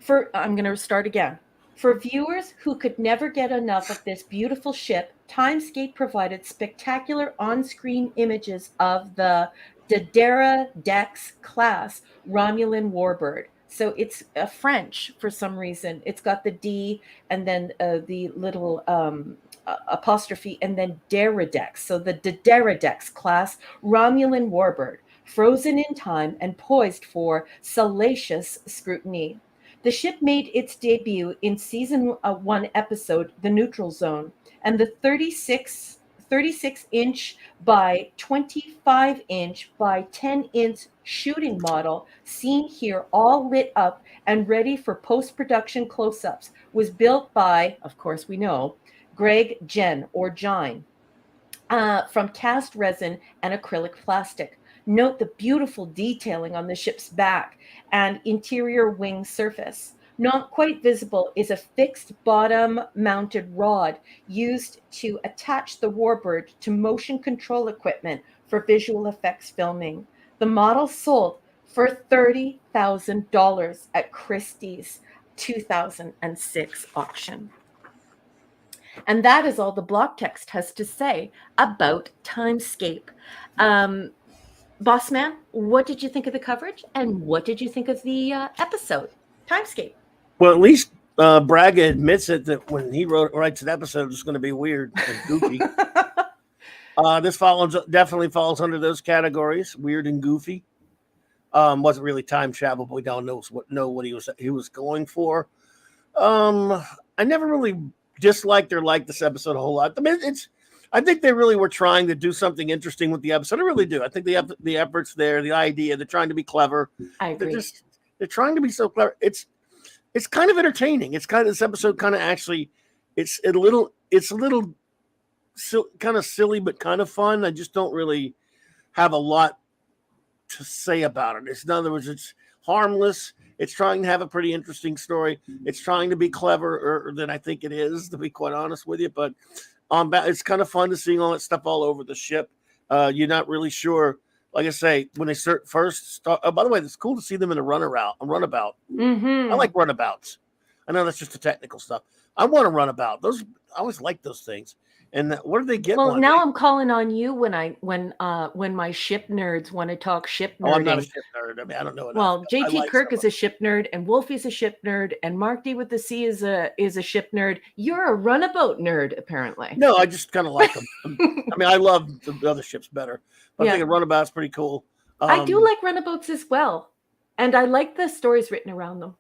I'm going to start again. For viewers who could never get enough of this beautiful ship, Timescape provided spectacular on-screen images of the Dex class Romulan warbird. So it's French for some reason. It's got the D and then the little apostrophe and then Deridex. So the Deridex class Romulan warbird, frozen in time and poised for salacious scrutiny. The ship made its debut in season 1 episode, The Neutral Zone, and the 36-inch by 25-inch by 10-inch shooting model seen here all lit up and ready for post-production close-ups was built by, of course we know, Greg Jen or Jine from cast resin and acrylic plastic. Note the beautiful detailing on the ship's back and interior wing surface. Not quite visible is a fixed bottom-mounted rod used to attach the warbird to motion control equipment for visual effects filming. The model sold for $30,000 at Christie's 2006 auction. And that is all the block text has to say about Timescape. Bossman, what did you think of the coverage, and what did you think of the episode, Timescape? Well, at least Braga admits it, that when he writes an episode, it's going to be weird and goofy. This definitely falls under those categories, weird and goofy. Wasn't really time travel, but we don't know what he was going for. I never really disliked or liked this episode a whole lot. I mean, I think they really were trying to do something interesting with the episode. I really do. I think the effort's there, the idea, they're trying to be clever. I agree. They're trying to be so clever. It's kind of entertaining. This episode kind of actually, it's a little kind of silly, but kind of fun. I just don't really have a lot to say about it. In other words, it's harmless. It's trying to have a pretty interesting story. It's trying to be cleverer than I think it is, to be quite honest with you. But it's kind of fun to see all that stuff all over the ship. You're not really sure. Like I say, when they first start. Oh, by the way, it's cool to see them in a runabout. Mm-hmm. I like runabouts. I know that's just the technical stuff. I want a runabout. I always like those things. And where do they get? Well, now I'm calling on you when my ship nerds want to talk ship nerding. Oh, I'm not a ship nerd. I mean, I don't know enough. Well, JT Kirk is a ship nerd, and Wolfie's a ship nerd, and Mark D with the C is a ship nerd. You're a runabout nerd, apparently. No, I just kind of like them. I mean, I love the other ships better. But I think a runabout's pretty cool. I do like runabouts as well, and I like the stories written around them.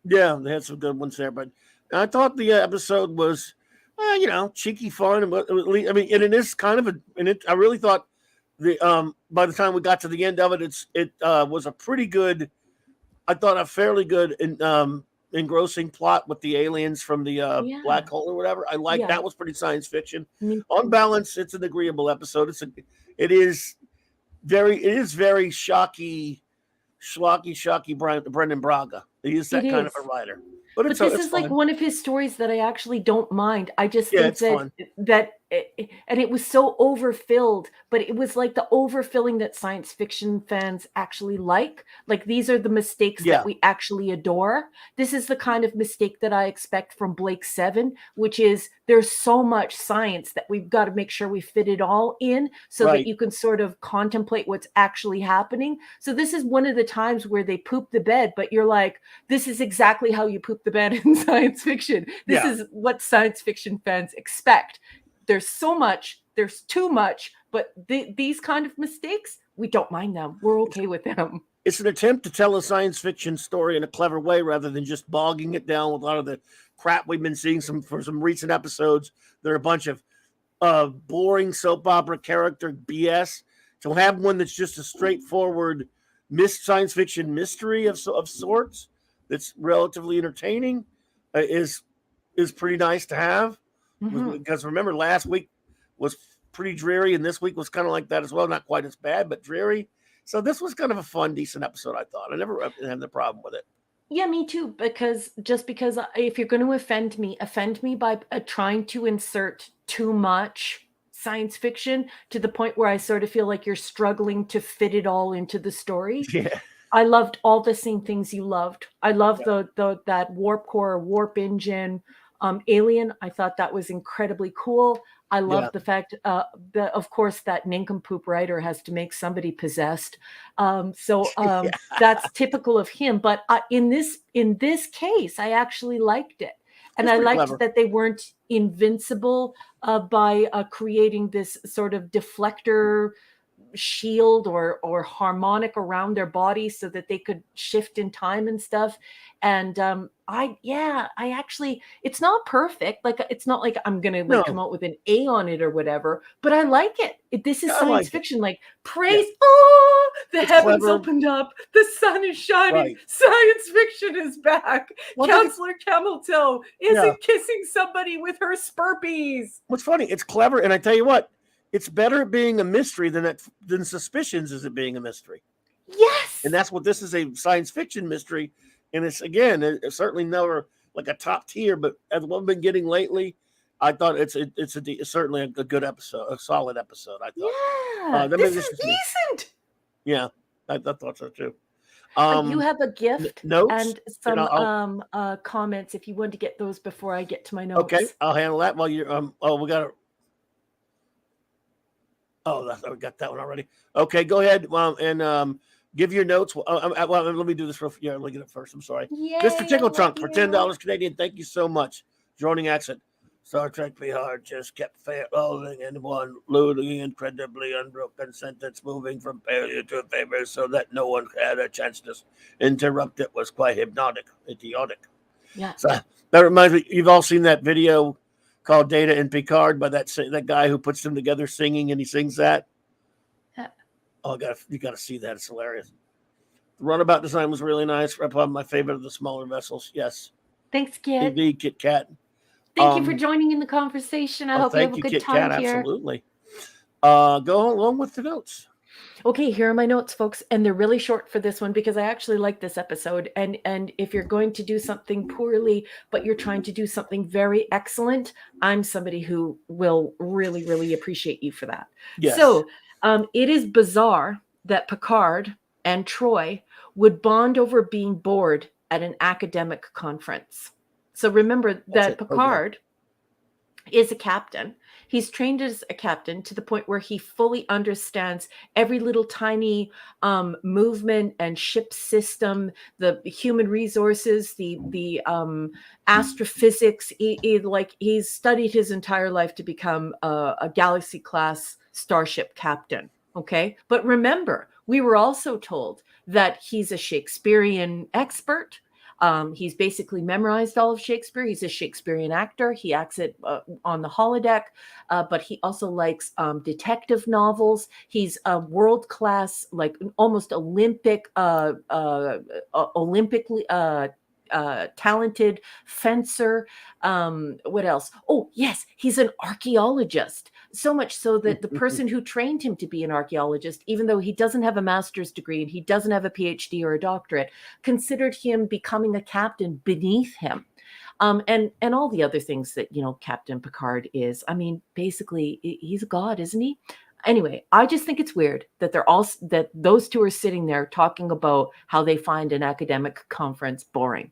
Yeah, they had some good ones there, but I thought the episode was, cheeky fun. I mean, and it is kind of I really thought by the time we got to the end of it, it was a pretty good. I thought a fairly good engrossing plot with the aliens from the black hole or whatever. I like that was pretty science fiction. On balance, it's an agreeable episode. It is very shocky Brendan Braga. He is that kind of a writer. But this is fun. Like one of his stories that I actually don't mind. I just think that and it was so overfilled, but it was like the overfilling that science fiction fans actually like. Like, these are the mistakes that we actually adore. This is the kind of mistake that I expect from Blake 7, which is there's so much science that we've got to make sure we fit it all in so that you can sort of contemplate what's actually happening. So this is one of the times where they poop the bed, but you're like, this is exactly how you poop the bed in science fiction. This is what science fiction fans expect. There's so much, there's too much, but these kind of mistakes, we don't mind them. We're okay with them. It's an attempt to tell a science fiction story in a clever way rather than just bogging it down with a lot of the crap we've been seeing for some recent episodes. There are a bunch of boring soap opera character BS. To have one that's just a straightforward science fiction mystery of sorts that's relatively entertaining is pretty nice to have. Mm-hmm. Because remember, last week was pretty dreary, and this week was kind of like that as well. Not quite as bad, but dreary. So this was kind of a fun, decent episode, I thought. I never had the problem with it. Yeah, me too. Because if you're going to offend me by trying to insert too much science fiction to the point where I sort of feel like you're struggling to fit it all into the story. Yeah. I loved all the same things you loved. I loved that warp core, warp engine. Alien, I thought that was incredibly cool. I love the fact that, of course, that nincompoop writer has to make somebody possessed. That's typical of him. But in this case, I actually liked it. And I liked clever. That they weren't invincible by creating this sort of deflector shield or harmonic around their body so that they could shift in time and stuff. And I actually, it's not perfect. Like, it's not like I'm gonna come out with an A on it or whatever, but I like it. This is science fiction. Like, praise, the heavens opened up, the sun is shining, science fiction is back. Counselor Cameltoe isn't kissing somebody with her spurpies. What's funny, it's clever, and I tell you what, it's better at being a mystery than Suspicions is it being a mystery. Yes. And that's what this is, a science fiction mystery. And it's, again, it's certainly never like a top tier, but as what we've been getting lately, I thought it's certainly a good episode, a solid episode, I thought. Yeah. This is decent. Yeah, I thought so too. You have a gift notes and some comments if you want to get those before I get to my notes. Okay, I'll handle that while you're we got to. Oh, we got that one already. Okay, go ahead and give your notes. Let me do this real. Yeah, let me get it first. I'm sorry. Yay, Mr. Tickle Trunk for $10 Canadian. Thank you so much. Droning accent. Star Trek Hard just kept rolling in one looting incredibly unbroken sentence, moving from failure to favor so that no one had a chance to interrupt. It was quite idiotic. Yeah. So that reminds me, you've all seen that video called Data and Picard by that guy who puts them together singing, and he sings that. Oh, you got to see that. It's hilarious. The runabout design was really nice. Probably my favorite of the smaller vessels. Yes. Thanks, Kit. Indeed, Kit Kat. Thank you for joining in the conversation. I hope you have a good Kit time Kat, here. Absolutely. Go along with the notes. Okay, here are my notes, folks, and they're really short for this one because I actually like this episode. And if you're going to do something poorly, but you're trying to do something very excellent, I'm somebody who will really, really appreciate you for that. Yes. So it is bizarre that Picard and Troy would bond over being bored at an academic conference. So remember that Picard is a captain. He's trained as a captain to the point where he fully understands every little tiny movement and ship system, the human resources, the astrophysics. He's studied his entire life to become a galaxy class starship captain. Okay. But remember, we were also told that he's a Shakespearean expert. He's basically memorized all of Shakespeare. He's a Shakespearean actor. He acts it on the holodeck, but he also likes detective novels. He's a world-class, like almost Olympic, Olympically talented fencer. What else? Oh, yes, he's an archaeologist. So much so that the person who trained him to be an archaeologist, even though he doesn't have a master's degree and he doesn't have a PhD or a doctorate, considered him becoming a captain beneath him. And all the other things that, Captain Picard is. I mean, basically, he's a god, isn't he? Anyway, I just think it's weird that that those two are sitting there talking about how they find an academic conference boring,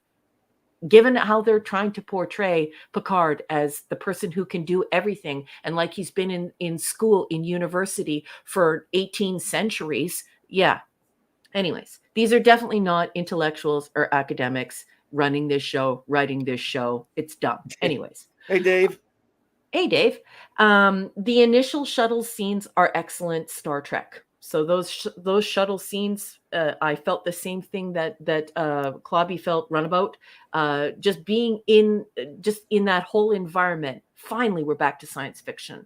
given how they're trying to portray Picard as the person who can do everything. And like he's been in school, in university for 18 centuries. Yeah. Anyways, these are definitely not intellectuals or academics running this show, writing this show. It's dumb. Anyways. Hey, Dave. Hey, Dave. The initial shuttle scenes are excellent Star Trek. So those shuttle scenes, I felt the same thing that Clobby felt Runabout. Just being in that whole environment. Finally, we're back to science fiction.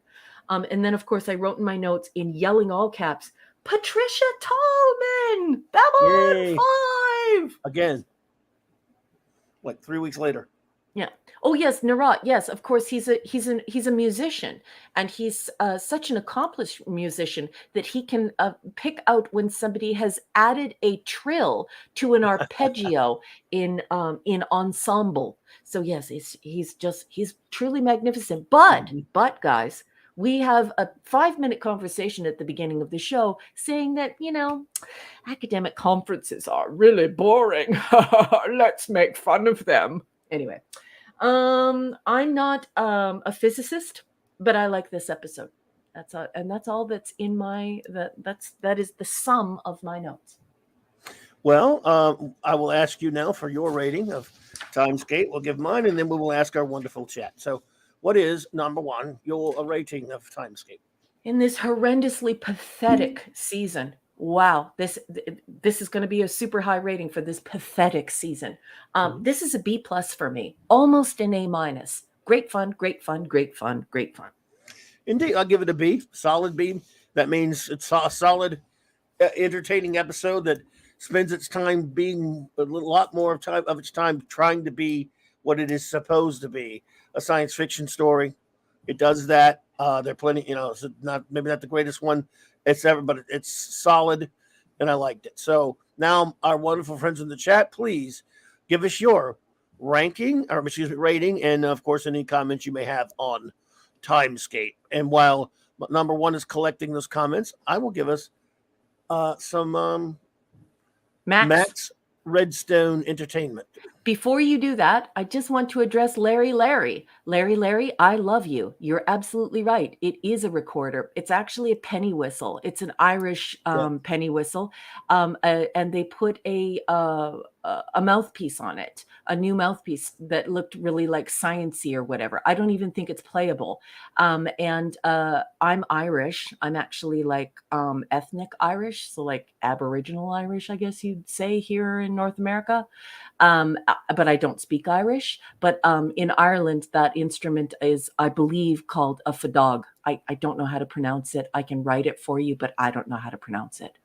And then, of course, I wrote in my notes in yelling all caps, Patricia Tallman, Babylon 5 again. Like 3 weeks later. Yeah. Oh yes, Narat. Yes, of course. He's a musician, and he's such an accomplished musician that he can pick out when somebody has added a trill to an arpeggio in ensemble. So yes, he's truly magnificent. But guys, we have a 5-minute conversation at the beginning of the show saying that academic conferences are really boring. Let's make fun of them. Anyway. I'm not a physicist, but I like this episode. That's all that's in my that is the sum of my notes. Well, I will ask you now for your rating of Timescape. We'll give mine, and then we will ask our wonderful chat. So, what is number one your rating of Timescape? In this horrendously pathetic season. Wow, this is going to be a super high rating for this pathetic season. This is a B+ for me, almost an A-. Great fun, great fun, great fun, great fun. Indeed, I'll give it a B, solid B. That means it's a solid, entertaining episode that spends its time being a lot more of its time trying to be what it is supposed to be, a science fiction story. It does that. There are plenty, it's maybe not the greatest one it's ever, but it's solid, and I liked it. So now, our wonderful friends in the chat, please give us your rating, and of course, any comments you may have on Timescape. And while number one is collecting those comments, I will give us some Max Redstone Entertainment. Before you do that, I just want to address Larry. Larry, I love you. You're absolutely right. It is a recorder. It's actually a penny whistle. It's an Irish penny whistle. And they put a mouthpiece on it, a new mouthpiece that looked really like sciencey or whatever. I don't even think it's playable. And I'm Irish. I'm actually like ethnic Irish, so like Aboriginal Irish, I guess you'd say here in North America. But I don't speak Irish. But in Ireland, that instrument is, I believe, called a fadog. I don't know how to pronounce it. I can write it for you, but I don't know how to pronounce it.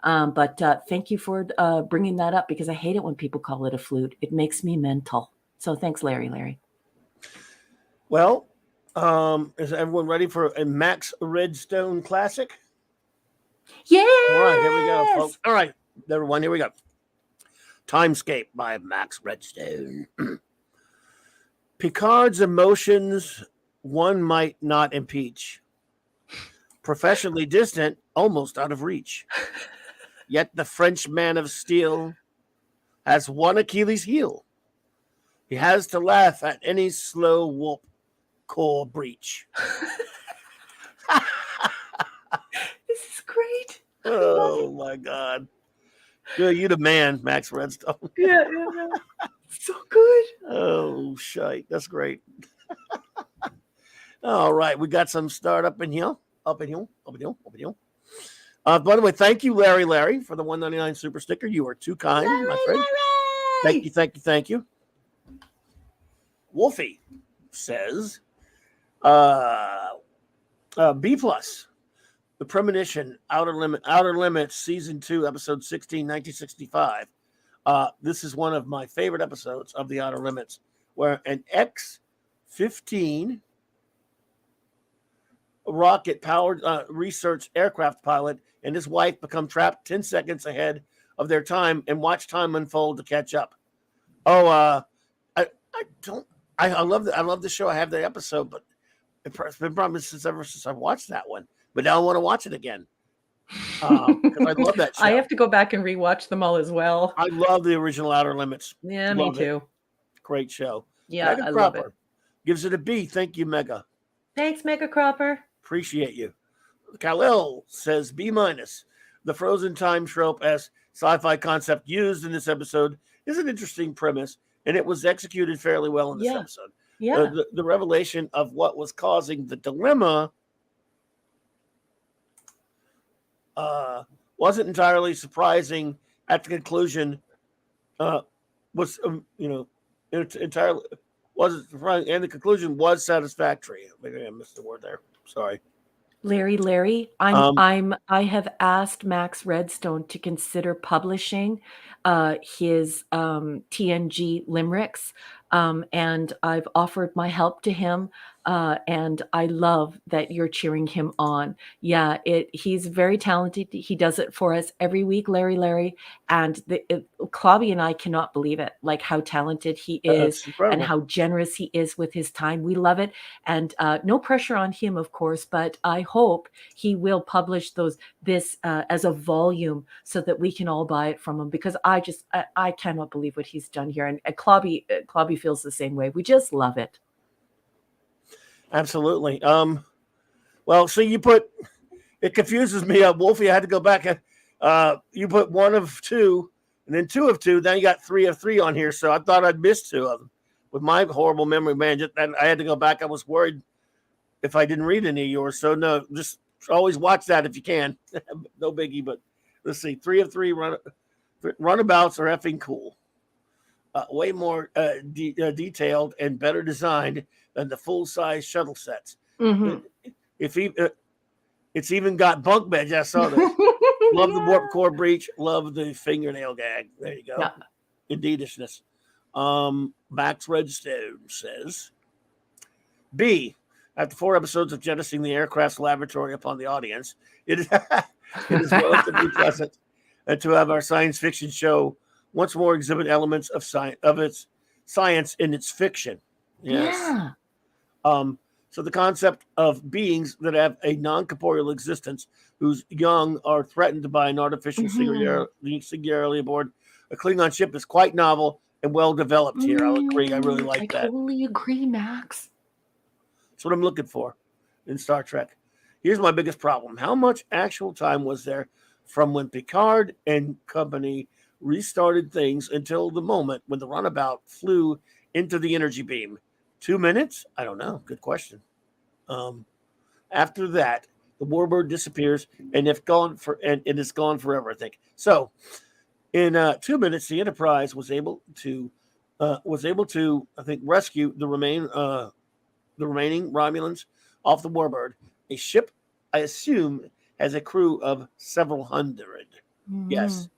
But thank you for bringing that up, because I hate it when people call it a flute. It makes me mental. So thanks, Larry. Well, is everyone ready for a Max Redstone classic? Yeah. All right, here we go, folks. All right, everyone, here we go. Timescape by Max Redstone. Picard's emotions one might not impeach. Professionally distant, almost out of reach. Yet the French man of steel has one Achilles heel. He has to laugh at any slow warp core breach. This is great. Oh my God. You're the man, Max Redstone. Yeah. So good. Oh, shite. That's great. All right. We got some start up in here. By the way, thank you, Larry, for the $1.99 super sticker. You are too kind, my friend. Larry! Thank you. Wolfie says, B+. The Premonition, Outer Limits, Season 2, Episode 16, 1965. This is one of my favorite episodes of the Outer Limits, where an X-15 rocket-powered research aircraft pilot and his wife become trapped 10 seconds ahead of their time and watch time unfold to catch up. I love the show. I have the episode, but it's been probably since I watched that one. But now I want to watch it again because I love that show. I have to go back and rewatch them all as well. I love the original Outer Limits. Yeah, me too. Great show. Yeah, Mega I Cropper love it. gives it a B. Thank you, Mega. Thanks, Mega Cropper. Appreciate you. Khalil says B-. The frozen time trope as sci-fi concept used in this episode is an interesting premise, and it was executed fairly well in this episode. Yeah. The revelation of what was causing the dilemma wasn't entirely surprising at the conclusion. Entirely wasn't surprising, and the conclusion was satisfactory. Maybe I missed the word there. Sorry. Larry, I have asked Max Redstone to consider publishing his TNG limericks, and I've offered my help to him, and I love that you're cheering him on. Yeah, he's very talented. He does it for us every week, Larry, and Clobby and I cannot believe it, like how talented he is and how generous he is with his time. We love it, and no pressure on him, of course, but I hope he will publish this as a volume so that we can all buy it from him, because I cannot believe what he's done here. And Clobby feels the same way. We just love it. Absolutely. Well, see, it confuses me. Wolfie, I had to go back. You put 1 of 2 and then 2 of 2. Then you got 3 of 3 on here. So I thought I'd missed 2 of them. With my horrible memory, man, I had to go back. I was worried if I didn't read any of yours. So no, just always watch that if you can. No biggie, but let's see. 3 of 3 runabouts are effing cool. Way more detailed and better designed than the full-size shuttle sets. Mm-hmm. It's even got bunk beds. I saw this. Love the warp core breach. Love the fingernail gag. There you go. Yeah. Indeedishness. Max Redstone says, B, after 4 episodes of jettisoning the aircraft's laboratory upon the audience, it is relatively pleasant to have our science fiction show once more exhibit elements of its science in its fiction. Yes. Yeah. So the concept of beings that have a non-corporeal existence whose young are threatened by an artificial singularity aboard a Klingon ship is quite novel and well developed here. I'll agree. I really like that. I totally agree, Max. That's what I'm looking for in Star Trek. Here's my biggest problem. How much actual time was there from when Picard and company restarted things until the moment when the runabout flew into the energy beam? 2 minutes? I don't know. Good question. After that, the warbird disappears and it's gone forever, I think. So, in 2 minutes, the Enterprise was able to, I think, rescue the remaining Romulans off the warbird. A ship, I assume, has a crew of several hundred. Mm. Yes.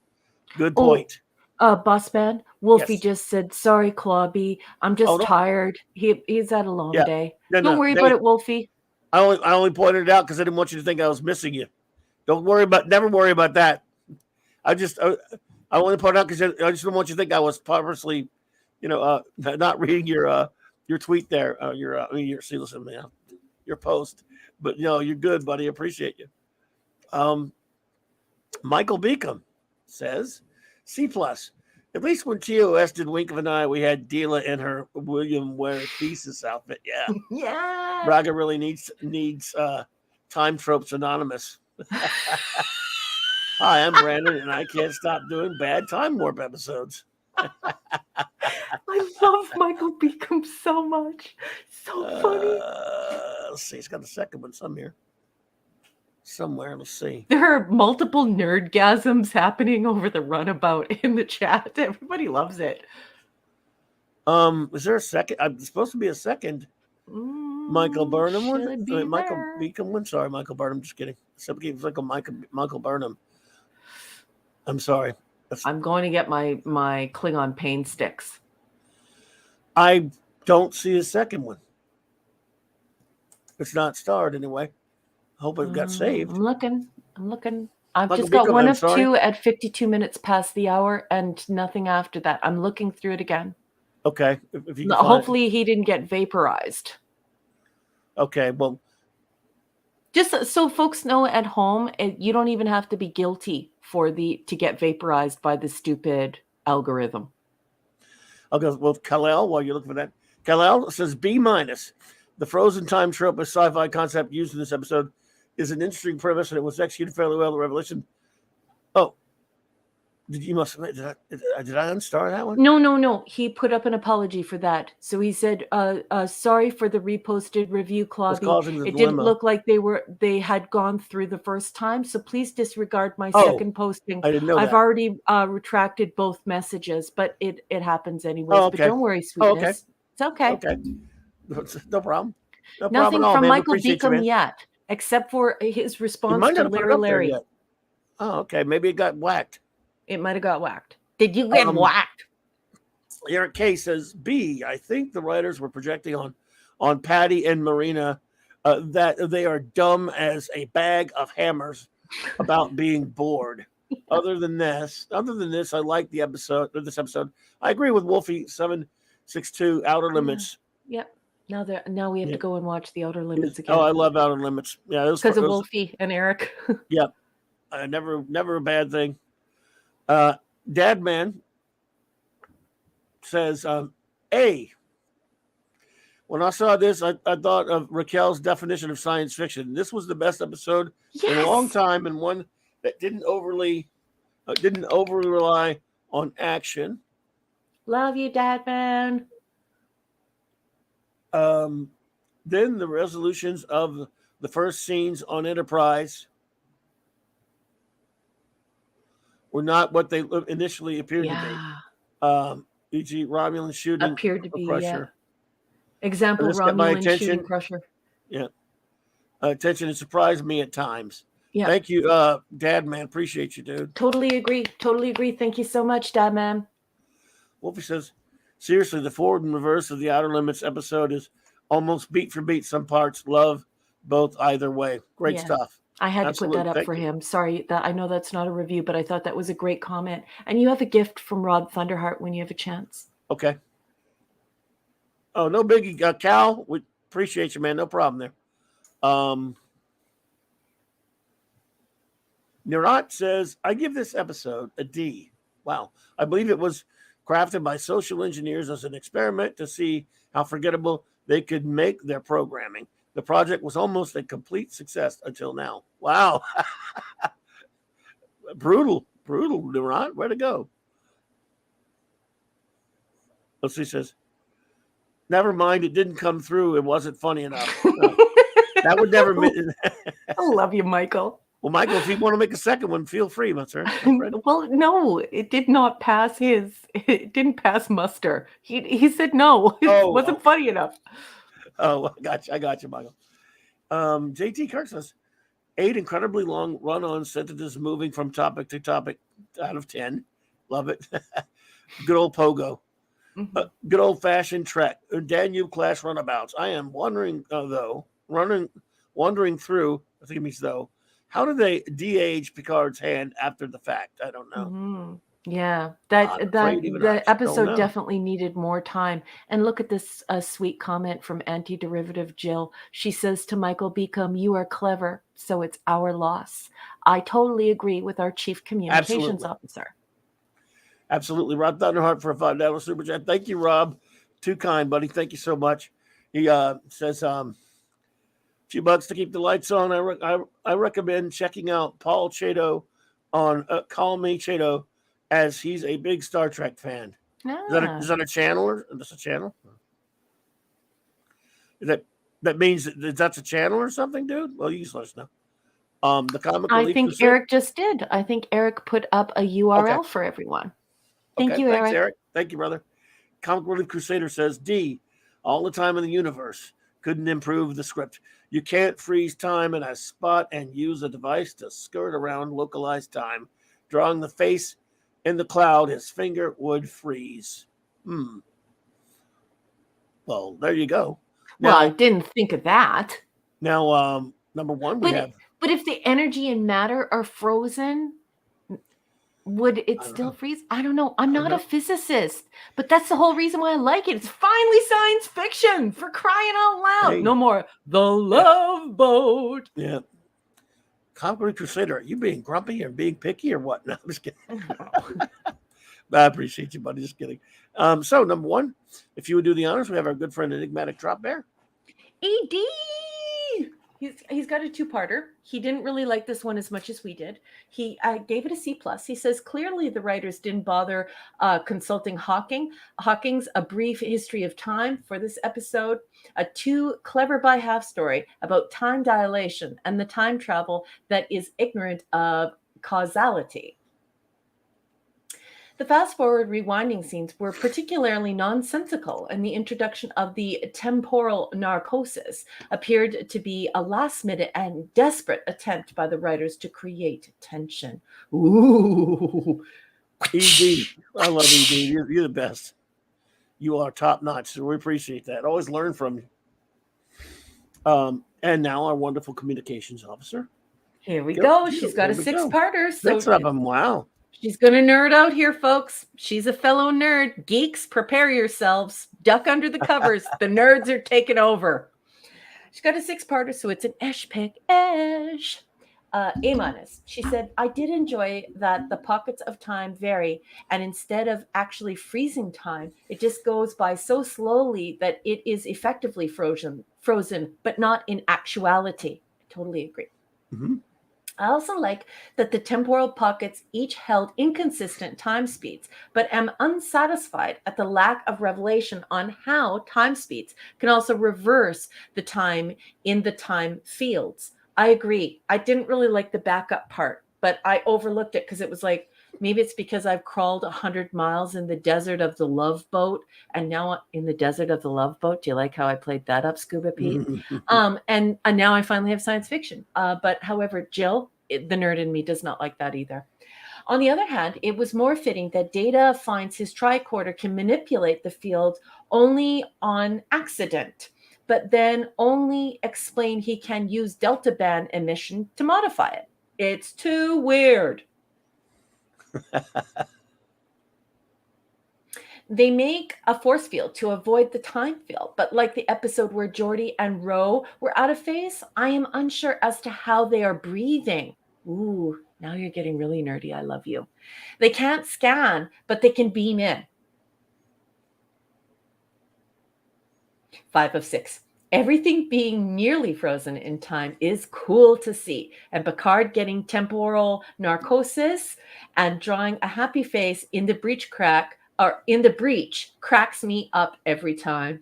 Good point. Boss man, Wolfie just said, sorry, Clobby. I'm just tired. He's had a long day. Don't worry about it, Wolfie. I only pointed it out because I didn't want you to think I was missing you. Never worry about that. I only point out because I just don't want you to think I was purposely, not reading your tweet there, your post. But you're good, buddy. I appreciate you. Michael Beacom says, C+. At least when TOS did Wink of an Eye, we had Deela in her William Ware thesis outfit. Yeah. Yeah. Braga really needs Time Tropes Anonymous. Hi, I'm Brandon, and I can't stop doing bad Time Warp episodes. I love Michael Beacom so much. So funny. Let's see. He's got a second one somewhere. Let's see. There are multiple nerdgasms happening over the runabout in the chat. Everybody loves it. Is there a second? I'm supposed to be a second. Michael Burnham one. Michael Beacom one. Sorry, Michael Burnham. Just kidding. It's like a Michael Burnham. I'm sorry. I'm going to get my Klingon pain sticks. I don't see a second one. It's not starred anyway. I hope it got saved. I'm looking. I've just got one of 2 at 52 minutes past the hour and nothing after that. I'm looking through it again. Okay. If you hopefully he didn't get vaporized. Okay. Well, just so folks know at home, you don't even have to be guilty to get vaporized by the stupid algorithm. Okay. Well, Kal-El, while you're looking for that, Kal-El says B-. The frozen time trope, a sci-fi concept used in this episode, is an interesting premise, and it was executed fairly well. The revelation. Oh, did I unstar that one? No. He put up an apology for that. So he said, "Sorry for the reposted review, Clobby. It didn't look like they had gone through the first time. So please disregard my second posting. I didn't know I've already retracted both messages, but it happens anyways. Okay. But don't worry, sweetness. Okay. It's okay. Okay, no problem. Nothing from Michael Beacom yet, except for his response to Larry. Oh, okay. Maybe it got whacked. It might have got whacked. Did you get whacked? Eric K says, B, I think the writers were projecting on Patty and Marina that they are dumb as a bag of hammers about being bored. Other than this, I like this episode. I agree with Wolfie 762 Outer Limits. Yep. Now we have to go and watch the Outer Limits again. Oh, I love Outer Limits. Yeah, because of Wolfie and Eric. Yep. Never a bad thing. Dadman says, A. When I saw this, I thought of Raquel's definition of science fiction. This was the best episode in a long time, and one that didn't overly rely on action. Love you, Dadman. Then the resolutions of the first scenes on Enterprise were not what they initially appeared to be. E.g., Romulan shooting appeared to be Crusher. Example: Romulan shooting Crusher. Yeah, attention. It surprised me at times. Yeah. Thank you, Dad man. Appreciate you, dude. Totally agree. Totally agree. Thank you so much, Dad man. Wolfie says, seriously, the forward and reverse of the Outer Limits episode is almost beat for beat. Some parts love both either way. Great stuff. I had to put that up for him. Sorry, I know that's not a review, but I thought that was a great comment. And you have a gift from Rod Thunderheart when you have a chance. Okay. Oh, no biggie. Cal, we appreciate you, man. No problem there. Nirat says, I give this episode a D. Wow. I believe it was crafted by social engineers as an experiment to see how forgettable they could make their programming. The project was almost a complete success until now. Wow. Brutal, Nirat. Where to go? Let's see, says, never mind, it didn't come through. It wasn't funny enough. That would never. I love you, Michael. Well, Michael, if you want to make a second one, feel free, my friend. Well, no, it did not pass it didn't pass muster. He said no. It wasn't funny enough. Oh, I got you, Michael. JT Kirk says, 8 incredibly long run-on sentences moving from topic to topic out of 10. Love it. Good old Pogo. Good old-fashioned Trek. Danube class runabouts. I am wondering, wandering through, I think it means though, how do they de-age Picard's hand after the fact? I don't know. Mm-hmm. Yeah, the episode definitely needed more time. And look at this sweet comment from Anti-Derivative Jill. She says to Michael Beacom, you are clever, so it's our loss. I totally agree with our chief communications officer. Absolutely. Rob Thunderheart for a $5 super chat. Thank you, Rob. Too kind, buddy. Thank you so much. He says, few bucks to keep the lights on. I recommend checking out Paul Chato on Call Me Chato, as he's a big Star Trek fan. Is that a channel? Or is this a channel? That means that's a channel or something, dude? Well, you just let us know. The Comic Relief think Crusade. Eric just did. I think Eric put up a URL for everyone. Thank you, thanks, Eric. Thank you, brother. Comic Relief Crusader says, D, all the time in the universe. Couldn't improve the script. You can't freeze time in a spot and use a device to skirt around localized time. Drawing the face in the cloud, his finger would freeze. Well, there you go. Now, I didn't think of that. Now, number one, But if the energy and matter are frozen, would it still freeze? I don't know. I'm not a physicist, but that's the whole reason why I like it. It's finally science fiction, for crying out loud. Hey. No more The Love Boat. Yeah. Comic Crusader, are you being grumpy or being picky or what? No, I'm just kidding. I appreciate you, buddy. Just kidding. So, number one, if you would do the honors, we have our good friend Enigmatic Drop Bear. ED! He's got a two-parter. He didn't really like this one as much as we did. He gave it a C+. He says, clearly the writers didn't bother consulting Hawking's A Brief History of Time for this episode. A too clever by half story about time dilation and the time travel that is ignorant of causality. The fast-forward rewinding scenes were particularly nonsensical, and the introduction of the temporal narcosis appeared to be a last-minute and desperate attempt by the writers to create tension. Ooh. ED. I love ED. You're the best. You are top-notch, so we appreciate that. Always learn from you. And now our wonderful communications officer. Here we go. She's got a six-parter. Six of them. Wow. She's going to nerd out here, folks. She's a fellow nerd. Geeks, prepare yourselves. Duck under the covers. The nerds are taking over. She's got a six-parter, so it's an Esh pick. Esh. A-. She said, I did enjoy that the pockets of time vary, and instead of actually freezing time, it just goes by so slowly that it is effectively frozen, but not in actuality. I totally agree. Mm-hmm. I also like that the temporal pockets each held inconsistent time speeds, but am unsatisfied at the lack of revelation on how time speeds can also reverse the time in the time fields. I agree. I didn't really like the backup part, but I overlooked it because it was like, maybe it's because I've crawled 100 miles in the desert of the Love Boat, and now in the desert of the Love Boat. Do you like how I played that up, Scuba Pete? And now I finally have science fiction. But however, Jill, the nerd in me, does not like that either. On the other hand, it was more fitting that Data finds his tricorder can manipulate the field only on accident, but then only explain he can use delta band emission to modify it. It's too weird. They make a force field to avoid the time field, but like the episode where Geordi and Ro were out of phase, I am unsure as to how they are breathing. Ooh, now you're getting really nerdy. I love you. They can't scan, but they can beam in. 5 of 6. Everything being nearly frozen in time is cool to see. And Picard getting temporal narcosis and drawing a happy face in the breach cracks me up every time.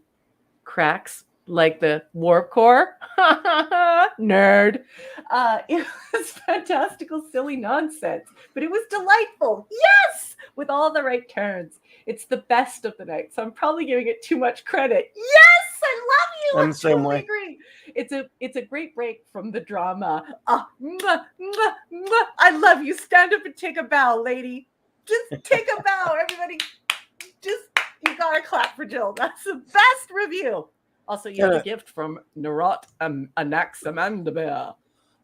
Cracks like the warp core. Nerd. It was fantastical, silly nonsense, but it was delightful. Yes, with all the right turns. It's the best of the night, so I'm probably giving it too much credit. Yes, I love you. I'm the same way. Agree. It's a great break from the drama. Mwah, mwah, mwah. I love you. Stand up and take a bow, lady. Just take a bow, everybody. You gotta clap for Jill. That's the best review. Also, you have a gift from Narot Anaximandabea.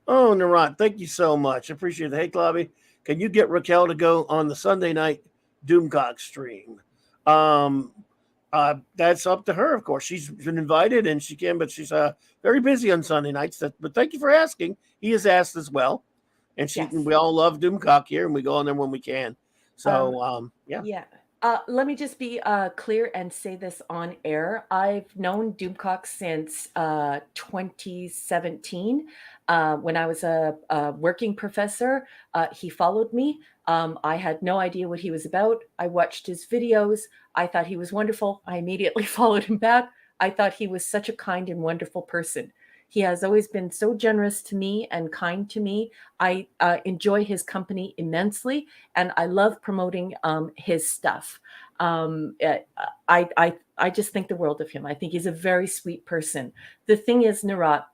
Oh, Narot, thank you so much. I appreciate it. Hey, Clobby, can you get Raquel to go on the Sunday night Doomcock stream? That's up to her, of course. She's been invited and she can, but she's very busy on Sunday nights. But thank you for asking. He has asked as well. And we all love Doomcock here, and we go on there when we can. So, yeah. Yeah. Let me just be clear and say this on air. I've known Doomcock since 2017. When I was a working professor, he followed me. I had no idea what he was about. I watched his videos. I thought he was wonderful. I immediately followed him back. I thought he was such a kind and wonderful person. He has always been so generous to me and kind to me. I enjoy his company immensely, and I love promoting his stuff. I just think the world of him. I think he's a very sweet person. The thing is, Narot,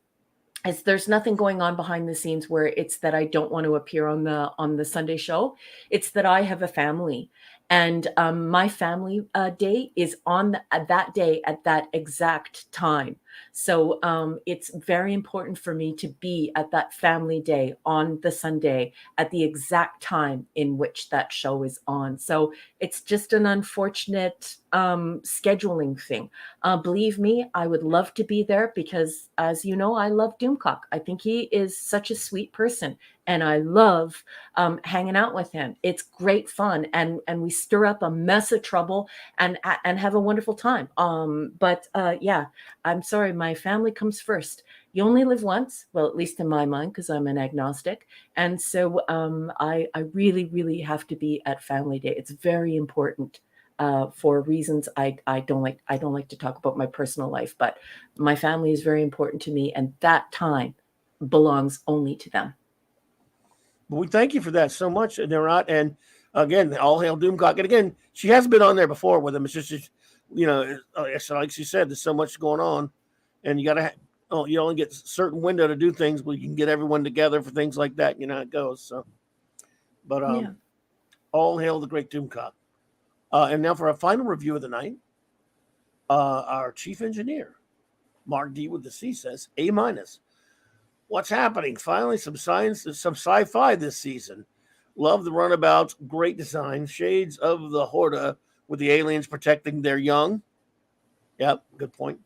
is there's nothing going on behind the scenes where it's that I don't want to appear on the Sunday show. It's that I have a family. And my family day is on that day at that exact time. So it's very important for me to be at that family day on the Sunday at the exact time in which that show is on. So it's just an unfortunate scheduling thing. Believe me, I would love to be there because, as you know, I love Doomcock. I think he is such a sweet person. And I love hanging out with him. It's great fun, and we stir up a mess of trouble and have a wonderful time. But yeah, I'm sorry, my family comes first. You only live once, well, at least in my mind, because I'm an agnostic, and so I really, really have to be at Family Day. It's very important. For reasons I don't like to talk about my personal life, but my family is very important to me, and that time belongs only to them. But we thank you for that so much, Narot. And again, all hail Doomcock. And again, she has been on there before with him. It's just like she said, there's so much going on, and you got to. You only get a certain window to do things, but you can get everyone together for things like that. You know how it goes. So, but all hail the great Doomcock. And now for our final review of the night, our chief engineer, Mark D with the C, says A-. What's happening? Finally, some science, some sci-fi this season. Love the runabouts, great design, shades of the Horta with the aliens protecting their young. Yep, good point.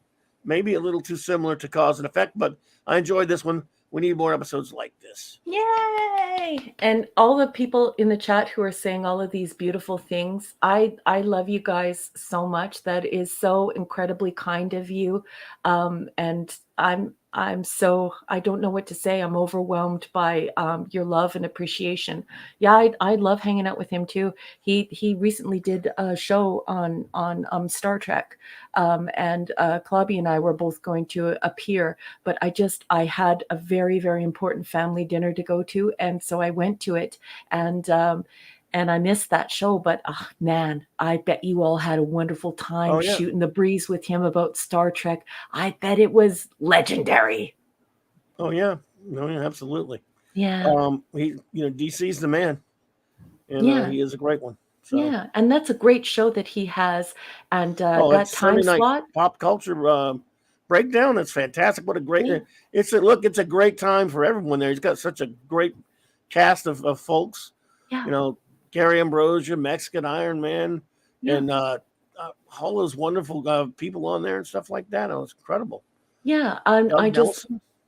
Maybe a little too similar to Cause and Effect, but I enjoyed this one. We need more episodes like this. Yay! And all the people in the chat who are saying all of these beautiful things, I love you guys so much. That is so incredibly kind of you. And I'm so, I don't know what to say. I'm overwhelmed by your love and appreciation. Yeah, I love hanging out with him too. He recently did a show on Star Trek, and Claudia and I were both going to appear, but I had a very, very important family dinner to go to, and so I went to it, and I missed that show. But man, I bet you all had a wonderful time shooting the breeze with him about Star Trek. I bet it was legendary. Oh yeah, no, yeah, absolutely. Yeah. DC's the man, and he is a great one. So. Yeah, and that's a great show that he has, and that time slot, pop culture breakdown. That's fantastic. What a great! It's a great time for everyone there. He's got such a great cast of folks. Yeah. Gary Ambrosia, Mexican Iron Man, and all those wonderful people on there and stuff like that. It was incredible. Yeah,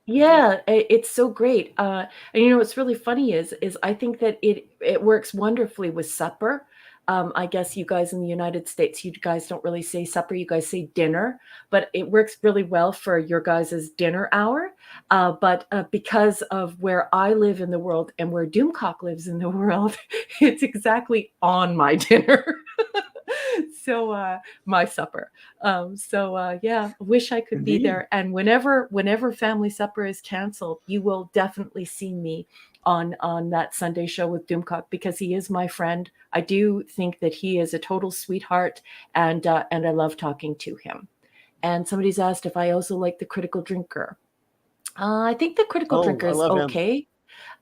it's so great. And what's really funny is I think that it works wonderfully with supper. I guess you guys in the United States, you guys don't really say supper, you guys say dinner, but it works really well for your guys' dinner hour. But because of where I live in the world and where Doomcock lives in the world, it's exactly on my dinner. So my supper. Wish I could be there. And whenever family supper is canceled, you will definitely see me on that Sunday show with Doomcock, because he is my friend. I do think that he is a total sweetheart, and I love talking to him. And somebody's asked if I also like The Critical Drinker. I think The Critical Drinker is okay.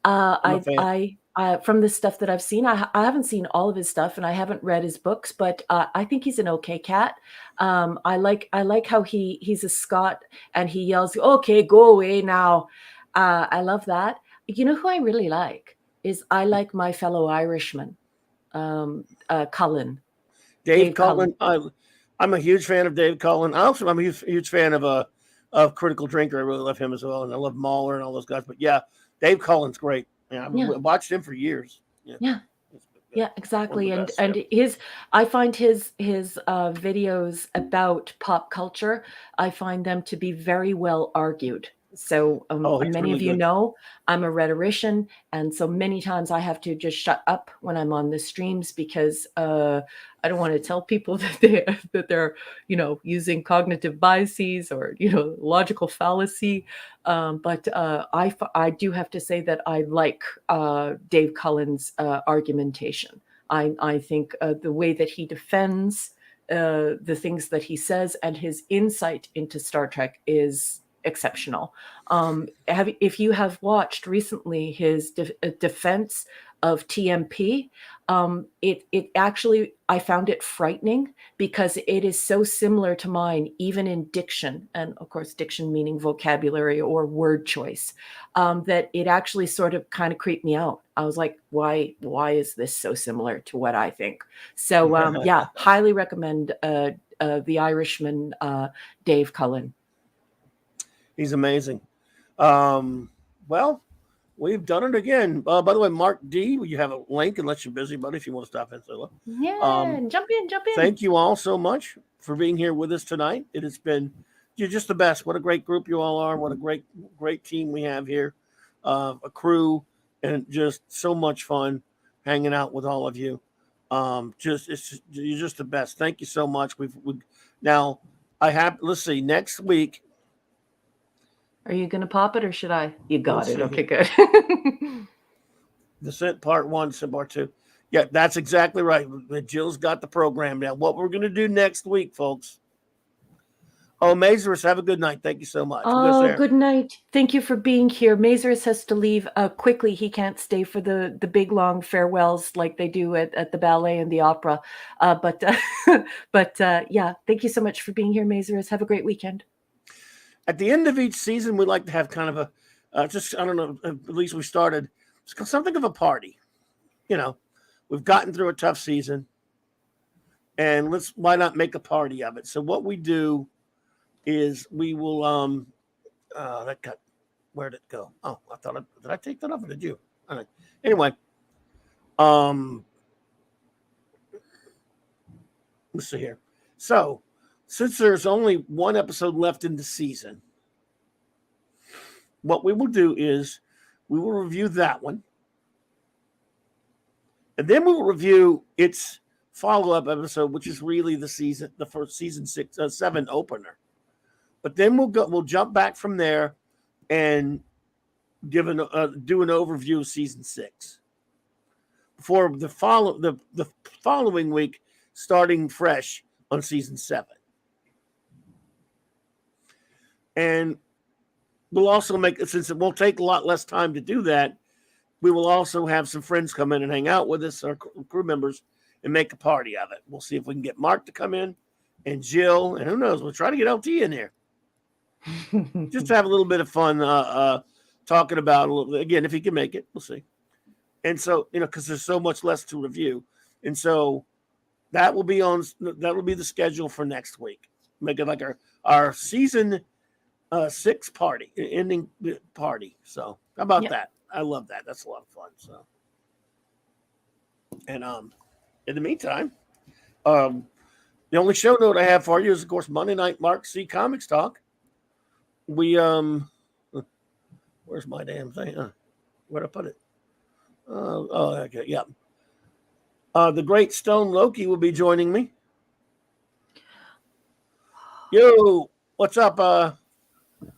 From the stuff that I've seen, I haven't seen all of his stuff, and I haven't read his books, but I think he's an okay cat. I like how he's a Scot and he yells, "Okay, go away now." I love that. You know who I really like is I like my fellow Irishman, Cullen. Dave Cullen. I'm a huge fan of Dave Cullen. I'm a huge fan of Critical Drinker. I really love him as well, and I love Mahler and all those guys. But yeah, Dave Cullen's great. Yeah, I've watched him for years. Yeah, exactly. And I find his videos about pop culture, I find them to be very well argued. So many of you know I'm a rhetorician, and so many times I have to just shut up when I'm on the streams, because I don't want to tell people that they're using cognitive biases or logical fallacy. But I do have to say that I like Dave Cullen's argumentation. I think the way that he defends the things that he says and his insight into Star Trek is exceptional. If you have watched recently his defense of TMP, it actually, I found it frightening, because it is so similar to mine, even in diction, and of course diction meaning vocabulary or word choice, that it actually sort of kind of creeped me out. I was like, why is this so similar to what I think? So highly recommend The Irishman, Dave Cullen. He's amazing. Well, we've done it again. By the way, Mark D, you have a link, unless you're busy, buddy, if you want to stop and say hello. Yeah, jump in. Thank you all so much for being here with us tonight. It has been, you're just the best. What a great group you all are. What a great team we have here. A crew, and just so much fun hanging out with all of you. You're just the best. Thank you so much. Now let's see, next week. Are you going to pop it, or should I? You got it. Okay, good. Descent Part 1, Descent Part 2. Yeah, that's exactly right. Jill's got the program now. What we're going to do next week, folks. Oh, Mazurus, have a good night. Thank you so much. Oh, good night. Thank you for being here. Mazurus has to leave quickly. He can't stay for the big, long farewells like they do at the ballet and the opera. But thank you so much for being here, Mazurus. Have a great weekend. At the end of each season, we like to have kind of I don't know, at least we started something of a party. We've gotten through a tough season, and why not make a party of it? So what we do is we will, that got Where'd it go? Oh, I thought did I take that off or did you? All right. Anyway, let's see here. So, since there's only one episode left in the season, what we will do is we will review that one. And then we will review its follow-up episode, which is really the first season 7 opener. But then we'll jump back from there and do an overview of season 6 for the following week, starting fresh on season 7. And we'll also since it will take a lot less time to do that, we will also have some friends come in and hang out with us, our crew members, and make a party of it. We'll see if we can get Mark to come in and Jill, and who knows, we'll try to get LT in here. Just to have a little bit of fun talking about a little, again, if he can make it, we'll see. And so, because there's so much less to review. And so that will be the schedule for next week. Make it like our season 6 party, ending party. So how about that? I love that. That's a lot of fun. So, and in the meantime, the only show note I have for you is, of course, Monday night Mark C Comics Talk. We where's my damn thing? Where'd I put it? Okay, yeah. The great Stone Loki will be joining me. Yo, what's up?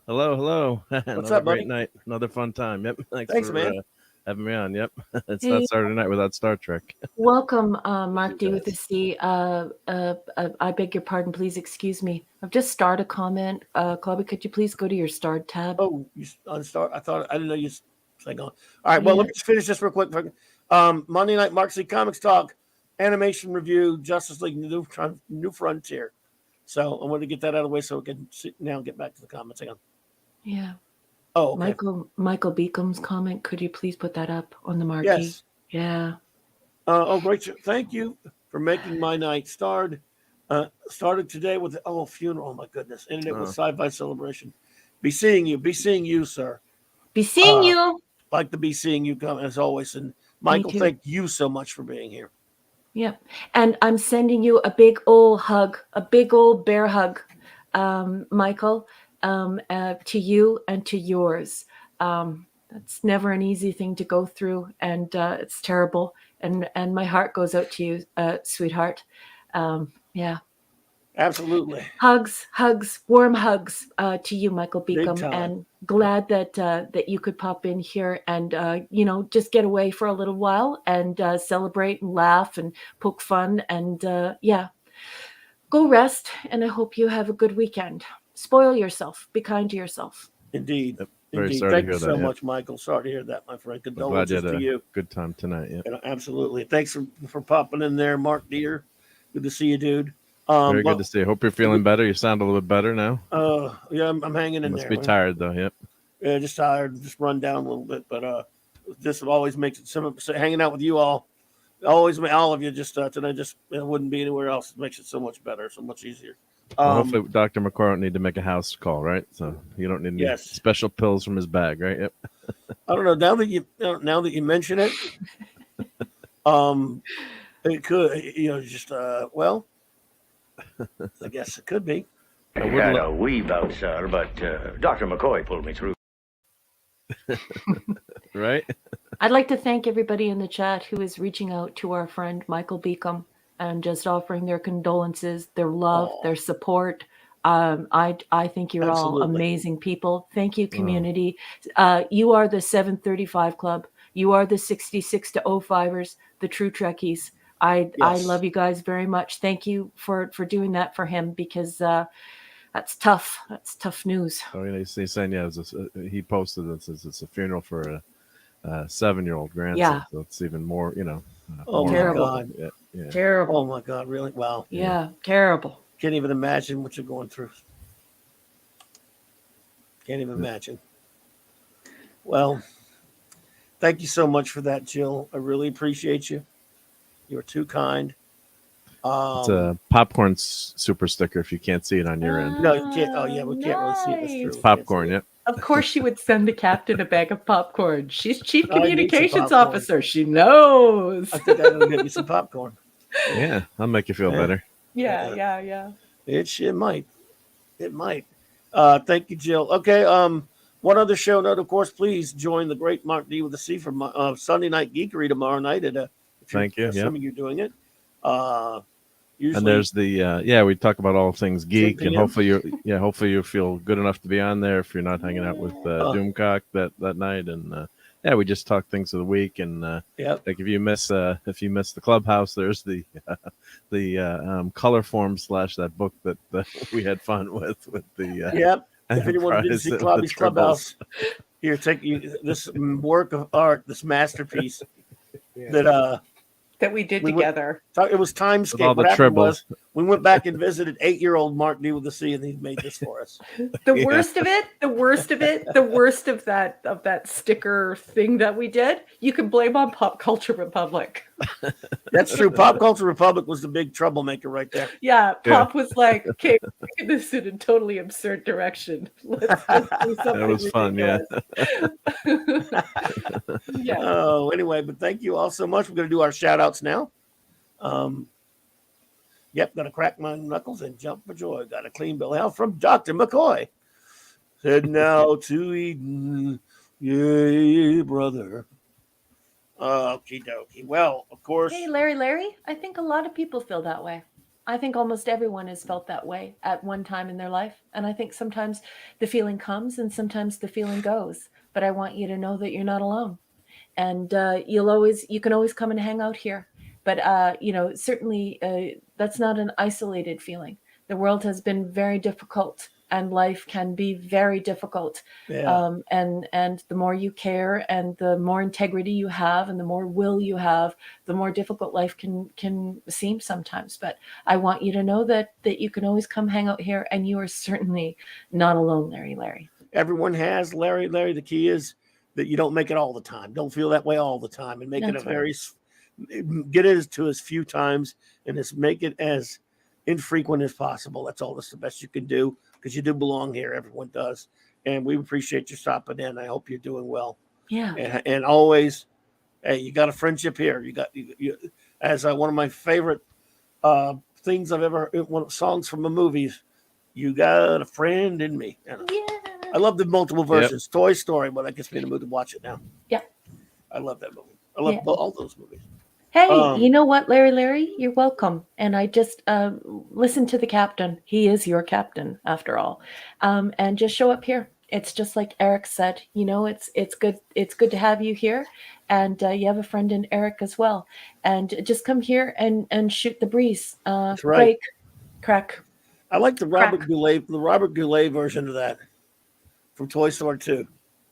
Hello. What's up, buddy? Great night. Another fun time. Yep. Thanks, for, man. Having me on. Yep. It's not Saturday night without Star Trek. Welcome, Mark D with a C. I beg your pardon. Please excuse me. I've just started a comment. Clubby, could you please go to your starred tab? Oh, you on start? I didn't know you saying on. All right. Well, let me just finish this real quick. Monday night Mark C Comics Talk, animation review, Justice League New Frontier. So I wanted to get that out of the way so we can now get back to the comments. Hang on. Yeah. Oh, okay. Michael Beacon's comment. Could you please put that up on the marquee? Yes. Yeah. Great. Thank you for making my night. Started today with funeral. Oh my goodness. Ended it with Sci-Fi Celebration. Be seeing you, sir. Be seeing you. Like to be seeing you come as always. And Michael, thank you so much for being here. Yeah. And I'm sending you a big old hug, a big old bear hug, Michael, to you and to yours. That's never an easy thing to go through, and it's terrible. And my heart goes out to you, sweetheart. Yeah. Absolutely. Hugs, warm hugs to you, Michael Beacom, and glad that you could pop in here and just get away for a little while and celebrate and laugh and poke fun and go rest. And I hope you have a good weekend. Spoil yourself. Be kind to yourself. Indeed. Yep. Indeed. Thank you so much, Michael. Sorry to hear that, my friend. Condolences to you. Good time tonight. Yeah. Absolutely. Thanks for popping in there, Mark Deere. Good to see you, dude. Very good to see you. Hope you're feeling better. You sound a little bit better now. Yeah, I'm hanging in there. Must be tired though. Yep. Yeah, just tired. Just run down a little bit, but this always makes it. Hanging out with you all of you just tonight. It wouldn't be anywhere else. It makes it so much better, so much easier. Hopefully, Dr. McCoy don't need to make a house call, right? So you don't need any special pills from his bag, right? Yep. I don't know. Now that you mention it, it could. Well, I guess it could be. I had a wee bout, sir, but Dr. McCoy pulled me through. Right? I'd like to thank everybody in the chat who is reaching out to our friend Michael Beacom and just offering their condolences, their love, their support. I think you're all amazing people. Thank you, community. You are the 735 Club. You are the 66 to 05ers, the true Trekkies. I love you guys very much. Thank you for doing that for him, because that's tough. That's tough news. Oh, he's saying, he posted this. It's a funeral for a 7-year-old grandson. Yeah. So it's even more, oh, terrible. My God. Yeah. Terrible. Oh, my God. Really? Wow. Yeah. Terrible. Can't even imagine what you're going through. Can't even imagine. Well, thank you so much for that, Jill. I really appreciate you. You're too kind. It's a popcorn super sticker if you can't see it on your end. No, you can't. Oh, yeah, we can't really see it. That's true. It's popcorn, yep. Of course, she would send the captain a bag of popcorn. She's chief I need some communications popcorn. officer. She knows. I think I gotta get me some popcorn. Yeah, I'll make you feel better. Yeah. It might. It might. Thank you, Jill. Okay. One other show note, of course. Please join the great Mark D with the C for Sunday Night Geekery tomorrow night. Thank you. Assuming you're doing it. Usually, and there's the we talk about all things geek, and hopefully you feel good enough to be on there if you're not hanging out with Doomcock that night, and we just talk things of the week, and like if you miss the clubhouse, there's the color form / that book that we had fun with the if anyone didn't see Clobby's Clubhouse, here, take you this work of art, this masterpiece that we did together. It was Timescape. What happened was we went back and visited 8-year-old Mark D with the C, and he made this for us. The worst of that sticker thing that we did, you can blame on Pop Culture Republic. That's true. Pop Culture Republic was the big troublemaker right there. Yeah, Pop was like, okay, we're taking this in a totally absurd direction. Let's do something. That was fun, yeah. Oh, anyway, but thank you all so much. We're going to do our shout outs now. Gonna crack my knuckles and jump for joy. Got a clean bill of health from Dr. McCoy. Said now to Eden, yay, brother. Okie dokie. Well, of course. Hey, Larry, I think a lot of people feel that way. I think almost everyone has felt that way at one time in their life. And I think sometimes the feeling comes and sometimes the feeling goes. But I want you to know that you're not alone. And you can always come and hang out here. But, certainly that's not an isolated feeling. The world has been very difficult and life can be very difficult. Yeah. And the more you care and the more integrity you have and the more will you have, the more difficult life can seem sometimes. But I want you to know that you can always come hang out here, and you are certainly not alone, Larry. Everyone has Larry. The key is that you don't make it all the time. Don't feel that way all the time, and make get it to as few times and make it as infrequent as possible. That's all. That's the best you can do, because you do belong here. Everyone does. And we appreciate you stopping in. I hope you're doing well. Yeah. And always, hey, you got a friendship here. You got as one of my favorite things I've ever heard, songs from a movie. You got a friend in me. Yeah. I love the multiple versions. Yep. Toy Story, but that gets me in the mood to watch it now. Yeah. I love that movie. I love all those movies. Hey, you know what, Larry? You're welcome. And I just listen to the captain. He is your captain, after all. And just show up here. It's just like Eric said. It's good. It's good to have you here, and you have a friend in Eric as well. And just come here and shoot the breeze. That's right. Crack. I like the Robert Goulet version of that from Toy Story 2.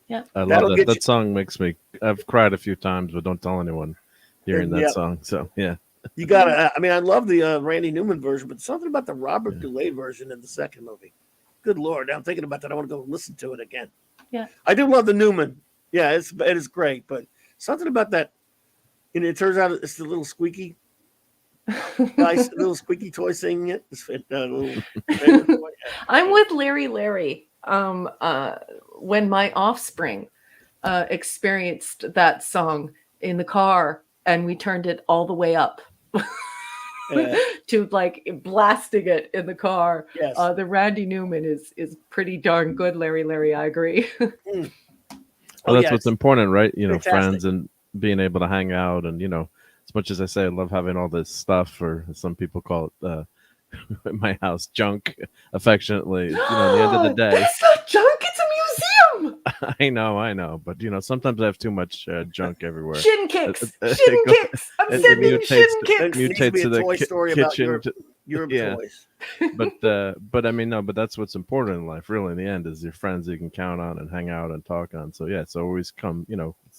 Yeah, I love that. That song makes me. I've cried a few times, but don't tell anyone. Hearing that song, so yeah, you gotta. I love the Randy Newman version, but something about the Robert Goulet version in the second movie. Good Lord, now I'm thinking about that. I want to go listen to it again. Yeah, I do love the Newman. Yeah, it is great, but something about that. And it turns out it's the little squeaky guy, little squeaky toy singing it. I'm with Larry. When my offspring experienced that song in the car. And we turned it all the way up to like blasting it in the car. Yes. The Randy Newman is pretty darn good, Larry. I agree. Well, that's what's important, right? Fantastic. Friends and being able to hang out, and as much as I say I love having all this stuff, or some people call it in my house junk, affectionately. At the end of the day, that's not junk. It's a museum. I know, but sometimes I have too much junk everywhere. Shin kicks. I'm sending shin kicks. Mutates to the kitchen. Your toys. But that's what's important in life, really. In the end, is your friends you can count on and hang out and talk on. So yeah, so always come.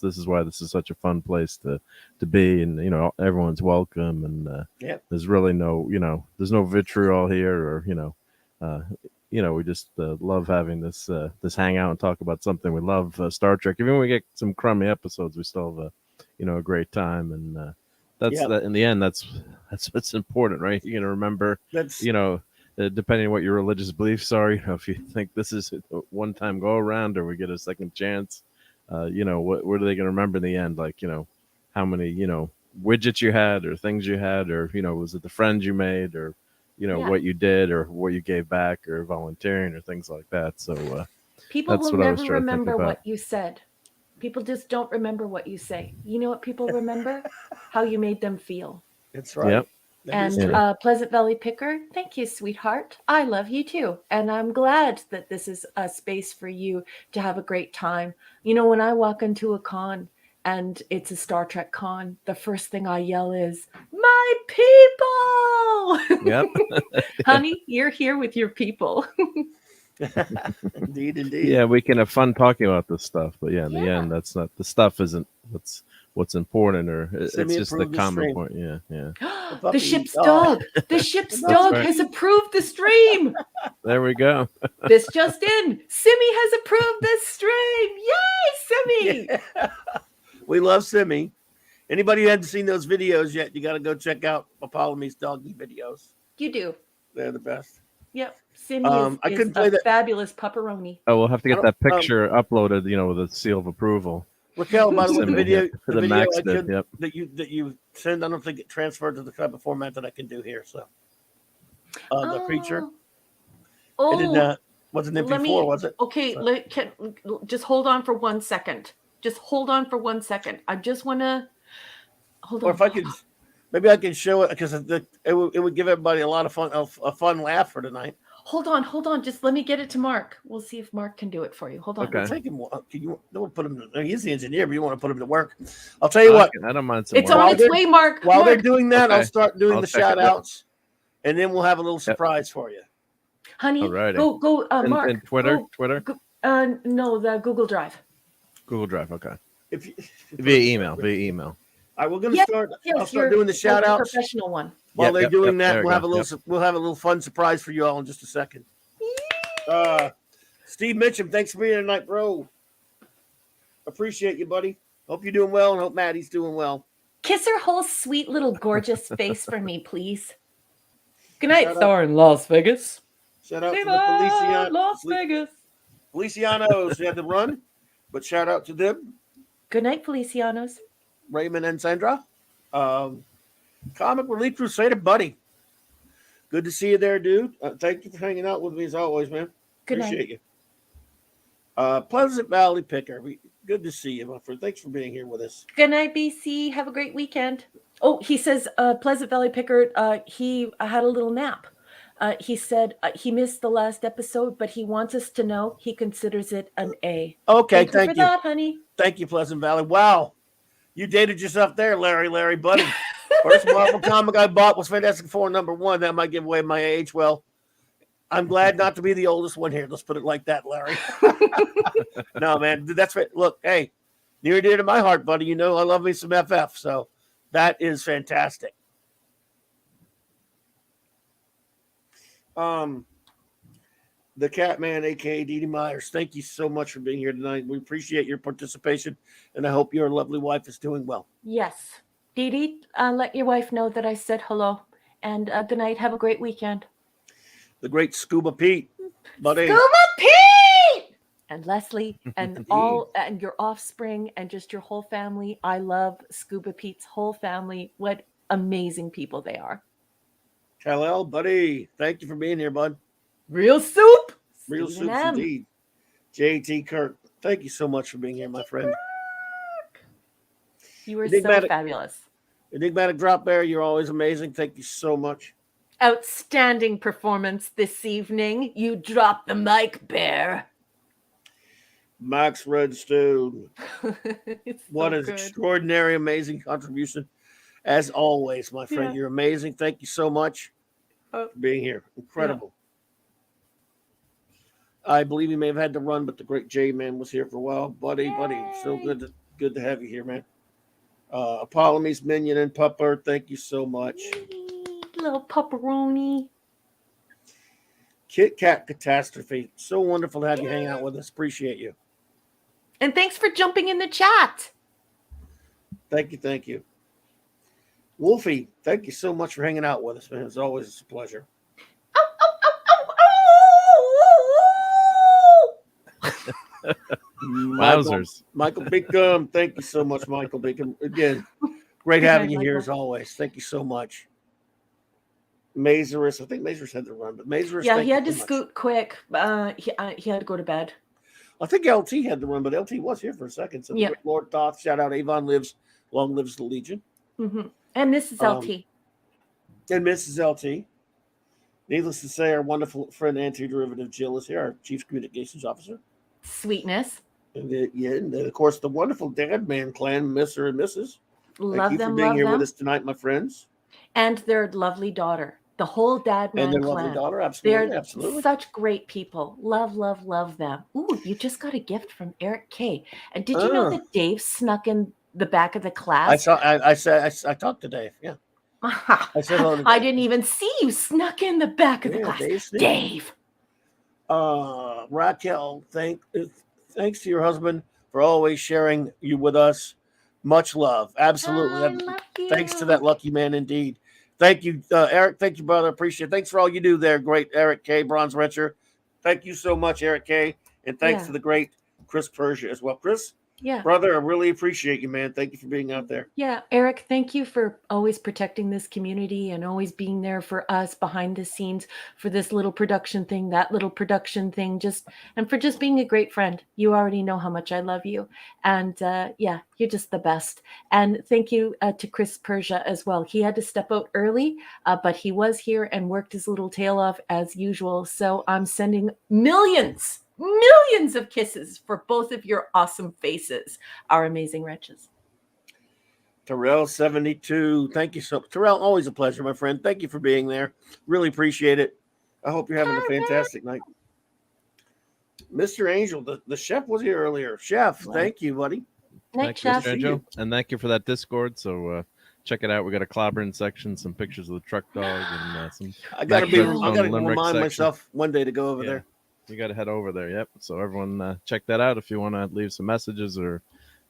This is why this is such a fun place to be, and everyone's welcome, and there's really no there's no vitriol here, or we just love having this hangout and talk about something we love. Star Trek. Even when we get some crummy episodes, we still have a great time, and that's that. In the end, that's what's important, right? You're gonna remember. depending on what your religious beliefs are, if you think this is a one-time go around or we get a second chance, what are they going to remember in the end? Like, how many, widgets you had or things you had, or, was it the friends you made, or, what you did or what you gave back or volunteering or things like that. So people that's will what I was never trying to think remember about. what you said. People just don't remember what you say. You know what people remember? How you made them feel. That's right. Yep. And Pleasant Valley Picker, thank you, sweetheart. I love you too. And I'm glad that this is a space for you to have a great time. When I walk into a con and it's a Star Trek con, the first thing I yell is, my people! Yep. Honey, you're here with your people. Indeed. Yeah, we can have fun talking about this stuff, but in the end, that's not the stuff. Isn't what's important, or it's just the common point. Yeah. The ship's dog. The ship's dog has approved the stream. There we go. This just in. Simi has approved this stream. Yay, Simi! Yeah. We love Simi. Anybody who hasn't seen those videos yet, you got to go check out Apollome's doggy videos. You do. They're the best. Yep. Simi is a fabulous pupperoni. Oh, we'll have to get that picture uploaded, with a seal of approval. Raquel, by the way, the video Max did, that you send, I don't think it transferred to the type of format that I can do here. So, the creature. Oh, it did wasn't MP4, was it? Okay, just hold on for 1 second. Just hold on for 1 second. I just want to hold on. Or if I could, maybe I can show it because it would give everybody a lot of fun, a fun laugh for tonight. Hold on. Just let me get it to Mark. We'll see if Mark can do it for you. Hold on. Okay. Take him. You don't put him. He's the engineer, but you want to put him to work. I'll tell you what. I don't mind. It's on its way, Mark. While they're doing that, I'll start doing the shout outs, and then we'll have a little surprise for you. Honey, go, Mark. And Twitter? No, the Google Drive. Google Drive, okay. Via email. All right, we're going to start. I'll start doing the shout outs. Professional one. While they're doing that, we'll have a little fun surprise for you all in just a second. Steve Mitchum, thanks for being here tonight, bro. Appreciate you, buddy. Hope you're doing well, and hope Maddie's doing well. Kiss her whole sweet little gorgeous face for me, please. Good night, Star in Las Vegas. Shout out to the Las Vegas. Felicianos who had to run, but shout out to them. Good night, Felicianos. Raymond and Sandra. Comic Relief Crusader, buddy. Good to see you there, dude. Thank you for hanging out with me as always, man. Appreciate you. Pleasant Valley Picker. Good to see you, my friend. Thanks for being here with us. Good night, BC. Have a great weekend. Oh, he says, Pleasant Valley Picker, he had a little nap. He said he missed the last episode, but he wants us to know he considers it an A. Okay, thank you for that, honey. Thank you, Pleasant Valley. Wow. You dated yourself there, Larry, buddy. First Marvel comic I bought was Fantastic Four #1. That might give away my age. Well, I'm glad not to be the oldest one here. Let's put it like that, Larry. No, man, that's right. Look, hey, near and dear to my heart, buddy. I love me some FF, so that is fantastic. The Catman, aka Dee Dee Myers, thank you so much for being here tonight. We appreciate your participation, and I hope your lovely wife is doing well. Yes. Dee Dee, let your wife know that I said hello. And good night. Have a great weekend. The great Scuba Pete, buddy. Scuba Pete! And Leslie and and your offspring and just your whole family. I love Scuba Pete's whole family. What amazing people they are. Kal-El, buddy. Thank you for being here, bud. Real soup. Real soup indeed. JT Kirk, thank you so much for being here, my friend. You were so fabulous. Enigmatic Drop Bear, you're always amazing. Thank you so much. Outstanding performance this evening. You dropped the mic, Bear. Max Redstone. What an extraordinary, amazing contribution. As always, my friend, you're amazing. Thank you so much for being here. Incredible. Yeah. I believe he may have had to run, but the great J-Man was here for a while. Buddy, so good to have you here, man. Apollome's Minion and Pupper, thank you so much. Little pupperoni. Kit Kat Catastrophe, so wonderful to have you hang out with us. Appreciate you. And thanks for jumping in the chat. Thank you. Wolfie, thank you so much for hanging out with us, man. It's always a pleasure. Oh. Wowzers. Michael Beacom. Thank you so much, Michael Beacom. Again, great having you here as always. Thank you so much. Mazurus. I think Mazurus had to run, but Mazurus. Yeah, he had to scoot quick. He had to go to bed. I think LT had to run, but LT was here for a second. So, Lord Thoth, shout out. Avon lives. Long lives the Legion. Mm-hmm. And Mrs. LT. And Mrs. LT. Needless to say, our wonderful friend, Anti-Derivative Jill, is here, our Chief Communications Officer. Sweetness. And of course, the wonderful Dad Man clan, Mr. and Mrs. Love Thank you them, for being love here them. with us tonight, my friends. And their lovely daughter. The whole Dad Man and their clan. Lovely daughter, absolutely. They're absolutely. such great people. Love, love, love them. Ooh, you just got a gift from Eric K. And did you know that Dave snuck in the back of the class? I talked to Dave, yeah. I said hello to Dave. I didn't even see you snuck in the back of the class. Dave. Raquel, thanks to your husband for always sharing you with us. Much love. Absolutely. Love you. Thanks to that lucky man indeed. Thank you, Eric. Thank you, brother. Appreciate it. Thanks for all you do there, great Eric K. Bronze Wrencher. Thank you so much, Eric K. And thanks to the great Chris Persia as well. Chris, brother, I really appreciate you, man. Thank you for being out there. Yeah, Eric, thank you for always protecting this community and always being there for us behind the scenes for this little production thing, that little production thing, and for just being a great friend. You already know how much I love you. And you're just the best. And thank you to Chris Persia as well. He had to step out early, but he was here and worked his little tail off as usual. So I'm sending millions of kisses for both of your awesome faces, our amazing wretches. Terrell 72, thank you so much. Terrell, always a pleasure, my friend. Thank you for being there. Really appreciate it. I hope you're having a fantastic night. Mr. Angel, the chef was here earlier. Chef, thank you, buddy. Thanks, Chef. Mr. Angel. And thank you for that Discord. So check it out. We got a clobbering section, some pictures of the truck dog, and some. I gotta remind myself one day to go over there. You got to head over there. Yep. So everyone check that out. If you want to leave some messages or,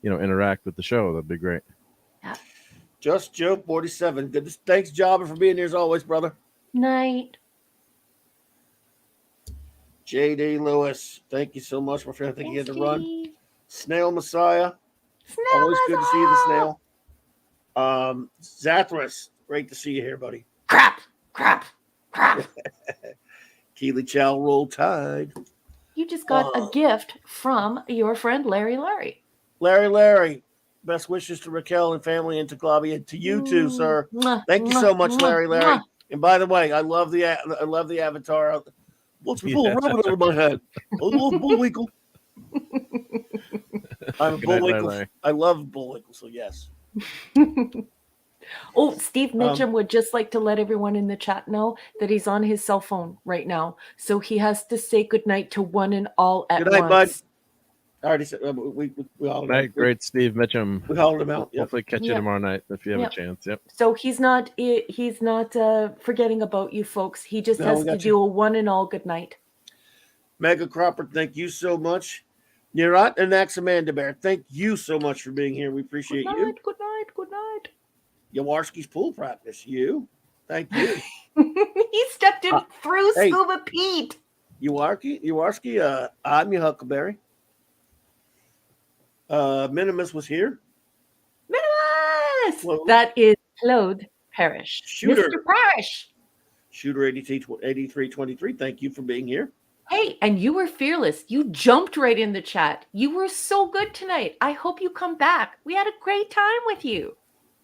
interact with the show, that'd be great. Yeah. Just Joe 47. Good. Thanks, Jobber, for being here as always, brother. Night. J.D. Lewis. Thank you so much, my friend. I think he had to run. Snail Messiah. Always good to see you, the snail. Zathras. Great to see you here, buddy. Crap. Keely Chow, Roll Tide. You just got a gift from your friend Larry. Larry. Best wishes to Raquel and family and to Globby and to you too, sir. Thank you so much, Larry. And by the way, I love the avatar. What's full of rubber over my head? A little Bullwinkle. I'm a Bullwinkle. I love Bullwinkle, so yes. Oh, Steve Mitchum would just like to let everyone in the chat know that he's on his cell phone right now. So he has to say goodnight to one and all at once. Good night, bud. I already said we hollered him out. Great Steve Mitchum. We hollered him out. Yep. Hopefully catch you tomorrow night if you have a chance. Yep. So he's not forgetting about you folks. He just has to do a one and all good night. Mega Cropper, thank you so much. Nirat and Axamanda Bear, thank you so much for being here. We appreciate you. Good night. Yawarski's pool practice. Thank you. He stepped in through Scuba Pete. Yawarski, I'm your Huckleberry. Minimus was here. Minimus! Well, that is Claude Parrish. Shooter. Mr. Parrish. Shooter 8323, thank you for being here. Hey, and you were fearless. You jumped right in the chat. You were so good tonight. I hope you come back. We had a great time with you.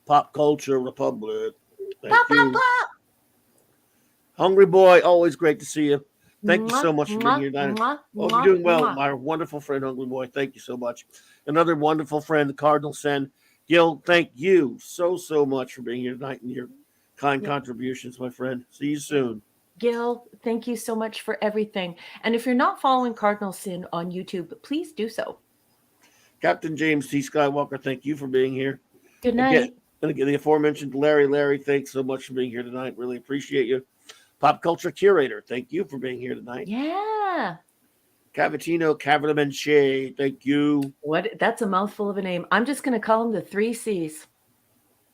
Pop Culture Republic. Thank you. Hungry Boy, always great to see you. Thank you so much for being here tonight. Hope you're doing well, my wonderful friend Hungry Boy. Thank you so much. Another wonderful friend, the Cardinal Sen. Gil, thank you so much for being here tonight and your kind contributions, my friend. See you soon. Gil, thank you so much for everything. And if you're not following Cardinal Sin on YouTube, please do so. Captain James T. Skywalker, thank you for being here. Good night. And again, the aforementioned Larry, thanks so much for being here tonight. Really appreciate you. Pop Culture Curator, thank you for being here tonight. Yeah. Cavatino Cavatamanche, thank you. What? That's a mouthful of a name. I'm just going to call him the 3 C's.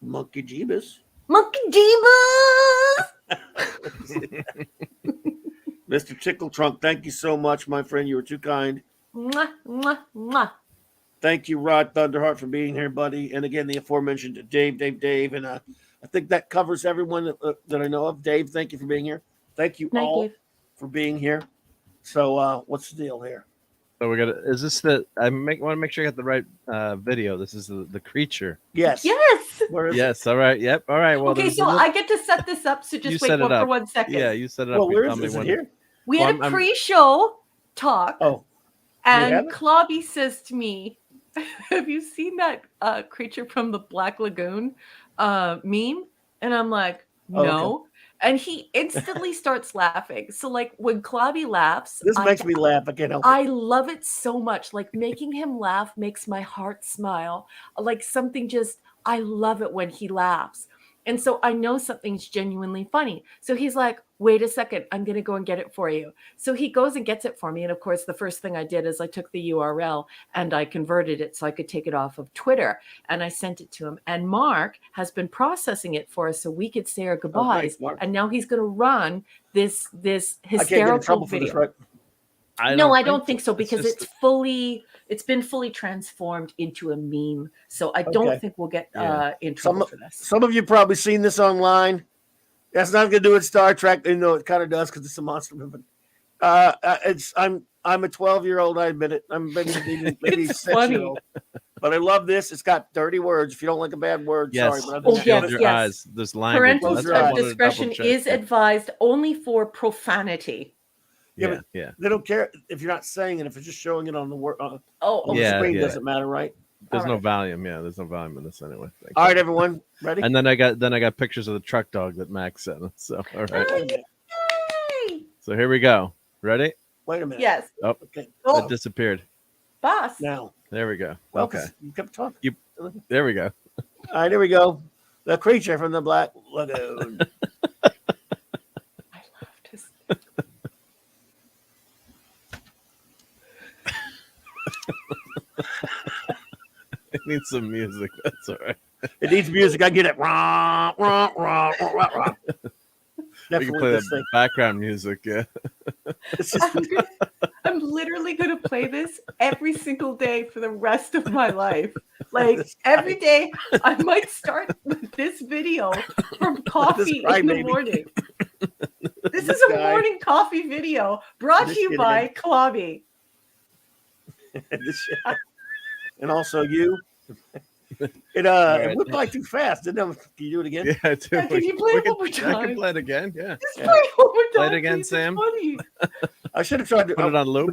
Monkey Jeebus. Monkey Jeebus! Mr. Tickle Trunk, thank you so much, my friend. You were too kind. Mwah, mwah, mwah. Thank you, Rod Thunderheart, for being here, buddy. And again, the aforementioned Dave. And I think that covers everyone that I know of. Dave, thank you for being here. Thank you all Dave. for being here. So what's the deal here? So we got. Is this the? Want to make sure I got the right video. This is the creature. Yes. Yes. Where is Yes. All right. Yep. All right. Well, Okay, so I get to set this up. So just wait for 1 second. Yeah, you set it it? up. Well, where Tell is me it when here? We had a pre-show talk. Oh. And Clobby says to me, have you seen that creature from the Black Lagoon meme? And I'm like, no. Oh, okay. And he instantly starts laughing. So like when Clobby laughs, This makes me laugh. I can't help it. I love it so much. Like making him laugh makes my heart smile. Like something just, I love it when he laughs. And so I know something's genuinely funny. So he's like, wait a second, I'm going to go and get it for you. So he goes and gets it for me. And of course, the first thing I did is I took the URL and I converted it so I could take it off of Twitter. And I sent it to him. And Mark has been processing it for us so we could say our goodbyes. Mark. And now he's going to run this hysterical I can't get in trouble video. for this, right? I don't think so because it's been fully transformed into a meme. So I don't think we'll get in trouble for this. Some of you probably seen this online. That's not going to do with Star Trek, even though it kind of does because it's a monster movie. I'm a 12-year-old. I admit it. I'm maybe 6-year-old. But I love this. It's got dirty words. If you don't like a bad word, sorry. But your eyes. There's language. Parental discretion is advised only for profanity. Yeah. They don't care if you're not saying it. If it's just showing it on the word, on the screen, doesn't matter, right? There's no volume. Yeah, there's no volume in this anyway. All right, everyone, ready? And then I got pictures of the truck dog that Max sent us. So all right. Yay! So here we go. Ready? Wait a minute. Yes. Oh, okay. It disappeared. Boss. Now. There we go. Well, okay. You kept talking. There we go. All right, here we go. The creature from the Black Lagoon. I loved his. It needs some music. That's all right. It needs music. I get it. Rah, rah, rah, rah, rah. We can play that background music. Yeah. I'm literally going to play this every single day for the rest of my life. Like every day, I might start with this video from coffee in the morning. This is a morning coffee video brought to you by Clobby. And also you. It went by too fast, didn't it? Can you do it again? Yeah, I do. Yeah, can you play it one more time? I can play it again. Yeah. Just play it one more time. Play it again, Sam. I should have tried to put it on loop.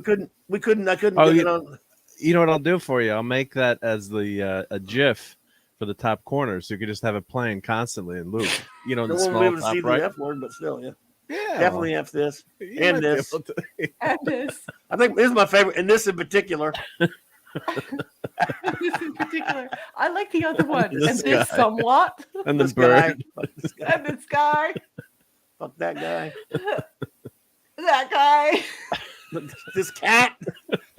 We couldn't. I couldn't get it on. You know what I'll do for you? I'll make that as the a GIF for the top corner, so you can just have it playing constantly in loop. You know, in the small won't be able to top see right. the F word, but still, yeah. Yeah, definitely F this and this. And this. I think this is my favorite, and this in particular. This in particular, I like the other one, and this somewhat, and this bird, and this guy. Fuck that guy. That guy. This cat.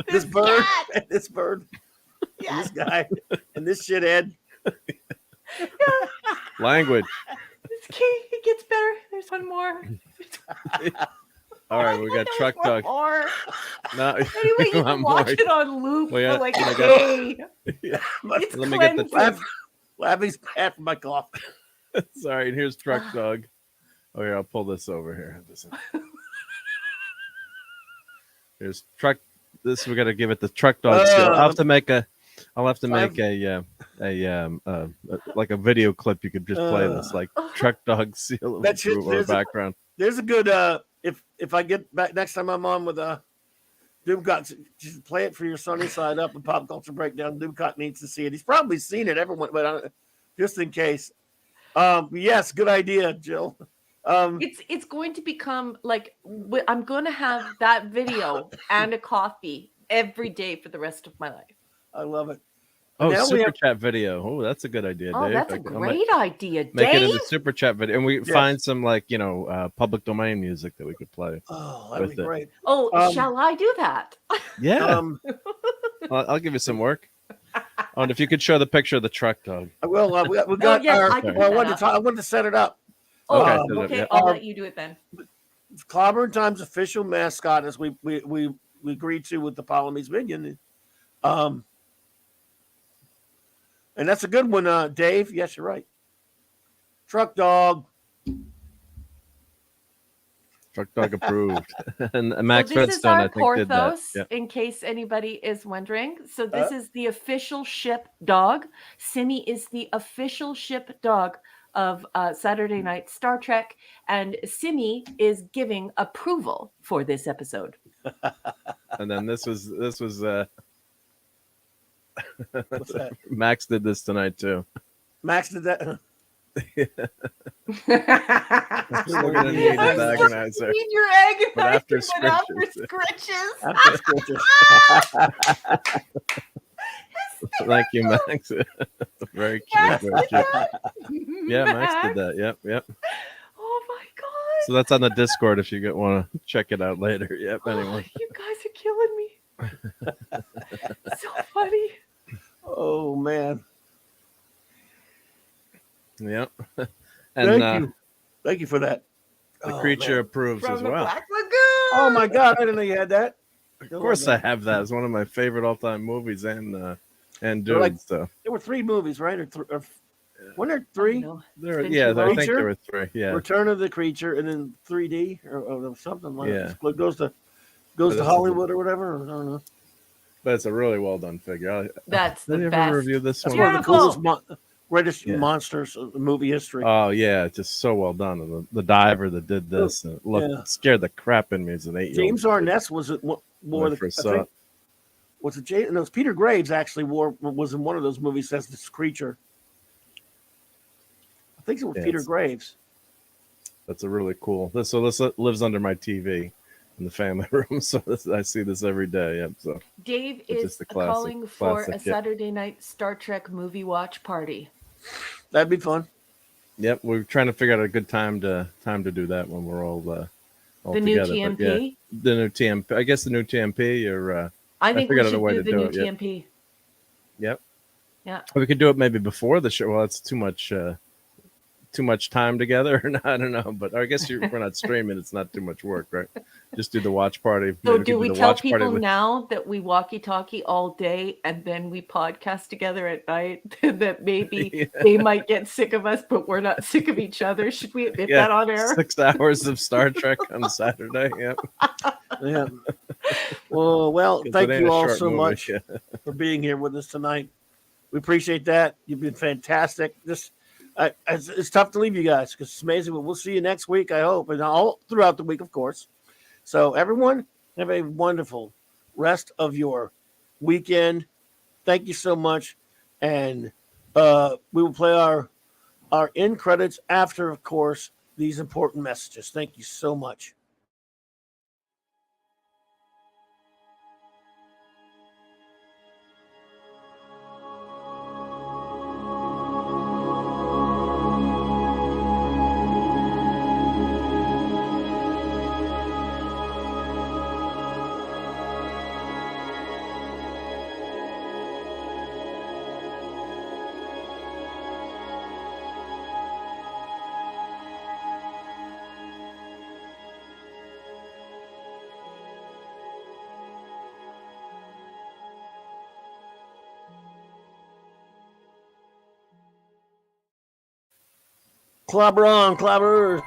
This bird. Cat. And this bird. Yes. And this guy. And this shithead. Yeah. Language. This key, it gets better. There's one more. All right, we got truck dog. More. No, anyway, you can watch it on loop for like a day. Yeah. It's Let me get the laughing's bad for my cough. Sorry, and here's truck dog. Oh yeah, I'll pull this over here. Here's truck. This we got to give it the truck dog skill. I'll have to make a like a video clip. You could just play this like truck dog seal of approval or background. There's a good if I get back next time I'm on with Doomcock, just play it for your sunny side up and pop culture breakdown. Doomcock needs to see it. He's probably seen it, everyone, but just in case. Yes, good idea, Jill. It's going to become like I'm going to have that video and a coffee every day for the rest of my life. I love it. Oh, super chat video. Oh, that's a good idea, Dave. Oh, that's a great idea, Dave. Make it into super chat video, and we find some public domain music that we could play. Oh, that'd be great. Oh, shall I do that? Yeah. I'll give you some work. And if you could show the picture of the truck dog. I will. We got I wanted to set it up. Oh, okay. I'll let you do it then. Clobbering Time's official mascot, as we agreed to with the Polynesian Minion, And that's a good one, Dave. Yes, you're right. Truck dog. Truck dog approved. And Max so this Redstone, is I think, did that. Porthos, Yep. in case anybody is wondering. So this is the official ship dog. Simi is the official ship dog of Saturday Night Star Trek, and Simi is giving approval for this episode. And then this was What's that? Max did this tonight too. Max did that. We're gonna need a agonizer. Need your agonizer, But after scritches. After scritches. Thank you, Max. Very cute. Very cute. Yeah, Max did that. Yep. Oh my god. So that's on the Discord if you want to check it out later. Yep. Anyway. You guys are killing me. So funny. Oh man. Yep. And Thank you for that. The creature approves From as the well. Black Lagoon. Oh my god, I didn't know you had that. Of course I have that. It's one of my favorite all-time movies and dudes. Like, so there were 3 movies, right? Or weren't there 3? there, been yeah, too I long. think there were 3. Yeah. Return of the Creature, and then 3D or something like Yeah. that. Goes to But Hollywood or whatever. Or, I don't know. But it's a really well done figure. That's Did the you best. ever review this That's one? one of the coolest, greatest Yeah. monsters of the movie history. Oh yeah, it's just so well done. And the diver that did this scared the crap in me as an 8-year-old. James Arness was wore When I the. first I saw think, it. was it James? No, it was Peter Graves actually was in one of those movies as this creature. I think it was Yeah, Peter it's- Graves. That's a really cool. This lives under my TV in the family room, so I see this every day. Yep. So Dave It's is just a classic- calling for a classic, yep. Saturday night Star Trek movie watch party. That'd be fun. yep, we're trying to figure out a good time to do that when we're all The together. new But, TMP. yeah, the new TMP. I guess the new TMP. Or I think we figured out a should way do to the new do it, yep. TMP. Yep. Yeah. We could do it maybe before the show. Well, it's too much time together. I don't know, but I guess we're not streaming. It's not too much work, right? Just do the watch party. So Maybe do could we the tell watch party people with- now that we walkie-talkie all day and then we podcast together at night that maybe Yeah. they might get sick of us, but we're not sick of each other? Should we admit that on air? 6 hours of Star Trek on Saturday. Yep. Yeah. Well, 'Cause thank it ain't you a all short so movie. much Yeah. for being here with us tonight. We appreciate that. You've been fantastic. It's tough to leave you guys because it's amazing. We'll see you next week, I hope, and all throughout the week, of course. So everyone, have a wonderful rest of your weekend. Thank you so much, and we will play our end credits after, of course, these important messages. Thank you so much. Clobber on, clobber.